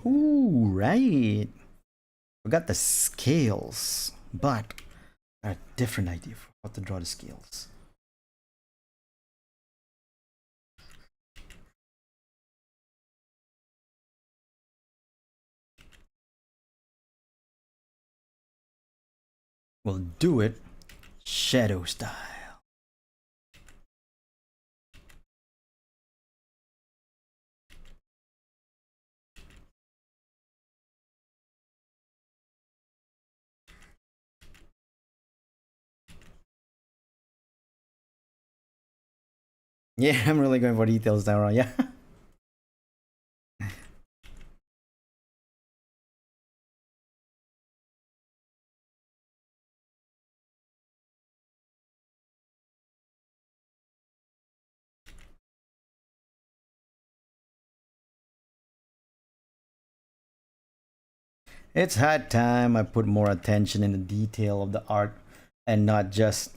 Ooh, right. We got the scales, but a different idea for how to draw the scales. We'll do it shadow style. Yeah, I'm really going for details now, yeah. It's high time I put more attention in the detail of the art and not just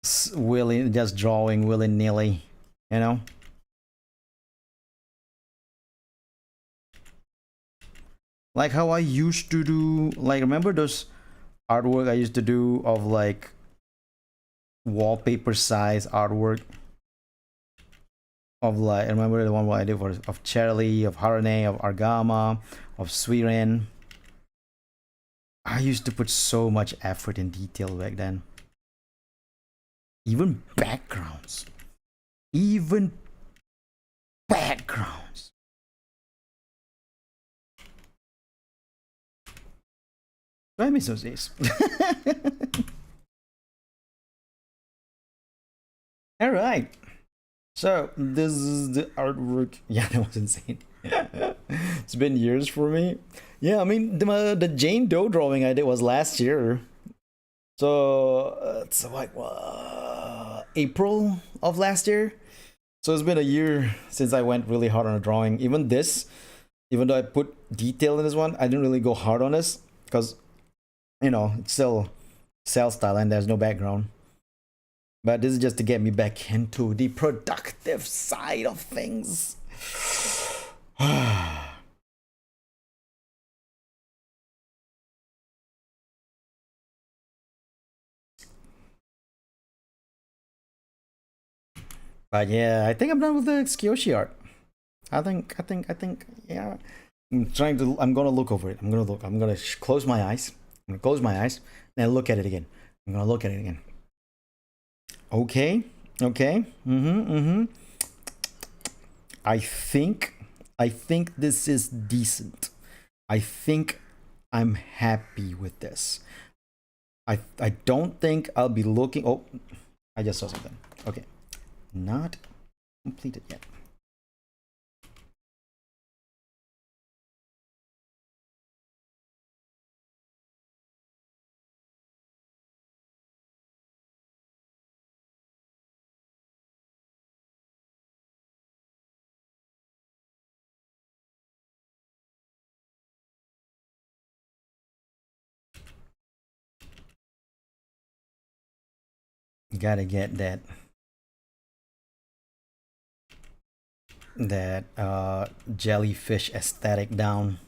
just drawing willy-nilly, you know. Like how I used to do, like, remember those artwork I used to do of like wallpaper size artwork of, like, I remember the one what I did for of Charlie, of Harane, of Argama, of Swiren. I used to put so much effort and detail back then. Even backgrounds. Even backgrounds. I miss those days. All right. So this is the artwork. Yeah, that was insane. It's been years for me. Yeah, I mean the Jane Doe drawing I did was last year. So it's like April of last year. So it's been a year since I went really hard on a drawing. Even though I put detail in this one, I didn't really go hard on this because, you know, it's still cell style and there's no background. But this is just to get me back into the productive side of things. But yeah, I think I'm done with the Kyoshi art. I think, yeah. I'm gonna look over it. I'm gonna close my eyes. I'm gonna close my eyes and look at it again. I'm gonna look at it again. Okay. I think this is decent. I think I'm happy with this. I don't think I'll be looking. Oh, I just saw something. Okay, not completed yet. Gotta get that jellyfish aesthetic down.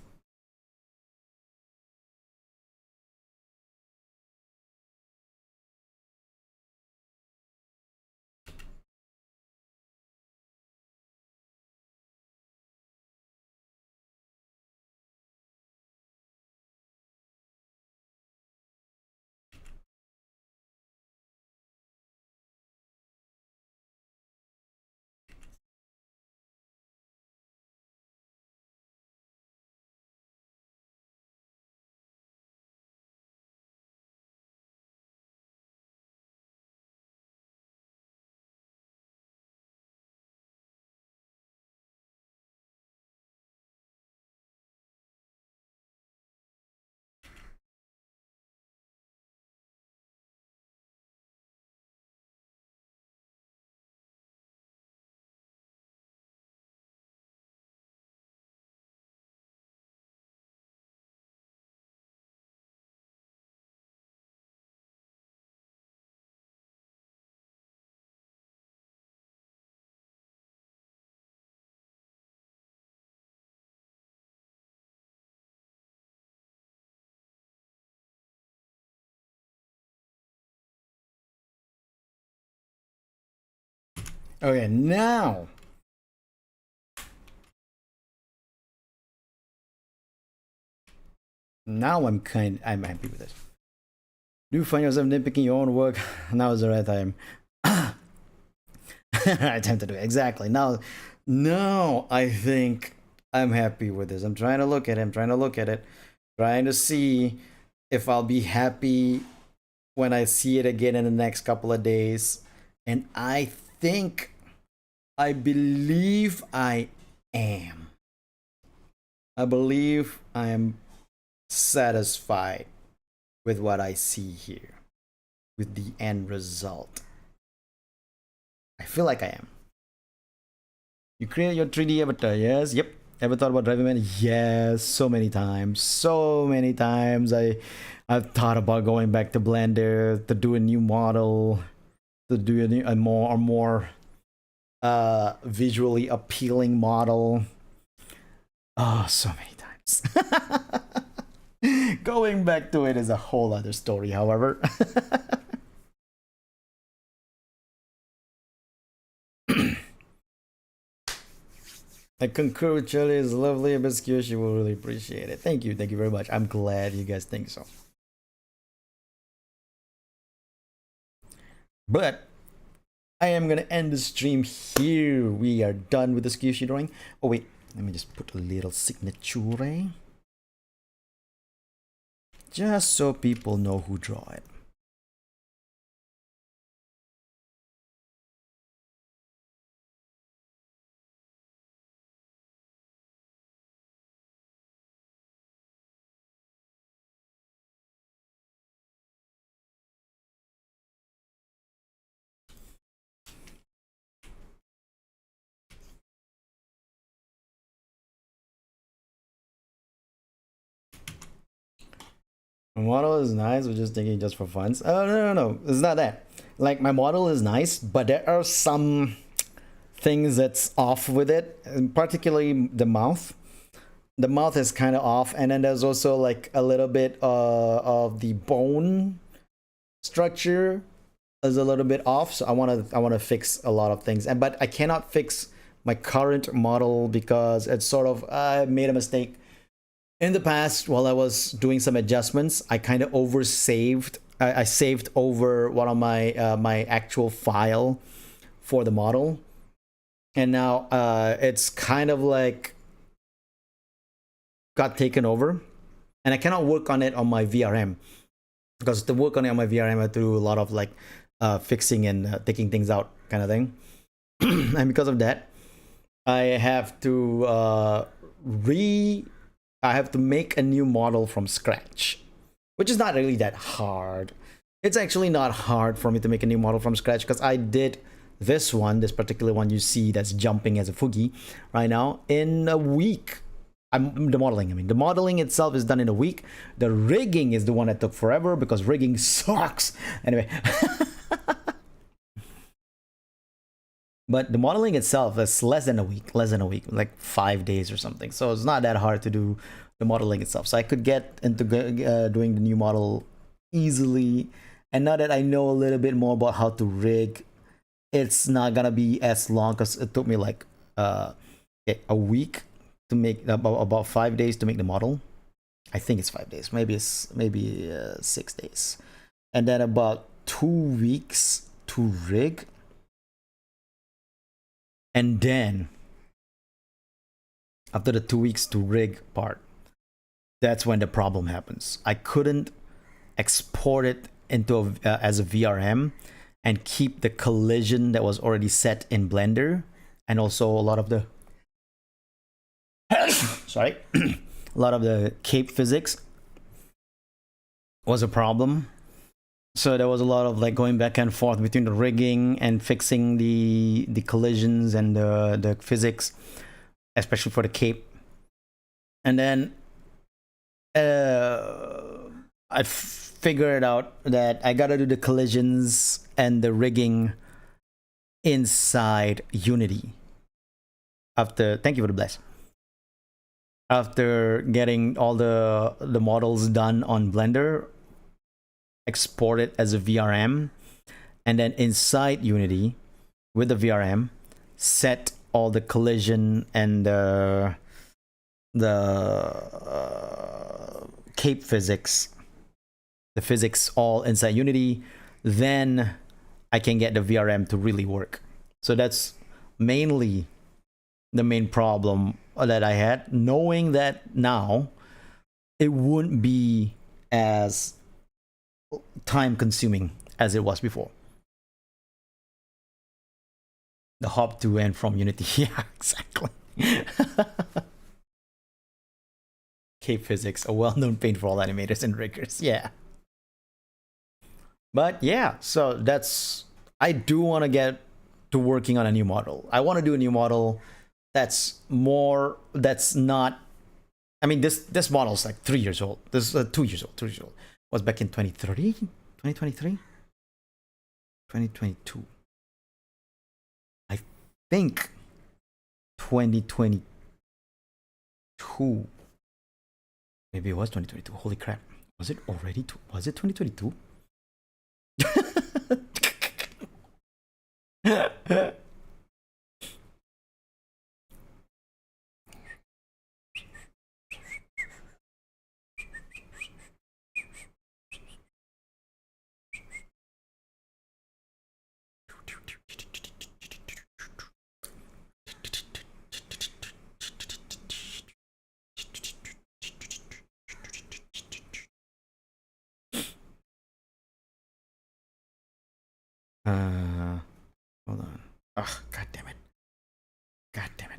Okay, now I'm happy with this. Do you find yourself nitpicking your own work? Now is the right time. Right time to do it. Exactly. Now I think I'm happy with this. I'm trying to look at it. Trying to see if I'll be happy when I see it again in the next couple of days. And I believe I am. I believe I am satisfied with what I see here, with the end result. I feel like I am. You create your 3D avatar, yes? Yep. Ever thought about driving man? Yes, so many times. I've thought about going back to Blender to do a new model, to do a more visually appealing model. Oh, so many times. Going back to it is a whole other story, however. I concur with Charlie. It's lovely, but she will really appreciate it. Thank you very much. I'm glad you guys think so. But I am gonna end the stream here. We are done with the squishy drawing. Oh wait, let me just put a little signature, just so people know who draw it. My model is nice. We're just thinking just for fun. Oh no, it's not that. Like my model is nice, but there are some things that's off with it, and particularly the mouth. The mouth is kind of off, and then there's also like a little bit of the bone structure is a little bit off. So I want to fix a lot of things, but I cannot fix my current model because it's sort of I made a mistake in the past. While I was doing some adjustments, I kind of oversaved. I saved over one of my my actual file for the model, and now it's kind of like got taken over, and I cannot work on it on my VRM because to work on it on my VRM, I have to do a lot of like fixing and taking things out kind of thing, and because of that, I have to I have to make a new model from scratch, which is not really that hard. It's actually not hard for me to make a new model from scratch because I did this particular one you see that's jumping as a Fugi right now in a week. The modeling itself is done in a week. The rigging is the one that took forever because rigging sucks. Anyway. But the modeling itself is less than a week, like 5 days or something. So it's not that hard to do the modeling itself. So I could get into doing the new model easily. And now that I know a little bit more about how to rig, it's not gonna be as long because it took me like a week to make, about 5 days to make the model. I think it's 5 days, maybe 6 days, and then about 2 weeks to rig. And then after the 2 weeks to rig part, that's when the problem happens. I couldn't export it into as a VRM and keep the collision that was already set in Blender, and also a lot of the sorry, a lot of the cape physics was a problem. So there was a lot of like going back and forth between the rigging and fixing the collisions and the physics, especially for the cape. And then I figured out that I gotta do the collisions and the rigging inside Unity. After, thank you for the bless. After getting all the models done on Blender, export it as a VRM, and then inside Unity with the VRM, set all the collision and the cape physics, the physics all inside Unity. Then I can get the VRM to really work. So that's mainly the main problem that I had, knowing that now it wouldn't be as time consuming as it was before. The hop to and from Unity. Yeah, exactly. Cape physics, a well-known pain for all animators and riggers. Yeah. But yeah, so that's, I do want to get to working on a new model. I want to do a new model that's more, that's not, I mean, this model is like 3 years old. This is 2 years old, 2 years old. Was back in 2023? 2022. I think 2022. Maybe it was 2022. Holy crap. Was it already? Was it 2022? Hold on. Ugh, god damn it. God damn it.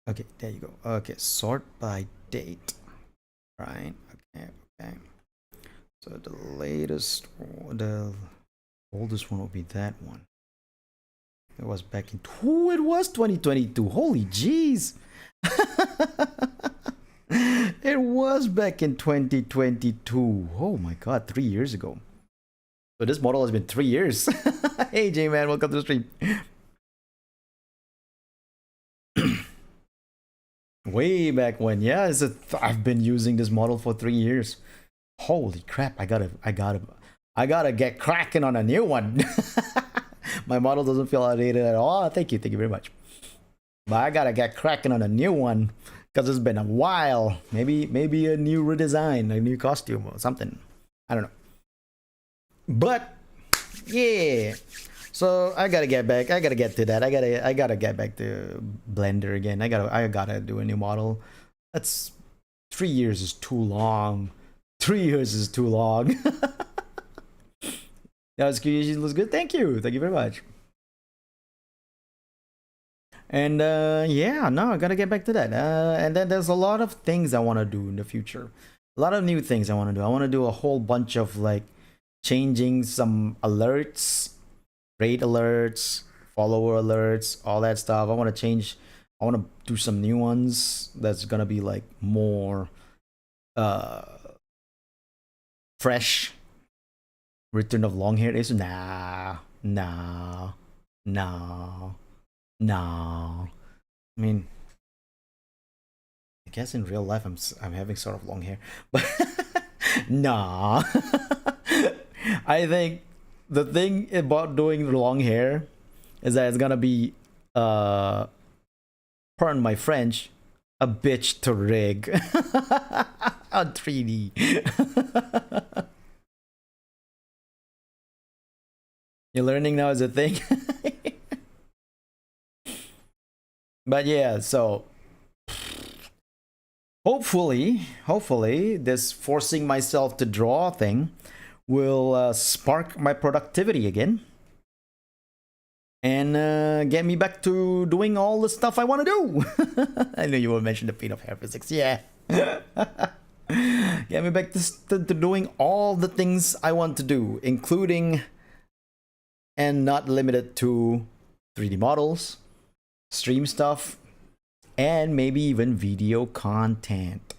Okay, there you go. Okay, sort by date. Right. Okay, okay. So the latest, the oldest one will be that one. It was back in, it was 2022. Holy jeez. It was back in 2022. Oh my god, 3 years ago. So this model has been 3 years. Hey J-Man, welcome to the stream. Way back when, yeah, I've been using this model for 3 years. Holy crap, I gotta get cracking on a new one. My model doesn't feel outdated at all. Thank you very much. But I gotta get cracking on a new one because it's been a while. Maybe a new redesign, a new costume or something. I don't know. But yeah, so I gotta get back. I gotta get to that. I gotta get back to Blender again. I gotta do a new model. That's 3 years is too long. 3 years is too long. That was creation looks good. Thank you very much. And yeah, no, I gotta get back to that. And then there's a lot of things I want to do in the future. A lot of new things I want to do. I want to do a whole bunch of like changing some alerts, raid alerts, follower alerts, all that stuff. I want to change. I want to do some new ones that's gonna be like more fresh. Return of long hair is no. I mean, I guess in real life I'm having sort of long hair, but nah. I think the thing about doing long hair is that it's gonna be pardon my French, a bitch to rig on 3D. You're learning now is a thing. But yeah, so hopefully this forcing myself to draw thing will spark my productivity again and get me back to doing all the stuff I want to do. I know you will mention the feat of hair physics. Yeah. Get me back to doing all the things I want to do, including and not limited to 3D models, stream stuff, and maybe even video content.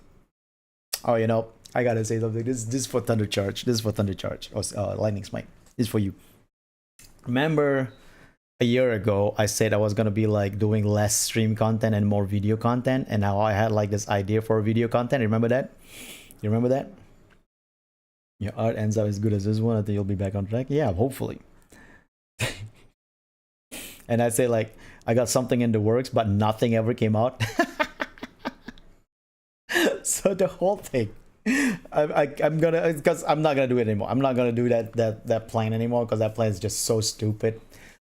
Oh, you know, I gotta say something. This is for Thunder Charge. This is for Thunder Charge. Or Lightning Smite. This is for you. Remember a year ago I said I was gonna be like doing less stream content and more video content, and now I had like this idea for video content. Remember that? You remember that? Your art ends up as good as this one. I think you'll be back on track. Yeah, hopefully. And I say like I got something in the works, but nothing ever came out. So the whole thing, I'm gonna, because I'm not gonna do it anymore. I'm not gonna do that plan anymore because that plan is just so stupid.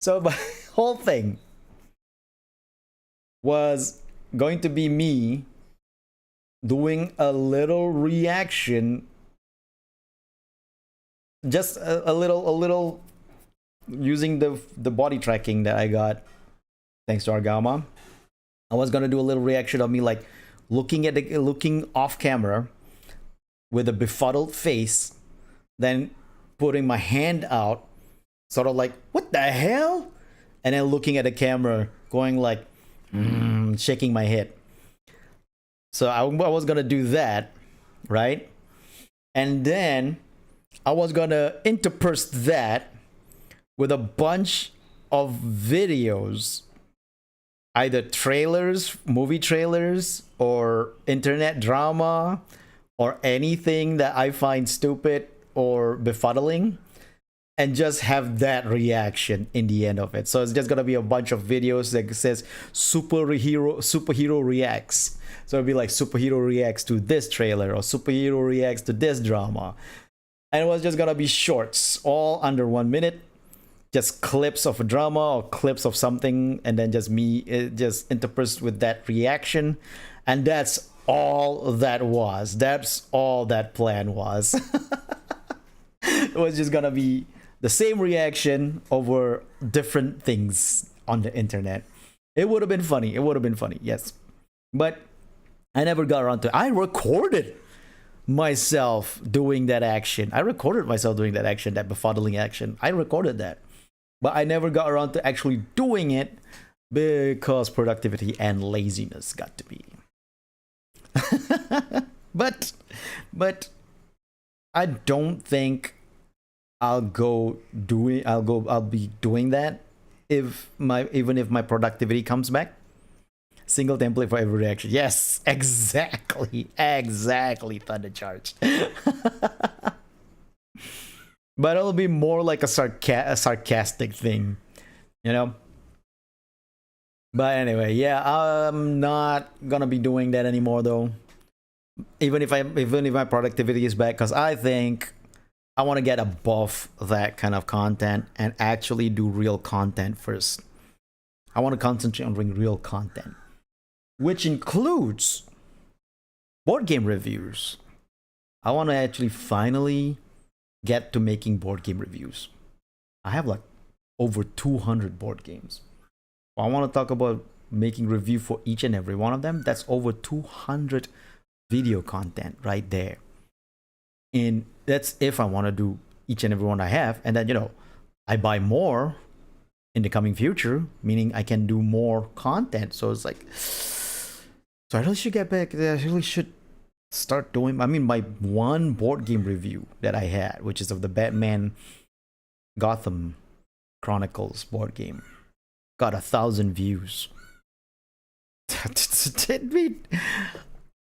So the whole thing was going to be me doing a little reaction, just a little using the body tracking that I got thanks to Argama. I was gonna do a little reaction of me like looking off camera with a befuddled face, then putting my hand out, sort of like what the hell, and then looking at the camera, going like shaking my head. So I was gonna do that, right? And then I was gonna intersperse that with a bunch of videos, either trailers, movie trailers, or internet drama, or anything that I find stupid or befuddling, and just have that reaction in the end of it. So it's just gonna be a bunch of videos that says superhero reacts. So it'll be like superhero reacts to this trailer or superhero reacts to this drama. And it was just gonna be shorts, all under 1 minute, just clips of a drama or clips of something, and then just me just interspersed with that reaction. And that's all that was. That's all that plan was. It was just gonna be the same reaction over different things on the internet. It would have been funny. It would have been funny, yes. But I never got around to it. I recorded myself doing that action. I recorded myself doing that action, that befuddling action. I recorded that. But I never got around to actually doing it because productivity and laziness got to be. but I don't think I'll be doing that even if my productivity comes back. Single template for every reaction. Yes, exactly, Thundercharge. But it'll be more like a sarcastic thing, you know. But anyway, yeah, I'm not gonna be doing that anymore though. Even if my productivity is back, because I think I want to get above that kind of content and actually do real content first. I want to concentrate on doing real content, which includes board game reviews. I want to actually finally get to making board game reviews. I have like over 200 board games. I want to talk about making review for each and every one of them. That's over 200 video content right there. And that's if I want to do each and every one I have. And then, you know, I buy more in the coming future, meaning I can do more content. So it's like, so I really should get back. I really should start doing, I mean, my one board game review that I had, which is of the Batman Gotham Chronicles board game, got 1,000 views.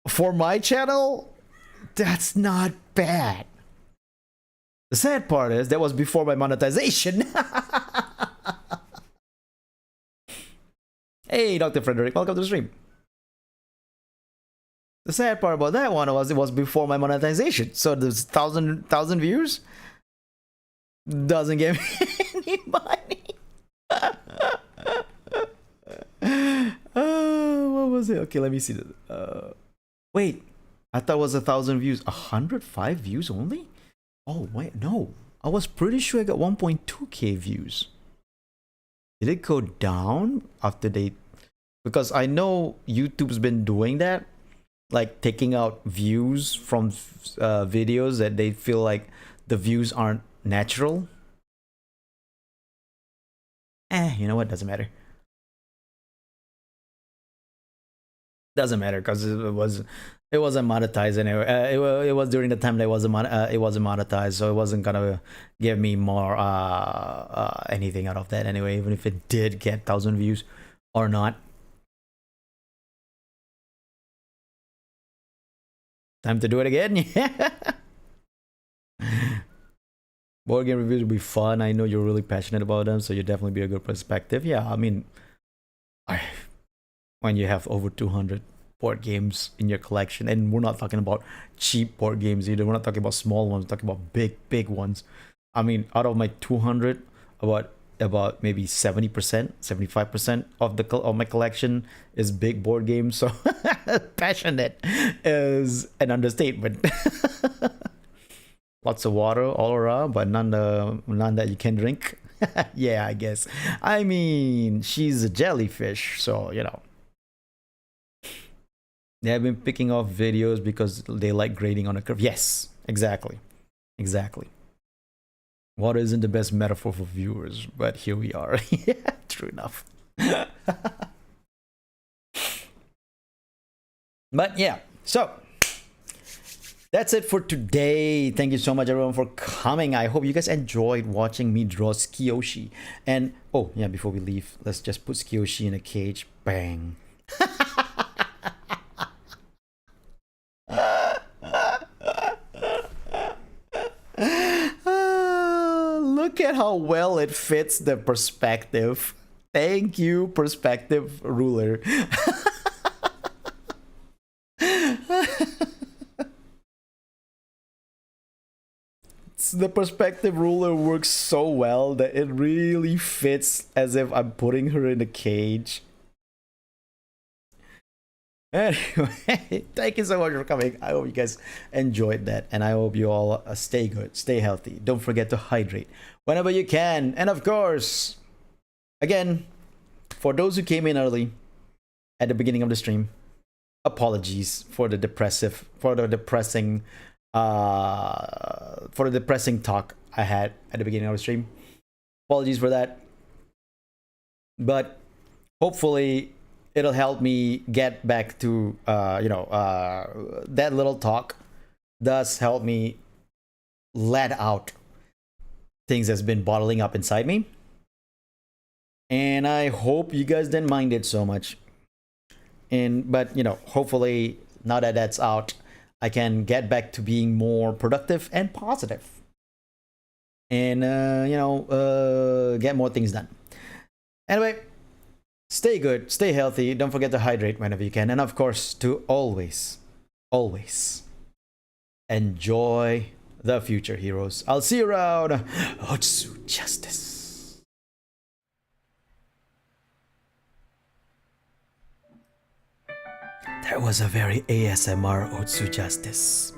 For my channel, that's not bad. The sad part is that was before my monetization. Hey, Dr. Frederick, welcome to the stream. The sad part about that one was it was before my monetization. So there's 1,000 views doesn't give me any money. What was it? Okay, let me see this. Wait, I thought it was 1,000 views. 105 views only? Oh wait, no. I was pretty sure I got 1.2k views. Did it go down after they? Because I know YouTube's been doing that, like taking out views from videos that they feel like the views aren't natural. You know what? Doesn't matter. Doesn't matter because it wasn't monetized anyway. It was during the time that it wasn't monetized, so it wasn't gonna give me more anything out of that anyway, even if it did get 1,000 views or not. Time to do it again. Yeah. Board game reviews will be fun. I know you're really passionate about them, so you'll definitely be a good perspective. Yeah, I mean, when you have over 200 board games in your collection, and we're not talking about cheap board games either. We're not talking about small ones. We're talking about big ones. I mean, out of my 200, about maybe 70%, 75% of my collection is big board games. So passionate is an understatement. Lots of water all around, but none that you can drink. Yeah, I guess. I mean, she's a jellyfish, so you know. They have been picking off videos because they like grading on a curve. Yes, exactly. Water isn't the best metaphor for viewers, but here we are. Yeah, true enough. But yeah, so That's it for today. Thank you so much, everyone, for coming. I hope you guys enjoyed watching me draw Tsukiyoshi. And oh yeah, before we leave, let's just put Tsukiyoshi in a cage. Bang. Look at how well it fits the perspective. Thank you, perspective ruler. The perspective ruler works so well that it really fits as if I'm putting her in a cage. Anyway, thank you so much for coming. I hope you guys enjoyed that, and I hope you all stay good, stay healthy. Don't forget to hydrate whenever you can. And of course, again, for those who came in early at the beginning of the stream, apologies for the depressing talk I had at the beginning of the stream. Apologies for that. But hopefully it'll help me get back to that little talk does help me let out things that's been bottling up inside me. And I hope you guys didn't mind it so much. But hopefully now that that's out, I can get back to being more productive and positive, and get more things done. Anyway, stay good, stay healthy. Don't forget to hydrate whenever you can, and of course, to always enjoy the future, heroes. I'll see you around. Otsu Justice. That was a very ASMR Otsu Justice.